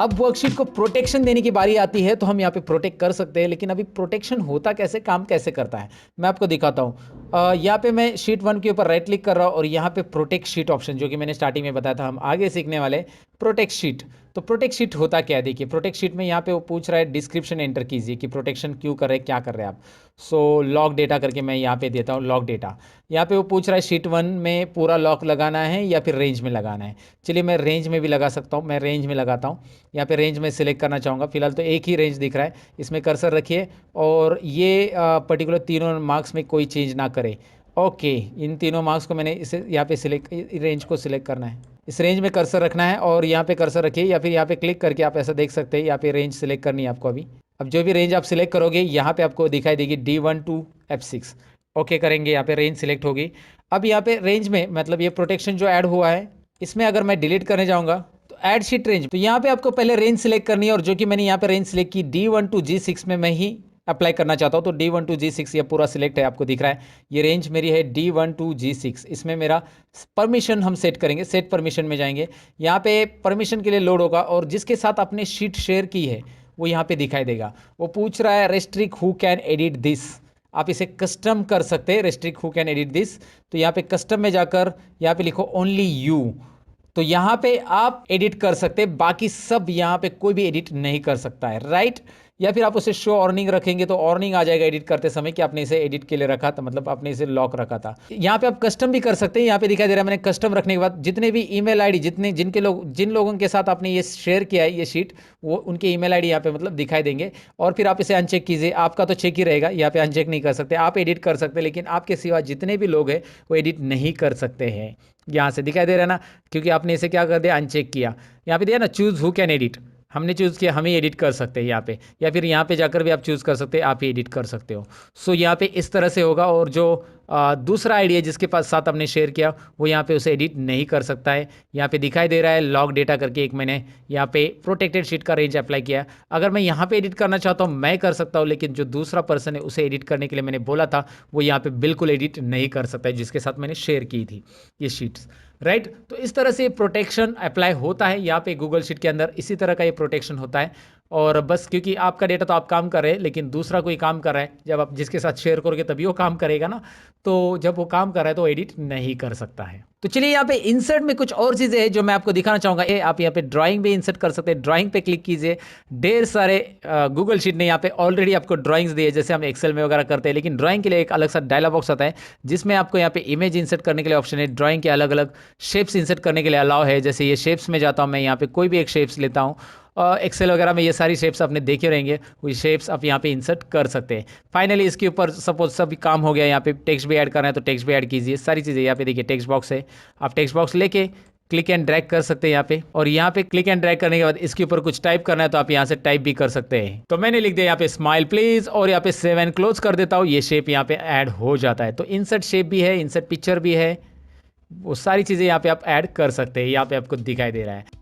अब वर्कशीट को प्रोटेक्शन देने की बारी आती है, तो हम यहाँ पे प्रोटेक्ट कर सकते हैं। लेकिन अभी प्रोटेक्शन होता कैसे, काम कैसे करता है, मैं आपको दिखाता हूँ। यहाँ पे मैं शीट 1 के ऊपर राइट क्लिक कर रहा हूँ और यहाँ पे प्रोटेक्ट शीट ऑप्शन, जो कि मैंने स्टार्टिंग में बताया था हम आगे सीखने वाले, प्रोटेक्ट शीट। तो प्रोटेक्ट शीट होता क्या है, देखिए प्रोटेक्ट शीट में यहाँ पे वो पूछ रहा है डिस्क्रिप्शन एंटर कीजिए कि प्रोटेक्शन क्यों कर रहे हैं, क्या कर रहे हैं आप। सो लॉक डेटा करके मैं यहाँ पे देता हूँ लॉक डेटा। यहाँ पे वो पूछ रहा है शीट 1 में पूरा लॉक लगाना है या फिर रेंज में लगाना है। चलिए मैं रेंज में भी लगा सकता हूँ, मैं रेंज में लगाता हूँ। यहाँ पे रेंज में सिलेक्ट करना चाहूँगा, फिलहाल तो एक ही रेंज दिख रहा है, इसमें कर्सर रखिए और ये पर्टिकुलर तीनों मार्क्स में कोई चेंज ना करे। ओके, इन तीनों मार्क्स को मैंने इसे यहाँ पे सिलेक्ट, रेंज को सिलेक्ट करना है, इस रेंज में कर्सर रखना है और यहाँ पे कर्सर रखिए या फिर यहाँ पे क्लिक करके आप ऐसा देख सकते हैं, यहाँ पे रेंज सिलेक्ट करनी है आपको अभी। अब जो भी रेंज आप सिलेक्ट करोगे यहाँ पे आपको दिखाई देगी D1 to F6। ओके करेंगे, यहाँ पे रेंज सिलेक्ट होगी। अब यहाँ पे रेंज में मतलब ये प्रोटेक्शन जो ऐड हुआ है, इसमें अगर मैं डिलीट करने जाऊँगा तो ऐड शीट रेंज, तो यहाँ पे आपको पहले रेंज सिलेक्ट करनी है और जो कि मैंने यहाँ पे रेंज सिलेक्ट की D1 to G6 में मैं ही अप्लाई करना चाहता हूँ। तो D1 to G6 ये पूरा सिलेक्ट है, आपको दिख रहा है ये रेंज मेरी है D1 to G6। इसमें मेरा परमिशन हम सेट करेंगे, सेट परमिशन में जाएंगे, यहाँ पे परमिशन के लिए लोड होगा और जिसके साथ आपने शीट शेयर की है वो यहाँ पे दिखाई देगा। वो पूछ रहा है restrict who can edit this, आप इसे कस्टम कर सकते हैं, restrict who can edit this. तो यहाँ पे कस्टम में जाकर यहाँ पे लिखो ओनली यू, तो यहाँ पे आप एडिट कर सकते हैं, बाकी सब यहाँ पे कोई भी एडिट नहीं कर सकता है, राइट। या फिर आप उसे शो ऑर्निंग रखेंगे तो ऑर्निंग आ जाएगा एडिट करते समय कि आपने इसे एडिट के लिए रखा था, मतलब आपने इसे लॉक रखा था। यहाँ पे आप कस्टम भी कर सकते हैं, यहाँ पे दिखाई दे रहा है मैंने कस्टम रखने के बाद जितने भी ईमेल आईडी, जिन लोगों के साथ आपने ये शेयर किया है ये शीट, वो उनके ईमेल आईडी यहाँ पे मतलब दिखाई देंगे। और फिर आप इसे अनचेक कीजिए, आपका तो चेक ही रहेगा, यहाँ पे अनचेक नहीं कर सकते, आप एडिट कर सकते हैं लेकिन आपके सिवा जितने भी लोग हैं वो एडिट नहीं कर सकते हैं। यहाँ से दिखाई दे रहा है ना, क्योंकि आपने इसे क्या कर दिया, अनचेक किया। यहाँ पे दिया ना चूज हु कैन एडिट, हमने चूज़ किया, हम ही एडिट कर सकते हैं यहाँ पे, या फिर यहाँ पे जाकर भी आप चूज़ कर सकते हैं, आप ही एडिट कर सकते हो। सो यहाँ पे इस तरह से होगा और जो दूसरा आइडिया जिसके पास साथ आपने शेयर किया वो यहाँ पे उसे एडिट नहीं कर सकता है। यहाँ पे दिखाई दे रहा है लॉक डेटा करके, एक मैंने यहाँ पे प्रोटेक्टेड शीट का रेंज अप्लाई किया। अगर मैं यहाँ पे एडिट करना चाहता हूँ मैं कर सकता हूँ, लेकिन जो दूसरा पर्सन है उसे एडिट करने के लिए मैंने बोला था वो यहाँ पे बिल्कुल एडिट नहीं कर सकता है, जिसके साथ मैंने शेयर की थी ये शीट्स, राइट। तो इस तरह से प्रोटेक्शन अप्लाई होता है यहाँ पे गूगल शीट के अंदर, इसी तरह का ये प्रोटेक्शन होता है। और बस क्योंकि आपका डेटा तो आप काम कर रहे हैं लेकिन दूसरा कोई काम कर रहा है, जब आप जिसके साथ शेयर करोगे तभी वो काम करेगा ना, तो जब वो काम कर रहा है तो एडिट नहीं कर सकता है। तो चलिए यहाँ पे इंसर्ट में कुछ और चीज़ें हैं जो मैं आपको दिखाना चाहूँगा। ये आप यहाँ पे ड्राइंग भी इंसर्ट कर सकते हैं, ड्राइंग पे क्लिक कीजिए। ढेर सारे गूगल शीट ने यहाँ पे ऑलरेडी आपको ड्राइंग्स दिए, जैसे हम एक्सेल में वगैरह करते हैं, लेकिन ड्राइंग के लिए एक अलग सा डायलॉग बॉक्स आता है जिसमें आपको यहाँ पे इमेज इंसर्ट करने के लिए ऑप्शन है, ड्राइंग के अलग अलग शेप्स इंसर्ट करने के लिए अलाउ है। जैसे ये शेप्स में जाता हूँ मैं, यहाँ पे कोई भी एक शेप्स लेता हूँ, एक्सेल वगैरह में ये सारी शेप्स आपने देखे रहेंगे, वही शेप्स आप यहाँ पे इंसर्ट कर सकते हैं। फाइनली इसके ऊपर सपोज सभी काम हो गया, यहाँ पे टेक्स्ट भी ऐड करना है तो टेक्स्ट भी ऐड कीजिए, सारी चीज़ें यहाँ पे देखिए टेक्स्ट बॉक्स है, आप टेक्स्ट बॉक्स लेके क्लिक एंड ड्रैग कर सकते हैं यहाँ पे, और यहाँ पे क्लिक एंड ड्रैग करने के बाद इसके ऊपर कुछ टाइप करना है तो आप यहाँ से टाइप भी कर सकते हैं। तो मैंने लिख दिया यहाँ पे स्माइल प्लीज और यहाँ पे सेव एंड क्लोज कर देता हूँ, ये शेप यहाँ पे ऐड हो जाता है। तो इंसर्ट शेप भी है, इंसर्ट पिक्चर भी है, वो सारी चीज़ें यहाँ पे आप ऐड कर सकते हैं, यहाँ पे आपको दिखाई दे रहा है।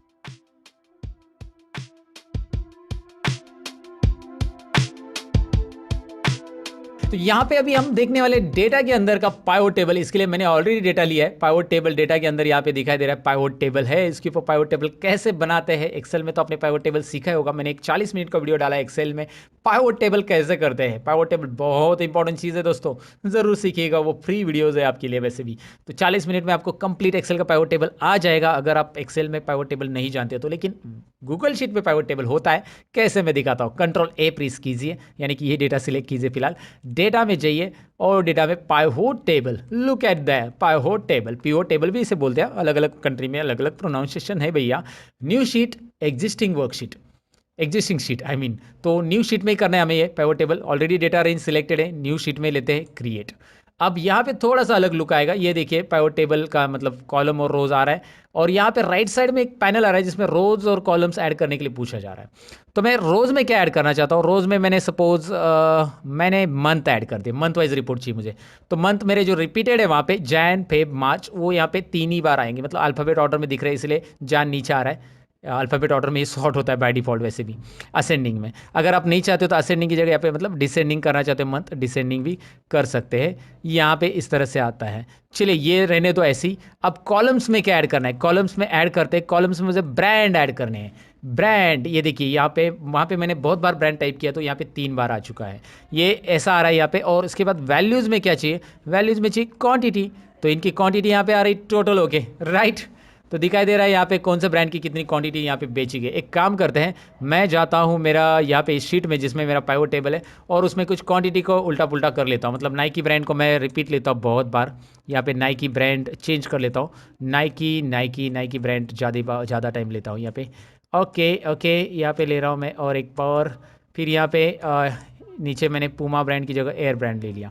तो यहाँ पे अभी हम देखने वाले डेटा के अंदर का पाइवोट टेबल, इसके लिए मैंने ऑलरेडी डेटा लिया है। पाइवोट टेबल डेटा के अंदर यहाँ पे दिखाई दे रहा है पाइवोट टेबल है, इसके ऊपर पाइवोट टेबल कैसे बनाते हैं। एक्सेल में तो आपने पाइवोट टेबल सीखा होगा, मैंने एक 40 मिनट का वीडियो डाला है एक्सेल में पाइवोट टेबल कैसे करते हैं। पाइवोट टेबल बहुत इंपॉर्टेंट चीज़ है दोस्तों, ज़रूर सीखिएगा, वो फ्री वीडियोज़ है आपके लिए वैसे भी। तो 40 मिनट में आपको कंप्लीट एक्सेल का पाइवोट टेबल आ जाएगा अगर आप एक्सेल में पाइवोट टेबल नहीं जानते तो। लेकिन गूगल शीट पे पाइवोट टेबल होता है कैसे, मैं दिखाता हूँ। कंट्रोल ए प्रेस कीजिए, यानी कि ये डेटा सिलेक्ट कीजिए, फिलहाल डेटा में जाइए और डेटा में pivot table, look at that pivot table, PO table भी इसे बोलते हैं, अलग अलग कंट्री में अलग अलग प्रोनाउंसिएशन है भैया। New sheet, existing worksheet, existing sheet I mean, तो न्यू शीट में ही करना है हमें ये pivot table. Already data range selected है, न्यू शीट में लेते हैं क्रिएट। अब यहाँ पे थोड़ा सा अलग लुक आएगा, ये देखिए पाइवोट टेबल का मतलब कॉलम और रोज आ रहा है, और यहाँ पे राइट साइड में एक पैनल आ रहा है जिसमें रोज और कॉलम्स ऐड करने के लिए पूछा जा रहा है। तो मैं रोज में क्या ऐड करना चाहता हूँ, रोज में मैंने सपोज मैंने मंथ ऐड कर दिया, मंथ वाइज रिपोर्ट चाहिए मुझे। तो मंथ मेरे जो रिपीटेड है वहाँ पे जैन फेब मार्च, वो यहाँ पे 3 ही बार आएंगे, मतलब अल्फ़ाबेट ऑर्डर में दिख रहे हैं इसलिए जैन नीचे आ रहा है। अल्फ़ाबेट ऑर्डर में ये सॉर्ट होता है बाय डिफ़ॉल्ट वैसे भी असेंडिंग में। अगर आप नहीं चाहते हो तो असेंडिंग की जगह यहाँ पे मतलब डिसेंडिंग करना चाहते हो मंथ, डिसेंडिंग भी कर सकते हैं। यहाँ पे इस तरह से आता है। चलिए ये रहने तो ऐसी। अब कॉलम्स में क्या ऐड करना है, कॉलम्स में ऐड करते हैं, कॉलम्स में मुझे ब्रांड ऐड करने हैं। ब्रांड, ये देखिए यहाँ पे, वहाँ पे मैंने बहुत बार ब्रांड टाइप किया तो यहाँ पे 3 बार आ चुका है, ये ऐसा आ रहा है यहाँ पे। और उसके बाद वैल्यूज़ में क्या चाहिए, वैल्यूज़ में चाहिए क्वांटिटी, तो इनकी क्वांटिटी यहाँ पे आ रही टोटल ओके, राइट। तो दिखाई दे रहा है यहाँ पे कौन से ब्रांड की कितनी क्वांटिटी यहाँ पे बेची गई। एक काम करते हैं, मैं जाता हूँ मेरा यहाँ पे इस शीट में जिसमें मेरा पाइवट टेबल है, और उसमें कुछ क्वांटिटी को उल्टा पुल्टा कर लेता हूँ। मतलब नाइकी ब्रांड को मैं रिपीट लेता हूँ बहुत बार, यहाँ पे नाइकी ब्रांड चेंज कर लेता हूँ, नाइकी नाइकी नाइकी ब्रांड ज़्यादा टाइम लेता हूँ यहाँ पे। ओके ओके, यहाँ पे ले रहा हूँ मैं और एक पावर, फिर यहाँ पे नीचे मैंने पूमा ब्रांड की जगह एयर ब्रांड ले लिया।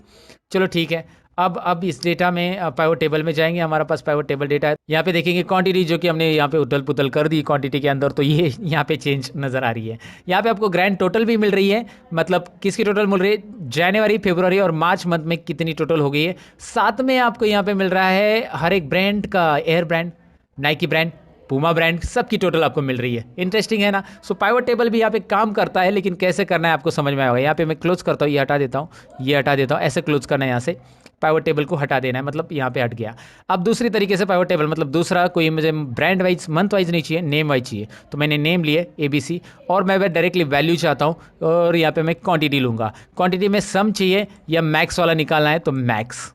चलो ठीक है, अब इस डेटा में पाइवट टेबल में जाएंगे, हमारा पास पाइवट टेबल डेटा है। यहाँ पे देखेंगे क्वांटिटी जो कि हमने यहाँ पे उथल पुथल कर दी क्वांटिटी के अंदर, तो ये यहाँ पे चेंज नज़र आ रही है। यहाँ पे आपको ग्रैंड टोटल भी मिल रही है, मतलब किसकी टोटल मिल रही है, जनवरी फरवरी और मार्च मंथ में कितनी टोटल हो गई है। साथ में आपको यहाँ पे मिल रहा है हर एक ब्रांड का, air brand, Nike brand, Puma brand, सबकी टोटल आपको मिल रही है। इंटरेस्टिंग है ना। सो पाइवट टेबल भी यहाँ पे काम करता है, लेकिन कैसे करना है आपको समझ में आएगा। यहाँ पे मैं क्लोज करता हूँ, ये हटा देता हूँ, ये हटा देता हूँ, ऐसे क्लोज करना है, यहाँ से पाइवट टेबल को हटा देना है, मतलब यहाँ पे हट गया। अब दूसरी तरीके से पाइवट टेबल, मतलब दूसरा कोई मुझे ब्रांड वाइज मंथ वाइज नहीं चाहिए, नेम वाइज चाहिए, तो मैंने नेम लिए ABC, और मैं डायरेक्टली वैल्यू चाहता हूँ, और यहाँ पे मैं क्वांटिटी लूँगा। क्वांटिटी में सम चाहिए या मैक्स वाला निकालना है तो मैक्स,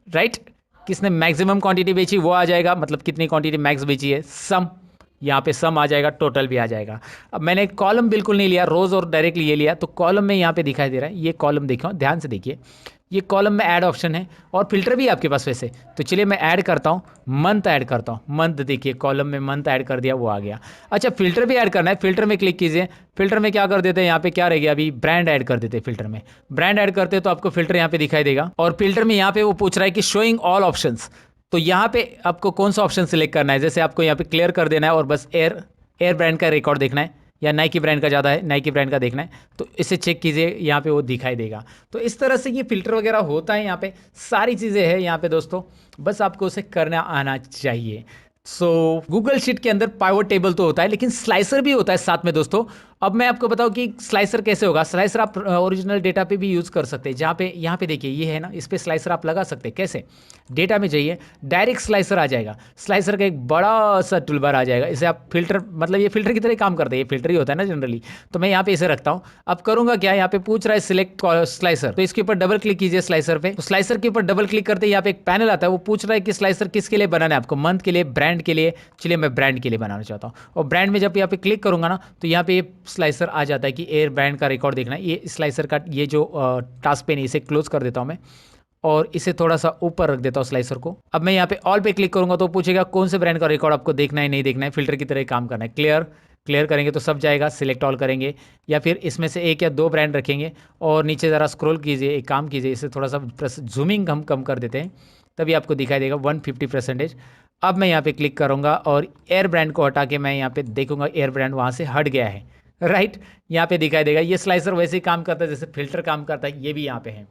राइट। किसने मैक्सिमम क्वांटिटी बेची वो आ जाएगा, मतलब कितनी क्वांटिटी मैक्स बेची है, सम, यहाँ पे सम आ जाएगा, टोटल भी आ जाएगा। अब मैंने कॉलम बिल्कुल नहीं लिया, रोज़ और डायरेक्टली ये लिया, तो कॉलम में यहाँ पे दिखाई दे रहा है, ये कॉलम देखो ध्यान से देखिए, ये कॉलम में ऐड ऑप्शन है, और फिल्टर भी आपके पास वैसे। तो चलिए मैं ऐड करता हूँ, मंथ ऐड करता हूँ, मंथ देखिए कॉलम में मंथ ऐड कर दिया, वो आ गया। अच्छा फिल्टर भी ऐड करना है, फिल्टर में क्लिक कीजिए, फिल्टर में क्या कर देते हैं, यहाँ पे क्या रह गया, अभी ब्रांड ऐड कर देते हैं। फिल्टर में ब्रांड ऐड करते हैं तो आपको फिल्टर यहाँ पे दिखाई देगा, और फिल्टर में यहाँ पे वो पूछ रहा है कि शोइंग ऑल ऑप्शंस, तो यहाँ पे आपको कौन सा ऑप्शन सिलेक्ट करना है। जैसे आपको यहाँ पे क्लियर कर देना है और बस एयर ब्रांड का रिकॉर्ड देखना है, या नाइकी ब्रांड का ज़्यादा है, नाइकी ब्रांड का देखना है, तो इसे चेक कीजिए, यहाँ पे वो दिखाई देगा। तो इस तरह से ये फिल्टर वगैरह होता है, यहाँ पे सारी चीज़ें हैं यहाँ पे दोस्तों, बस आपको उसे करना आना चाहिए। सो गूगल शीट के अंदर पाइवट टेबल तो होता है, लेकिन स्लाइसर भी होता है साथ में दोस्तों। अब मैं आपको बताऊं कि स्लाइसर कैसे होगा। स्लाइसर आप ओरिजिनल डेटा पे भी यूज़ कर सकते हैं, जहाँ पे यहाँ पे देखिए ये है ना, इस पे स्लाइसर आप लगा सकते हैं। कैसे, डेटा में जाइए, डायरेक्ट स्लाइसर आ जाएगा, स्लाइसर का एक बड़ा सा टूलबार आ जाएगा, इसे आप फिल्टर, मतलब ये फिल्टर की तरह काम करता है, ये फिल्टर ही होता है ना जनरली। तो मैं यहाँ पे इसे रखता हूँ। अब करूँगा क्या, यहाँ पे पूछ रहा है सिलेक्ट स्लाइसर, तो इसके ऊपर डबल क्लिक कीजिए स्लाइसर पे। तो स्लाइसर के ऊपर डबल क्लिक करते ही यहाँ पे एक पैनल आता है, वो पूछ रहा है कि स्लाइसर किसके लिए बनाना है आपको, मंथ के लिए, ब्रांड के लिए। चलिए मैं ब्रांड के लिए बनाना चाहता हूँ, और ब्रांड में जब यहाँ पे क्लिक करूँगा ना, तो यहाँ पे ये स्लाइसर आ जाता है कि एयर ब्रांड का रिकॉर्ड देखना है। ये स्लाइसर का ये जो टास्क पेन है, इसे क्लोज कर देता हूँ मैं, और इसे थोड़ा सा ऊपर रख देता हूँ स्लाइसर को। अब मैं यहाँ पे ऑल पे क्लिक करूँगा तो पूछेगा कौन से ब्रांड का रिकॉर्ड आपको देखना है, नहीं देखना है, फिल्टर की तरह काम करना है। क्लियर करेंगे तो सब जाएगा, सिलेक्ट ऑल करेंगे, या फिर इसमें से एक या दो ब्रांड रखेंगे, और नीचे ज़रा स्क्रॉल कीजिए, एक काम कीजिए, इसे थोड़ा सा जूमिंग हम कम कर देते हैं, तभी आपको दिखाई देगा 150%। अब मैं यहाँ पे क्लिक करूँगा और एयर ब्रांड को हटा के मैं यहाँ पे देखूँगा एयर ब्रांड वहाँ से हट गया है, राइट। यहाँ पे दिखाई देगा। ये स्लाइसर वैसे ही काम करता है जैसे फिल्टर काम करता है, ये भी यहाँ पे है।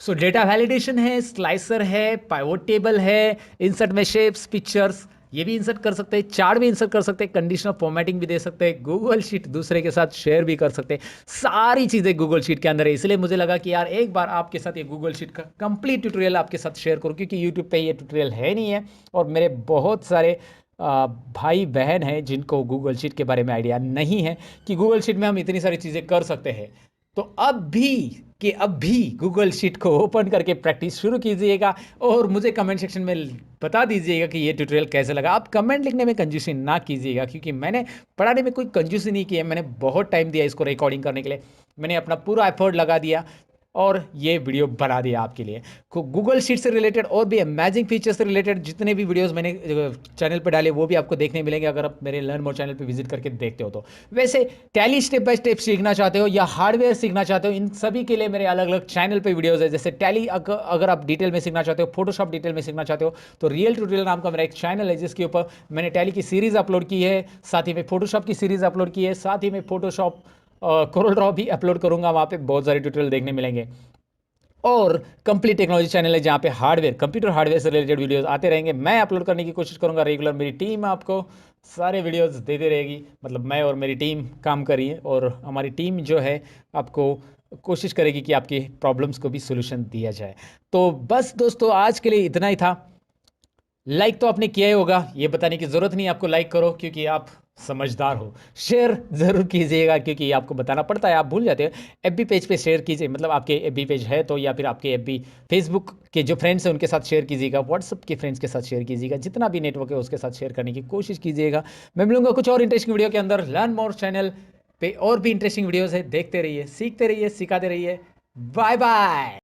सो डेटा वैलिडेशन है, स्लाइसर है, पाइवट टेबल है, इंसर्ट में शेप्स, पिक्चर्स, ये भी इंसर्ट कर सकते हैं, चार्ट भी इंसर्ट कर सकते हैं, कंडीशनल फॉर्मेटिंग भी दे सकते हैं, गूगल शीट दूसरे के साथ शेयर भी कर सकते हैं। सारी चीज़ें गूगल शीट के अंदर है, इसलिए मुझे लगा कि यार एक बार आपके साथ ये गूगल शीट का कंप्लीट ट्यूटोरियल आपके साथ शेयर करूँ, क्योंकि यूट्यूब पे ये ट्यूटोरियल है नहीं है, और मेरे बहुत सारे भाई बहन हैं जिनको गूगल शीट के बारे में आइडिया नहीं है कि गूगल शीट में हम इतनी सारी चीज़ें कर सकते हैं। तो अब भी गूगल शीट को ओपन करके प्रैक्टिस शुरू कीजिएगा, और मुझे कमेंट सेक्शन में बता दीजिएगा कि ये ट्यूटोरियल कैसे लगा। आप कमेंट लिखने में कंजूसी ना कीजिएगा, क्योंकि मैंने पढ़ाने में कोई कंजूसी नहीं की है, मैंने बहुत टाइम दिया इसको रिकॉर्डिंग करने के लिए, मैंने अपना पूरा एफर्ट लगा दिया, और ये वीडियो बना दिया आपके लिए। गूगल शीट से रिलेटेड और भी अमेजिंग फीचर से रिलेटेड जितने भी वीडियोस मैंने चैनल पर डाले, वो भी आपको देखने मिलेंगे अगर आप मेरे लर्न मोर चैनल पे विजिट करके देखते हो तो। वैसे टैली स्टेप बाय स्टेप सीखना चाहते हो या हार्डवेयर सीखना चाहते हो, इन सभी के लिए मेरे अलग अलग चैनल पर वीडियोज़ है। जैसे टैली अगर आप डिटेल में सीखना चाहते हो, फोटोशॉप डिटेल में सीखना चाहते हो, तो रियल ट्यूटोरियल नाम का मेरा एक चैनल है, जिसके ऊपर मैंने टैली की सीरीज़ अपलोड की है, साथ ही में फोटोशॉप की सीरीज़ अपलोड की है, साथ ही में फोटोशॉप कोरल ड्रॉ भी अपलोड करूँगा, वहाँ पे बहुत सारे ट्यूटोरियल देखने मिलेंगे। और कंप्लीट टेक्नोलॉजी चैनल है, जहाँ पे कंप्यूटर हार्डवेयर से रिलेटेड वीडियोस आते रहेंगे, मैं अपलोड करने की कोशिश करूँगा रेगुलर, मेरी टीम आपको सारे वीडियोस देती रहेगी, मतलब मैं और मेरी टीम काम करिए, और हमारी टीम जो है आपको कोशिश करेगी कि आपकी प्रॉब्लम्स को भी सोल्यूशन दिया जाए। तो बस दोस्तों आज के लिए इतना ही था। लाइक तो आपने किया ही होगा, ये बताने की ज़रूरत नहीं आपको लाइक करो, क्योंकि आप समझदार हो। शेयर ज़रूर कीजिएगा क्योंकि ये आपको बताना पड़ता है, आप भूल जाते हो। एफबी पेज पे शेयर कीजिए, मतलब आपके एफबी पेज है तो, या फिर आपके एफबी फेसबुक के जो फ्रेंड्स हैं उनके साथ शेयर कीजिएगा, व्हाट्सएप के फ्रेंड्स के साथ शेयर कीजिएगा, जितना भी नेटवर्क है उसके साथ शेयर करने की कोशिश कीजिएगा। मैं मिलूंगा कुछ और इंटरेस्टिंग वीडियो के अंदर। लर्न मोर चैनल पे और भी इंटरेस्टिंग वीडियोज़ है, देखते रहिए, सीखते रहिए, सिखाते रहिए। Bye bye.